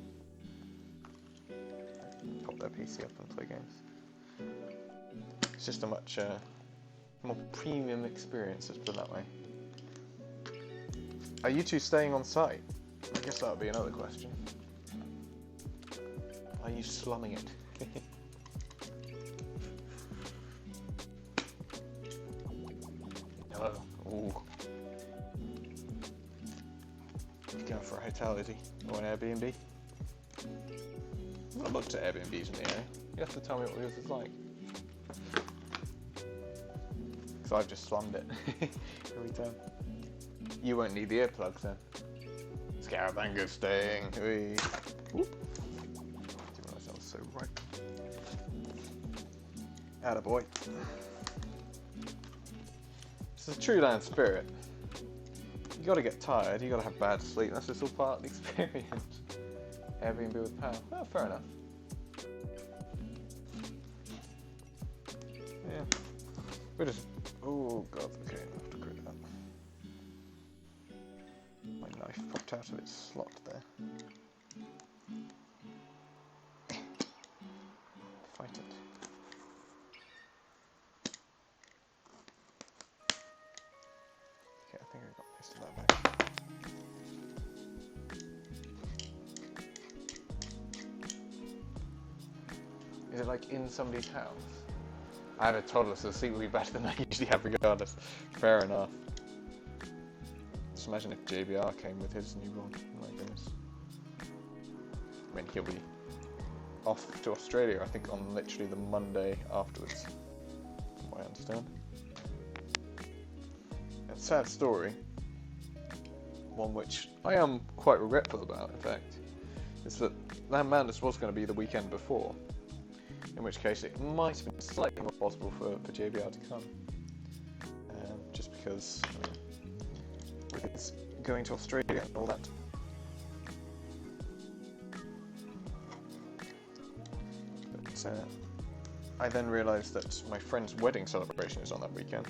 pop their PC up and play games. It's just a much more premium experience, let's put it that way. Are you two staying on site? I guess that would be another question. Are you slumming it? Hello. Ooh. You going for a hotel, is he? Or an Airbnb? I looked at Airbnbs in the area. You have to tell me what yours is like. Because I've just slummed it every time. You won't need the earplugs then. Scarabango staying. Whee. Whoop. Didn't realise that was so right. Attaboy. It's a true LAN spirit. You gotta get tired, you gotta have bad sleep, that's just all part of the experience. Airbnb with power. Oh, fair enough. Yeah. We're just... Oh god, okay, I have to grip that. My knife popped out of its slot there. Fight it. Okay, I think I got most of that back. Is it like in somebody's house? I had a toddler, so the seat will be better than I usually have regardless. Fair enough. Just imagine if JBR came with his newborn. Oh my goodness. I mean, he'll be off to Australia, I think, on literally the Monday afterwards, from what I understand. It's a sad story. One which I am quite regretful about, in fact. Is that LAN Madness was going to be the weekend before. In which case it might have been slightly more possible for JBR to come. Just because, with its going to Australia and all that. But I then realised that my friend's wedding celebration is on that weekend.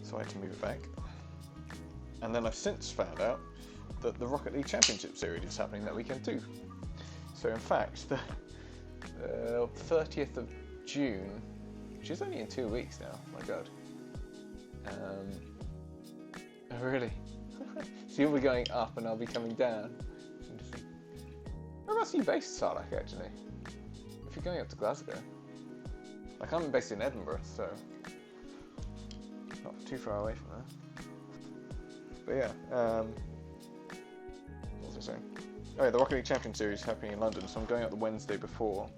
So I had to move it back. And then I've since found out that the Rocket League Championship Series is happening that weekend too. So in fact, the 30th of June, which is only in 2 weeks now, my god. Oh really? So you'll be going up and I'll be coming down. Whereabouts are you based, Sarlach, actually? If you're going up to Glasgow. Like, I'm based in Edinburgh, so not too far away from there. But yeah, what was I saying? Oh yeah, the Rocket League Champion Series is happening in London, so I'm going out the Wednesday before.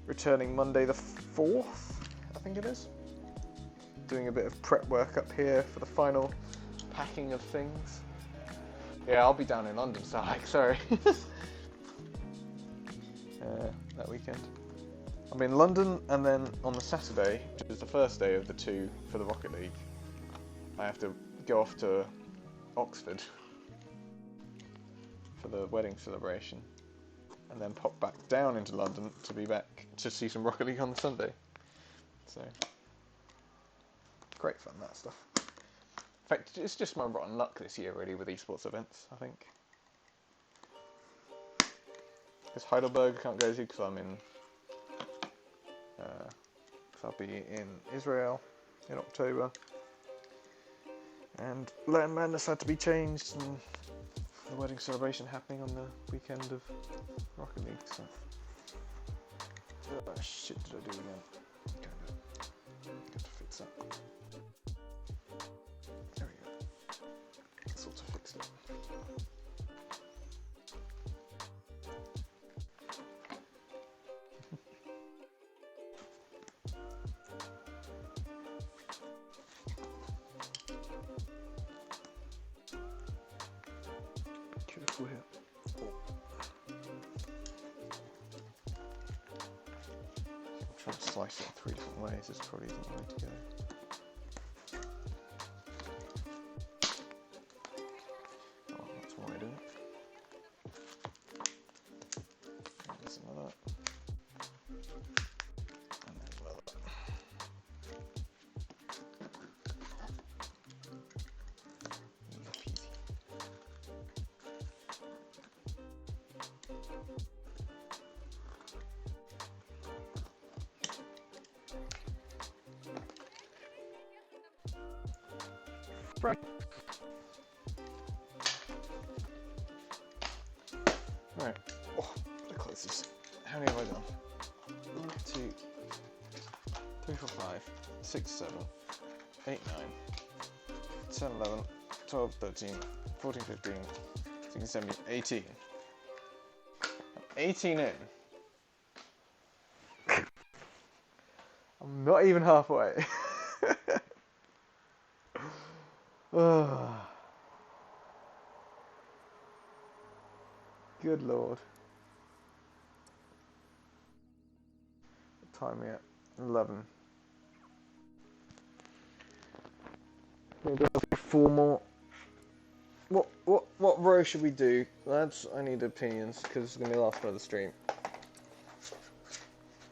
Returning Monday the 4th, I think it is. Doing a bit of prep work up here for the final packing of things. Yeah, I'll be down in London, so like, sorry. That weekend. I'm in London, and then on the Saturday, which is the first day of the 2 for the Rocket League, I have to go off to Oxford for the wedding celebration, and then pop back down into London to be back to see some Rocket League on the Sunday. So, great fun, that stuff. In fact, it's just my rotten luck this year, really, with esports events, I think. Because Heidelberg I can't go to because I'm in... I'll be in Israel in October. And LAN Madness had to be changed, and the wedding celebration happening on the weekend of Rocket League, so... Oh shit, did I do again? Got to fix that. There we go. Sort of fixed it. Careful here. Trying to slice it in 3 different ways is probably the way to go. Oh, that's one way to do it. And there's another. And then another. Easy peasy. Right. Right. Oh, the closest. How many have I done? 1, 2, 3, 4, 5, 6, 7, 8, 9, 10, 11, 12, 13, 14, 15, 16, 17, 18. I'm 18 in. I'm not even halfway. Good lord. What time are we at? 11. Maybe I'll do 4 more. What row should we do? Lads, I need opinions because it's going to be the last part of the stream.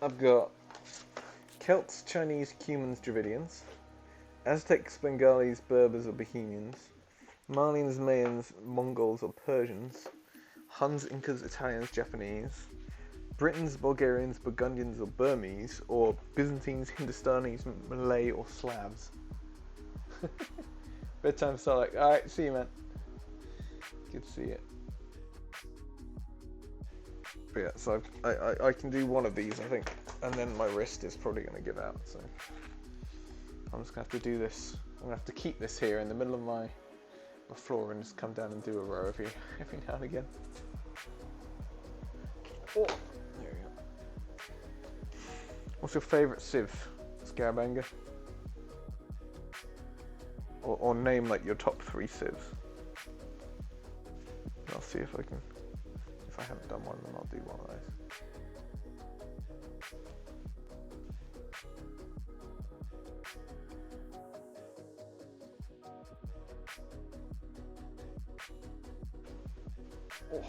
I've got Celts, Chinese, Cumans, Dravidians, Aztecs, Bengalis, Berbers or Bohemians, Malians, Mayans, Mongols or Persians, Huns, Incas, Italians, Japanese, Britons, Bulgarians, Burgundians or Burmese, or Byzantines, Hindustanis, Malay or Slavs. Bedtime Starlight. Alright, see you, man. Good to see you. But yeah, so I can do one of these, I think, and then my wrist is probably going to give out, so I'm just going to have to do this. I'm going to have to keep this here in the middle of my floor and just come down and do a row every now and again. Oh, there we go. What's your favourite civ, Scarabanga? Or name like your top 3 civs. I'll see if I can. If I haven't done one, then I'll do one of those. Oh,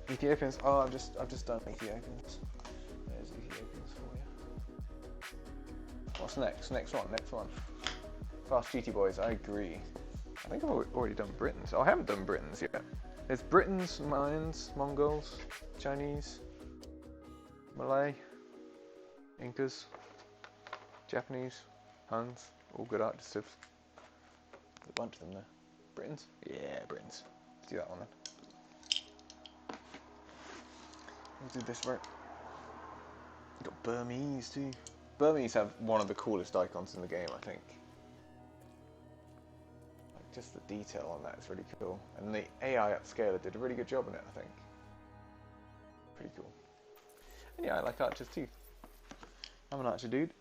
Ethiopians. Oh, I've just done Ethiopians. There's Ethiopians for you. What's next? Next one. Fast GT boys. I agree. I think I've already done Britons. Oh, I haven't done Britons yet. There's Britons, Mayans, Mongols, Chinese, Malay, Incas, Japanese, Huns, all good artists. A bunch of them there. Britons? Yeah, Britons. Let's do that one then. We'll do this right. We've got Burmese too. Burmese have one of the coolest icons in the game, I think. Just the detail on that is really cool, and the AI upscaler did a really good job on it, I think. Pretty cool. And yeah, I like archers too. I'm an archer dude.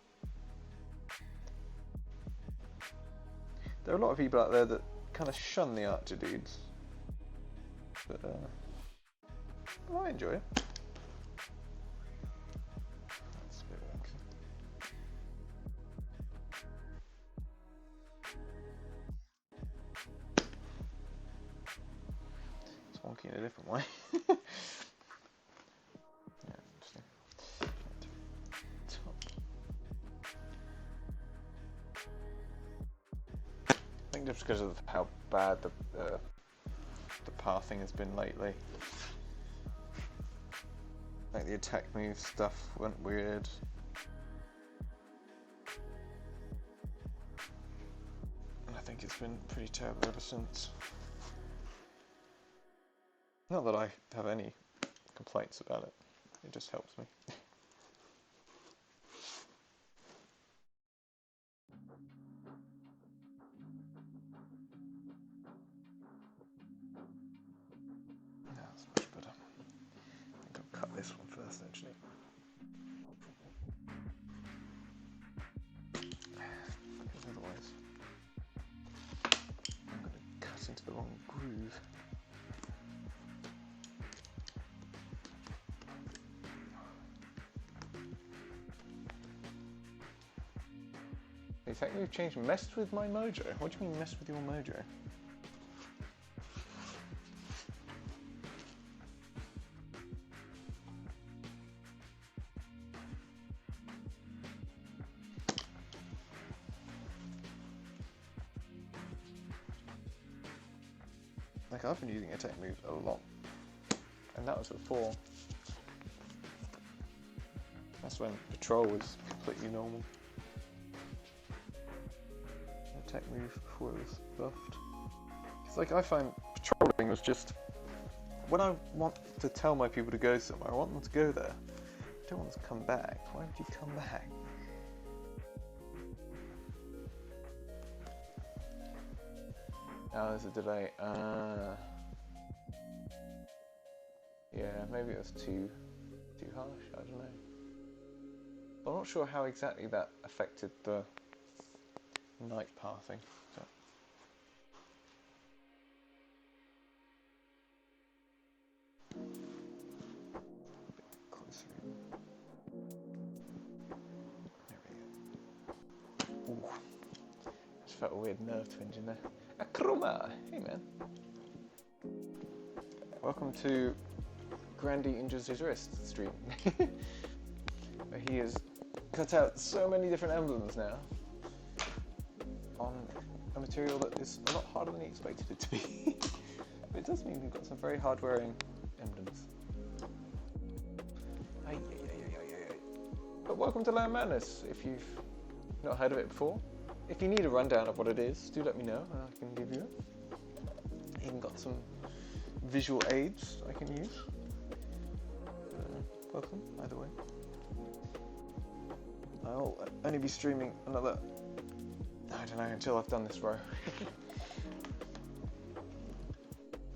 There are a lot of people out there that kind of shun the archer dudes, but I enjoy it. That's a bit wonky. Wonky in a different way. Yeah, interesting. I think just because of how bad the pathing has been lately. Like the attack move stuff went weird. And I think it's been pretty terrible ever since. Not that I have any complaints about it, it just helps me. That's much better. I think I'll cut this one first actually. Because otherwise I'm going to cut into the wrong groove. The attack move change messed with my mojo? What do you mean messed with your mojo? Like, I've been using attack moves a lot, and that was before. That's when patrol was completely normal. tech move before it was buffed. It's like I find patrolling was just when I want to tell my people to go somewhere, I want them to go there. I don't want them to come back. Why would you come back? Oh, there's a delay. Yeah, maybe it was too harsh. I don't know. I'm not sure how exactly that affected the night pathing. So. Closer. There we go. Ooh. Just felt a weird nerve twinge in there. Akroma! Hey man. Welcome to Grandy injures his wrist stream. Where he has cut out so many different emblems now on a material that is a lot harder than he expected it to be. But it does mean we've got some very hard wearing emblems. Aye. But welcome to LAN Madness, if you've not heard of it before. If you need a rundown of what it is, do let me know and I can give you it. Even got some visual aids I can use. Welcome, either way. I'll only be streaming another, I don't know, until I've done this row.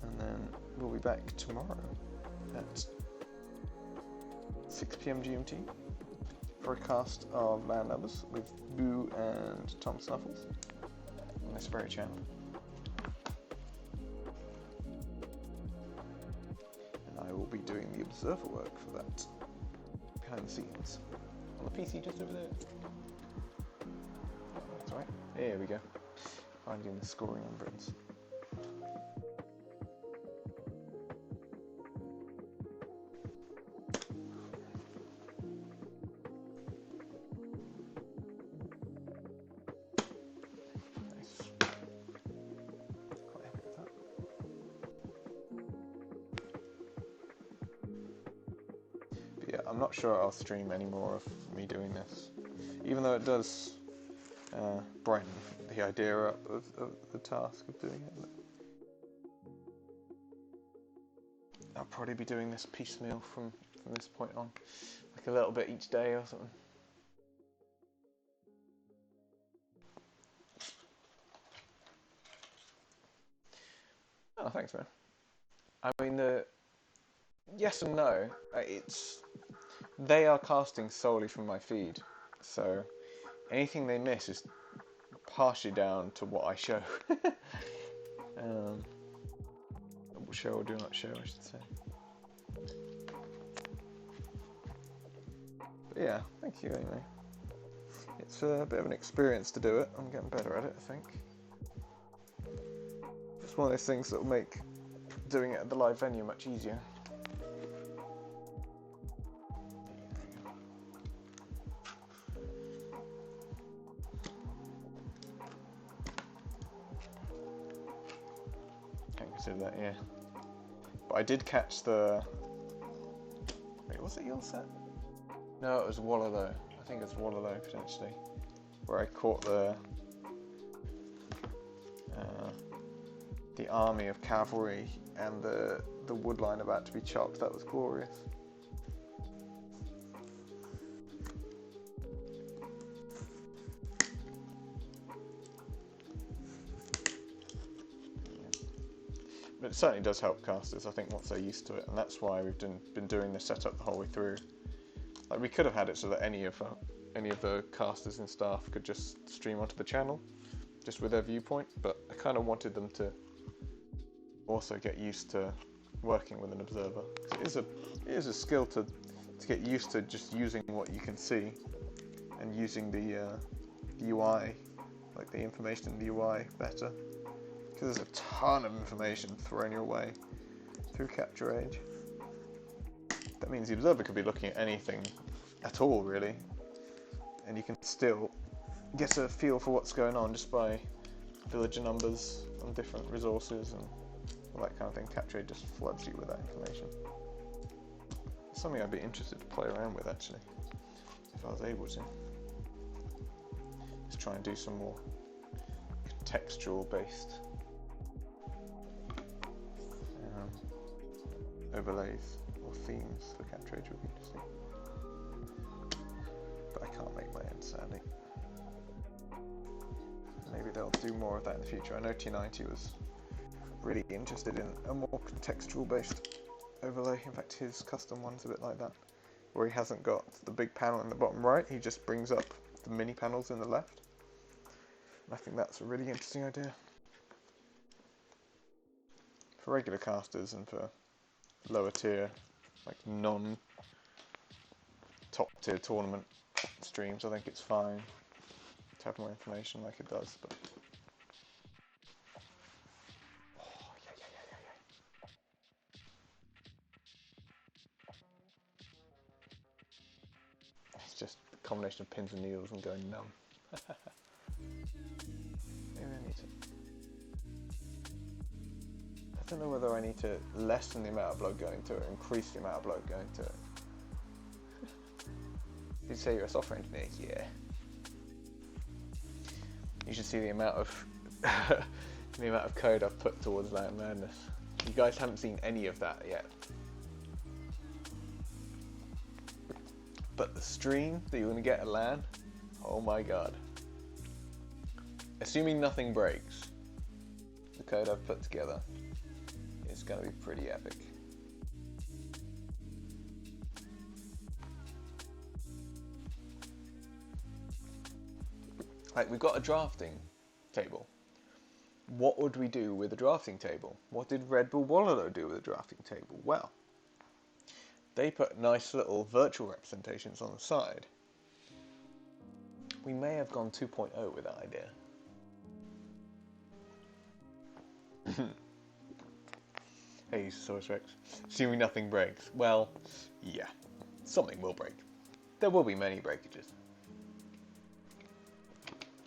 And then we'll be back tomorrow at 6 PM GMT for a cast of LAN Lovers with Boo and Tom Snuffles on this very channel. And I will be doing the observer work for that behind the scenes. On the PC just over there. That's right. There we go. Finding the scoring on Brits. Nice. Quite happy with that. But yeah, I'm not sure I'll stream any more of me doing this, even though it does brighten the idea up of the task of doing it. I'll probably be doing this piecemeal from this point on, like a little bit each day or something. Oh, thanks, man. I mean, yes and no. They are casting solely from my feed, so anything they miss is partially down to what I show. Show or do not show, I should say. But yeah, thank you anyway. It's a bit of an experience to do it. I'm getting better at it, I think. It's one of those things that will make doing it at the live venue much easier. Can't consider that, yeah. But I did catch the... Wait, was it your set? No, it was Wallaloo. I think it's Wallaloo, potentially. Where I caught the army of cavalry and the wood line about to be chopped. That was glorious. But it certainly does help casters, I think, once they're used to it, and that's why we've been doing this setup the whole way through. Like, we could have had it so that any of the casters and staff could just stream onto the channel, just with their viewpoint, but I kind of wanted them to also get used to working with an observer. It is a skill to get used to just using what you can see and using the UI, like the information in the UI better. Because there's a ton of information thrown your way through Capture Age. That means the observer could be looking at anything at all, really, and you can still get a feel for what's going on just by villager numbers and different resources and all that kind of thing. Capture Age just floods you with that information. It's something I'd be interested to play around with, actually, if I was able to. Just try and do some more textual based overlays or themes for Capture would be interesting. But I can't make my own, sadly. Maybe they'll do more of that in the future. I know T90 was really interested in a more contextual based overlay. In fact, his custom one's a bit like that, where he hasn't got the big panel in the bottom right, he just brings up the mini panels in the left. And I think that's a really interesting idea. For regular casters and for lower tier, like non-top tier tournament streams, I think it's fine to have more information like it does, but oh, it's just a combination of pins and needles and going numb. Maybe I need to, I don't know whether I need to lessen the amount of blood going to it or increase the amount of blood going to it. You'd say you're a software engineer? Yeah. You should see the amount of the amount of code I've put towards LAN Madness. You guys haven't seen any of that yet. But the stream that you're going to get at LAN, oh my god. Assuming nothing breaks, the code I've put together is going to be pretty epic. Like, we've got a drafting table. What would we do with a drafting table? What did Red Bull Wallow do with a drafting table? Well, they put nice little virtual representations on the side. We may have gone 2.0 with that idea. Hey, Source Rex. Assuming nothing breaks. Well, yeah, something will break. There will be many breakages.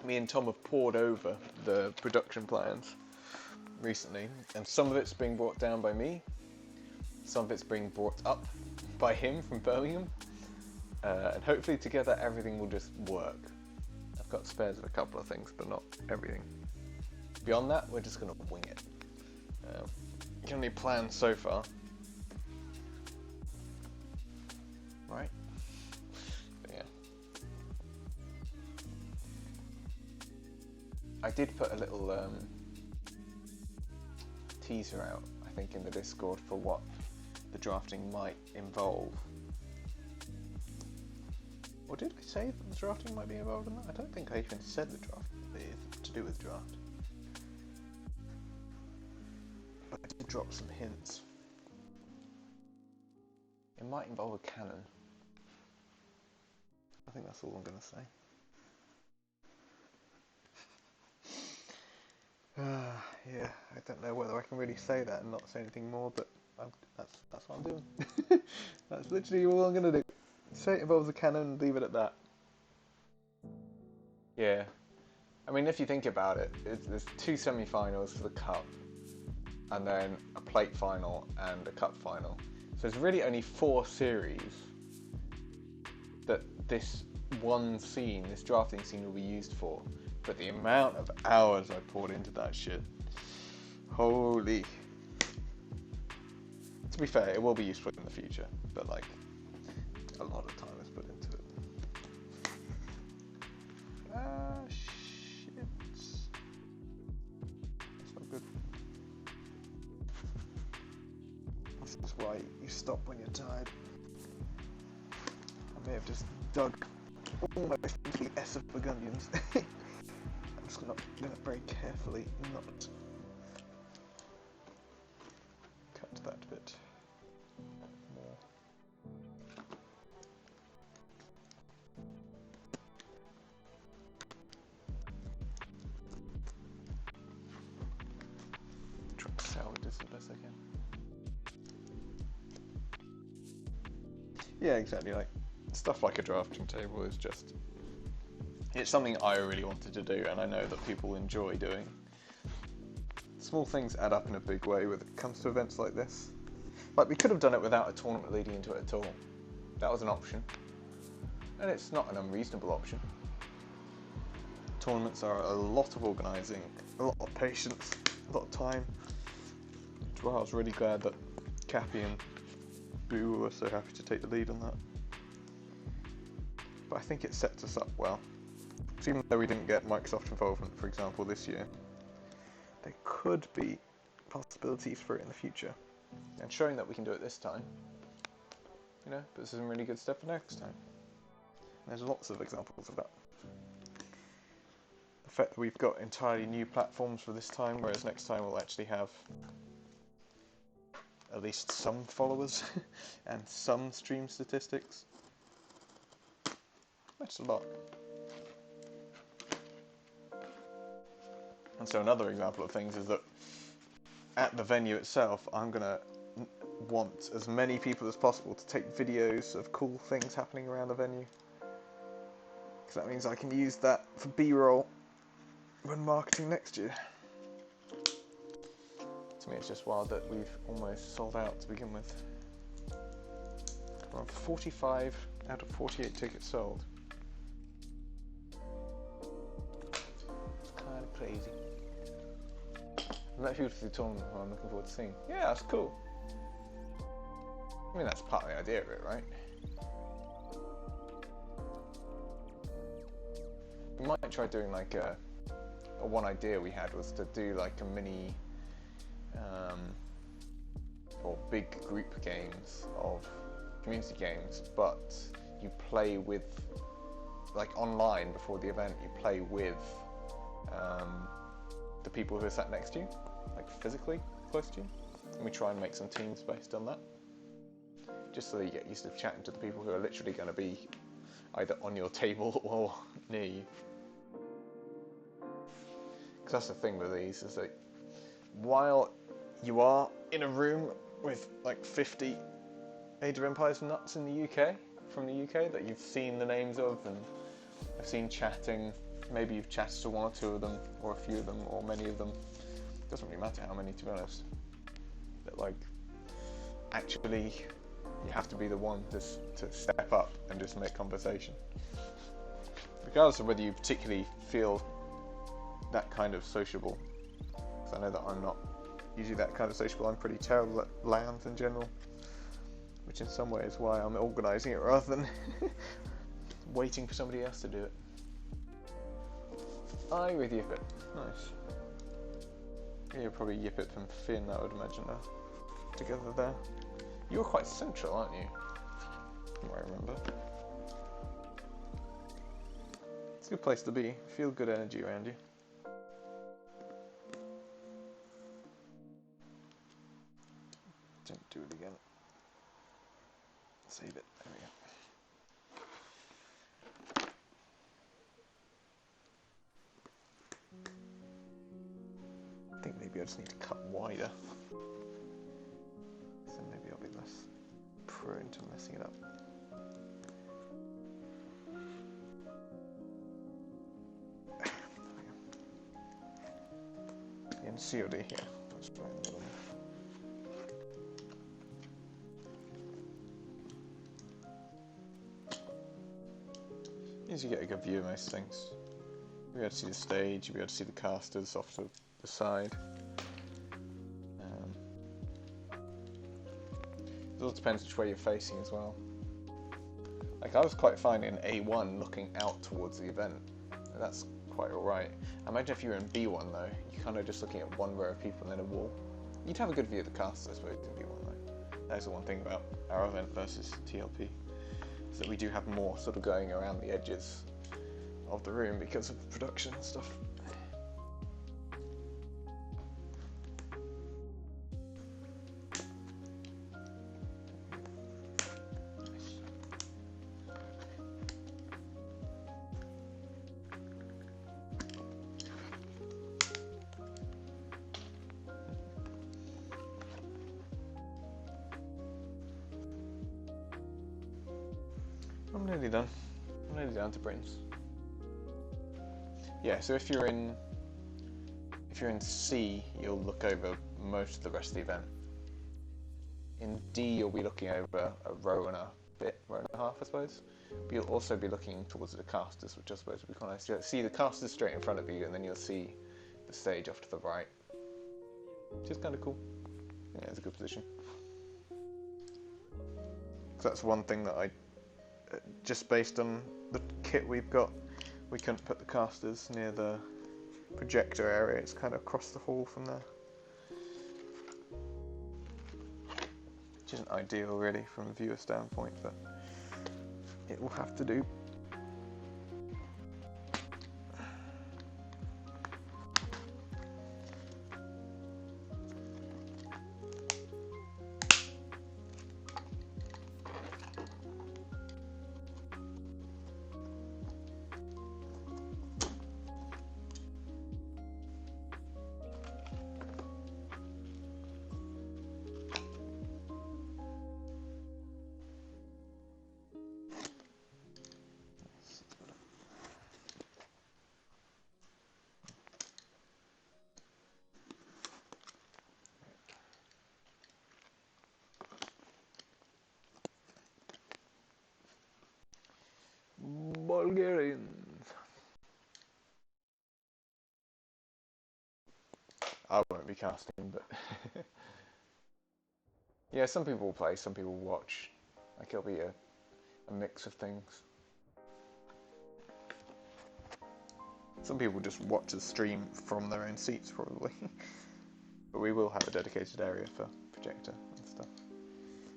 Me and Tom have pored over the production plans recently, and some of it's being brought down by me, some of it's being brought up by him from Birmingham, and hopefully together everything will just work. I've got spares of a couple of things, but not everything. Beyond that, we're just going to wing it. You can only plan so far, right? But yeah. I did put a little teaser out, I think, in the Discord for what the drafting might involve. Or did I say that the drafting might be involved in that? I don't think I even said the draft to do with draft. But I did drop some hints. It might involve a cannon. I think that's all I'm going to say. Yeah, I don't know whether I can really say that and not say anything more, but that's what I'm doing. That's literally all I'm going to do. Say it involves a cannon and leave it at that. Yeah. I mean, if you think about it, there's 2 semi-finals for the cup, and then a plate final and a cup final. So there's really only 4 series that this one scene, this drafting scene, will be used for. But the amount of hours I poured into that shit. Holy. To be fair, it will be useful in the future, but like, a lot of time is put into it. Ah, shit. That's not good. This is why you stop when you're tired. I may have just dug almost into the S of Burgundians. I'm just going to very carefully not cut that bit more. Try to salvage this the best I can. Yeah, exactly. Like stuff like a drafting table is just, it's something I really wanted to do, and I know that people enjoy doing. Small things add up in a big way when it comes to events like this. Like, we could have done it without a tournament leading into it at all. That was an option. And it's not an unreasonable option. Tournaments are a lot of organising a lot of patience, a lot of time. Which is why I was really glad that Cappy and Boo were so happy to take the lead on that. But I think it sets us up well. So even though we didn't get Microsoft involvement, for example, this year, there could be possibilities for it in the future. And showing that we can do it this time, you know, puts us in a really good step for next time. And there's lots of examples of that. The fact that we've got entirely new platforms for this time, whereas next time we'll actually have at least some followers and some stream statistics. That's a lot. And so another example of things is that at the venue itself, I'm going to want as many people as possible to take videos of cool things happening around the venue. Because that means I can use that for B-roll when marketing next year. To me, it's just wild that we've almost sold out to begin with. We're on 45 out of 48 tickets sold. It's kind of crazy. I've met people to the tournament who I'm looking forward to seeing. Yeah, that's cool. I mean, that's part of the idea of it, right? We might try doing like a one idea we had was to do like a mini or big group games of community games, but you play with, like online before the event, you play with the people who are sat next to you, like physically close to you, and we try and make some teams based on that, just so that you get used to chatting to the people who are literally going to be either on your table or near you. Because that's the thing with these, is that while you are in a room with like 50 Age of Empires nuts in the UK, from the UK, that you've seen the names of and have seen chatting, maybe you've chatted to one or two of them, or a few of them, or many of them, it doesn't really matter how many, to be honest. But like, actually, you have to be the one to step up and just make conversation. Regardless of whether you particularly feel that kind of sociable, because I know that I'm not usually that kind of sociable. I'm pretty terrible at LANs in general, which in some ways is why I'm organising it rather than waiting for somebody else to do it. I with Yip It. Nice. Yeah, you'll probably Yip It from Finn, I would imagine, together there. You're quite central, aren't you? From what I remember. It's a good place to be. Feel good energy around you. Don't do it again. Save it. There we go. I think maybe I just need to cut wider. So maybe I'll be less prone to messing it up. In COD here. Let's try a little. Means you get a good view of most things. You'll be able to see the stage, you'll be able to see the casters off to the side. It all depends which way you're facing as well. Like, I was quite fine in A1 looking out towards the event, and that's quite alright. Imagine if you were in B1 though, you're kind of just looking at one row of people and then a wall. You'd have a good view of the casters, I suppose, in B1 though. That's the one thing about our event versus TLP, is that we do have more sort of going around the edges of the room because of production and stuff. I'm nearly done. I'm nearly down to brains. Yeah, so if you're in C, you'll look over most of the rest of the event. In D, you'll be looking over a row and a half, I suppose. But you'll also be looking towards the casters, which I suppose would be quite nice. You'll see the casters straight in front of you, and then you'll see the stage off to the right, which is kind of cool. Yeah, it's a good position. So that's one thing that I, just based on the kit we've got, we couldn't put the casters near the projector area. It's kind of across the hall from there, which isn't ideal really from a viewer standpoint, but it will have to do. Bulgarians. I won't be casting, but yeah, some people will play, some people will watch. Like it'll be a mix of things. Some people just watch the stream from their own seats, probably. But we will have a dedicated area for projector and stuff.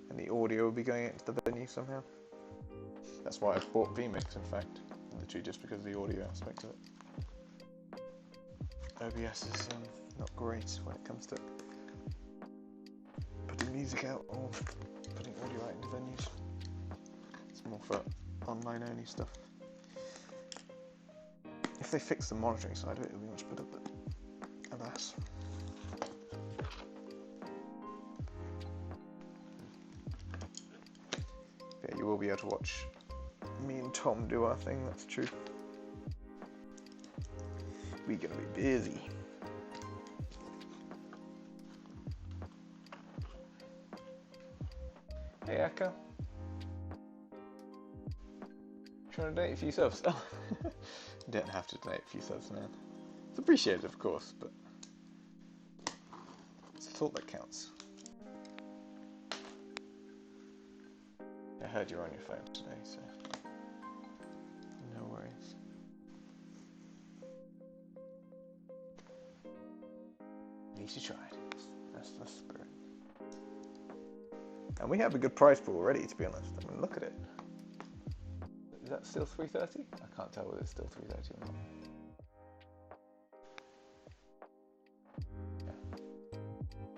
And the audio will be going into the venue somehow. That's why I've bought vMix, in fact. Literally just because of the audio aspect of it. OBS is not great when it comes to putting music out or putting audio out into venues. It's more for online only stuff. If they fix the monitoring side of it, it'll be much better, but alas. Yeah, you will be able to watch me and Tom do our thing, that's true. We're gonna be busy. Hey Akka. Trying to donate a few subs? Oh. You don't have to donate a few subs, man. It's appreciated, of course, but it's a thought that counts. I heard you were on your phone today, so no worries. At least you tried. That's the spirit. And we have a good prize pool already, to be honest. I mean, look at it. Is that still 330? I can't tell whether it's still 330 or not. Yeah.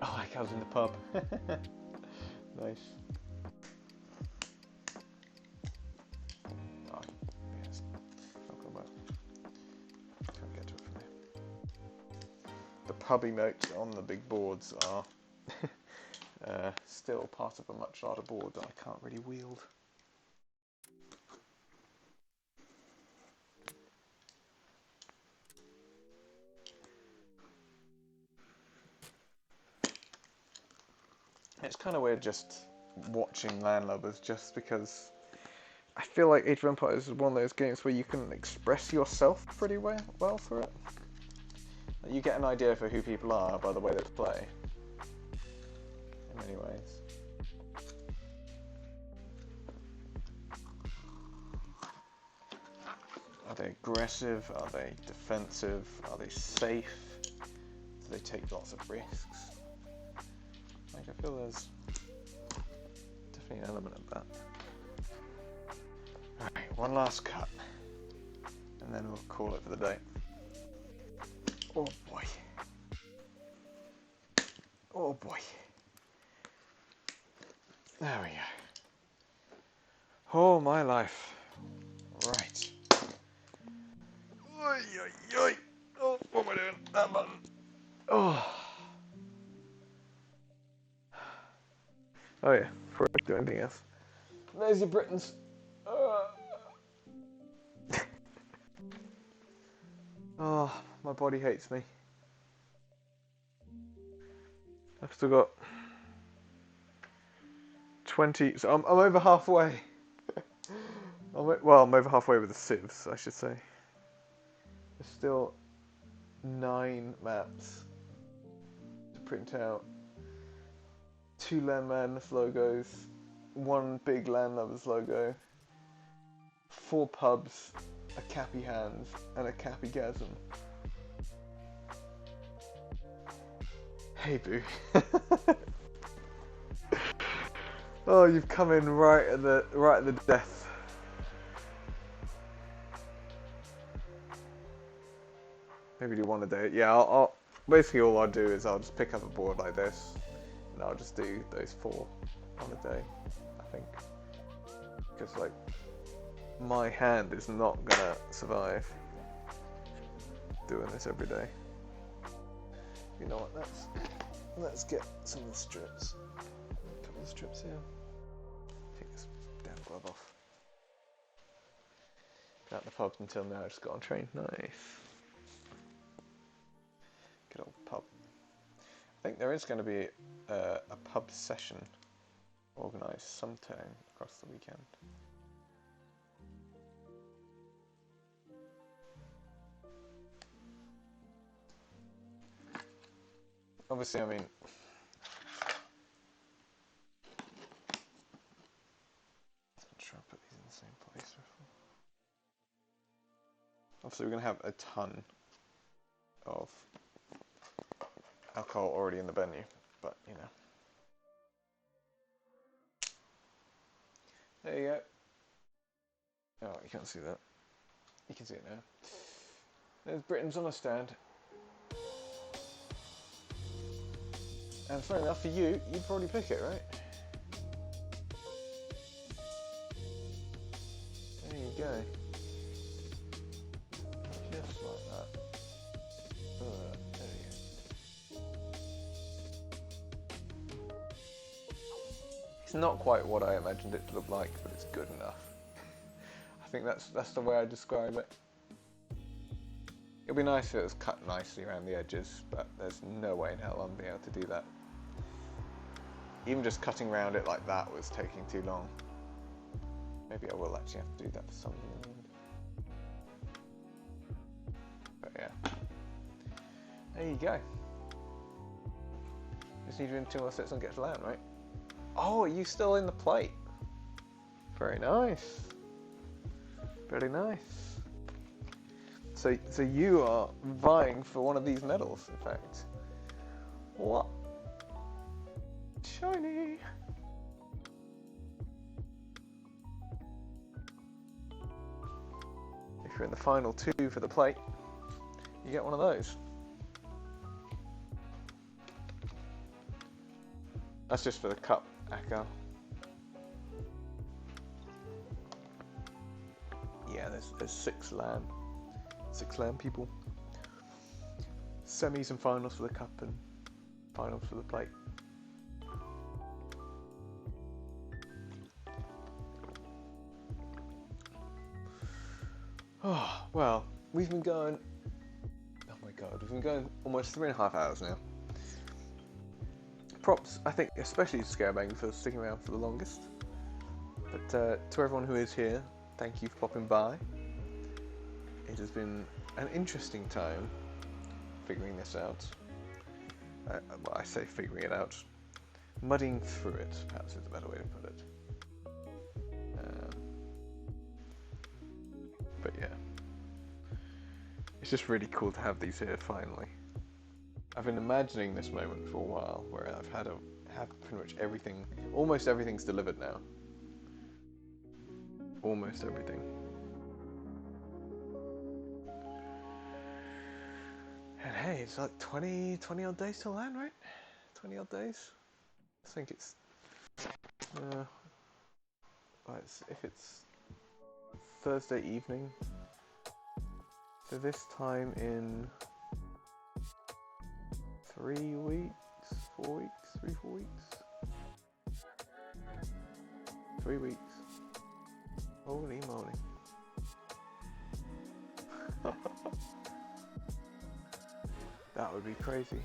Oh, like I was in the pub. Nice. Oh, yes. Not gonna work. Can't get to it from there. The pub emotes on the big boards are still part of a much larger board that I can't really wield. It's kind of weird just watching LAN lovers, just because I feel like Age of Empires is one of those games where you can express yourself pretty well through it. Like, you get an idea for who people are by the way they play, in many ways. Are they aggressive? Are they defensive? Are they safe? Do they take lots of risks? Like, I feel there's definitely an element of that. Alright, one last cut, and then we'll call it for the day. Oh boy. Oh boy. There we go. Oh my life. Right. Oi, oi, oi. Oh, what am I doing? That button. Oh. Oh yeah, before I do anything else. There's your Britons. Oh, my body hates me. I've still got 20, so I'm over halfway. I'm over halfway with the sieves, I should say. There's still 9 maps to print out, 2 LAN Madness logos, 1 big LAN Lovers logo, 4 pubs, a Cappy Hands, and a Cappy Gasm. Hey boo. Oh, you've come in right at the death. Maybe do one a day. Yeah, I'll basically all I'll do is I'll just pick up a board like this, and I'll just do those 4 on a day, I think. Because like, my hand is not gonna survive doing this every day. You know what? Let's get some of the strips. A couple of strips here. Take this damn glove off. Been at the pub until now. I just got on train. Nice. Good old pub. I think there is going to be a pub session organised sometime across the weekend. Obviously, I mean, I'm trying to put these in the same place. Obviously, we're going to have a ton of alcohol already in the venue, but you know. There you go. Oh, you can't see that. You can see it now. There's Britain's on a stand. And fair enough for you, you'd probably pick it, right? There you go. Just like that. There you go. It's not quite what I imagined it to look like, but it's good enough. I think that's the way I describe it. It'd be nice if it was cut nicely around the edges, but there's no way in hell I'm being able to do that. Even just cutting around it like that was taking too long. Maybe I will actually have to do that for some reason. But yeah. There you go. Just need to win 2 more sets and get to LAN, right? Oh, are you still in the plate? Very nice. Very nice. So you are vying for one of these medals, in fact. What? Shiny. If you're in the final 2 for the plate, you get one of those. That's just for the cup, Akal. Yeah, there's 6 LAN. 6 LAN people. Semis and finals for the cup and finals for the plate. Oh, well, we've been going, oh my god, we've been going almost 3.5 hours now. Props, I think, especially to Scarebang for sticking around for the longest. But to everyone who is here, thank you for popping by. It has been an interesting time figuring this out. Well, I say figuring it out. Mudding through it, perhaps is a better way to put it. But yeah, it's just really cool to have these here finally. I've been imagining this moment for a while, where I've have pretty much everything, almost everything's delivered now. Almost everything. And hey, it's like 20 odd days to LAN, right? 20 odd days? I think it's, if it's Thursday evening, so this time in 3 weeks, 4 weeks, 3-4 weeks, 3 weeks. Holy moly. That would be crazy.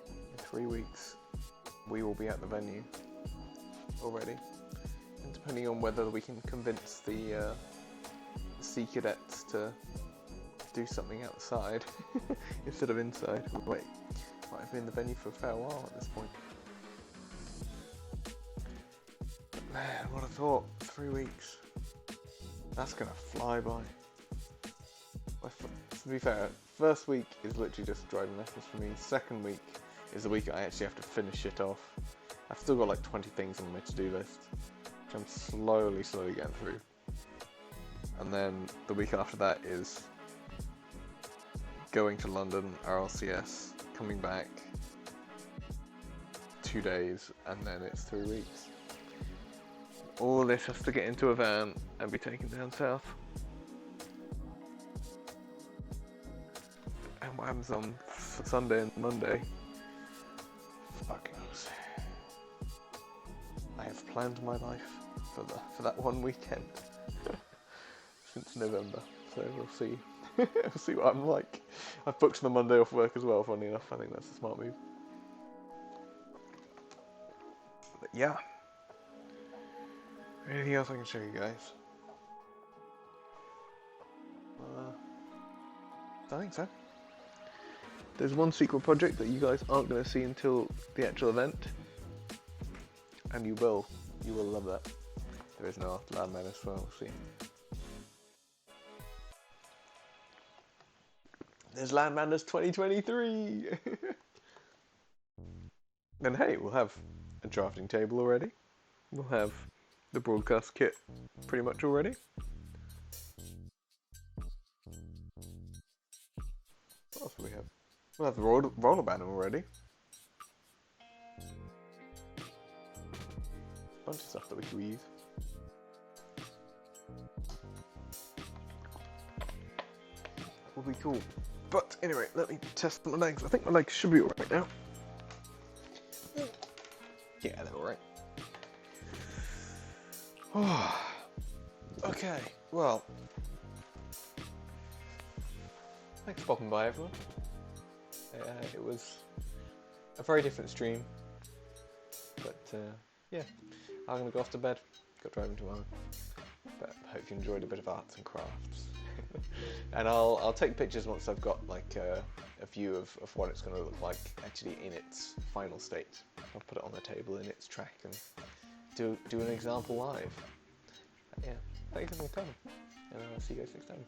In 3 weeks, we will be at the venue already. And depending on whether we can convince the Sea Cadets to do something outside instead of inside. Wait, might have been in the venue for a fair while at this point. But man, what a thought! 3 weeks. That's gonna fly by. To be fair, first week is literally just driving lessons for me. Second week is the week I actually have to finish it off. I've still got like 20 things on my to-do list, which I'm slowly getting through. And then the week after that is going to London, RLCS, coming back, 2 days, and then it's 3 weeks. All this has to get into a van and be taken down south. And what happens on Sunday and Monday? Fuck knows. I have planned my life for that one weekend since November, so we'll see. We'll see what I'm like. I've booked the Monday off work as well, funny enough. I think that's a smart move. But yeah. Anything else I can show you guys? I think so. There's one secret project that you guys aren't going to see until the actual event, and you will love that. There is no LAN as well, we'll see. There's LAN Madness 2023! And hey, we'll have a drafting table already. We'll have the broadcast kit pretty much already. What else do we have? We'll have the roller banner already. Bunch of stuff that we can use. Will be cool. But anyway, let me test my legs. I think my legs should be alright now. Yeah, they're alright. Okay, well. Thanks for popping by, everyone. It was a very different stream. But yeah, I'm going to go off to bed. Got driving tomorrow. But I hope you enjoyed a bit of arts and crafts. And I'll take pictures once I've got like a view of what it's going to look like actually in its final state. I'll put it on the table in its track and do an example live. Yeah, thanks for coming, and I'll see you guys next time.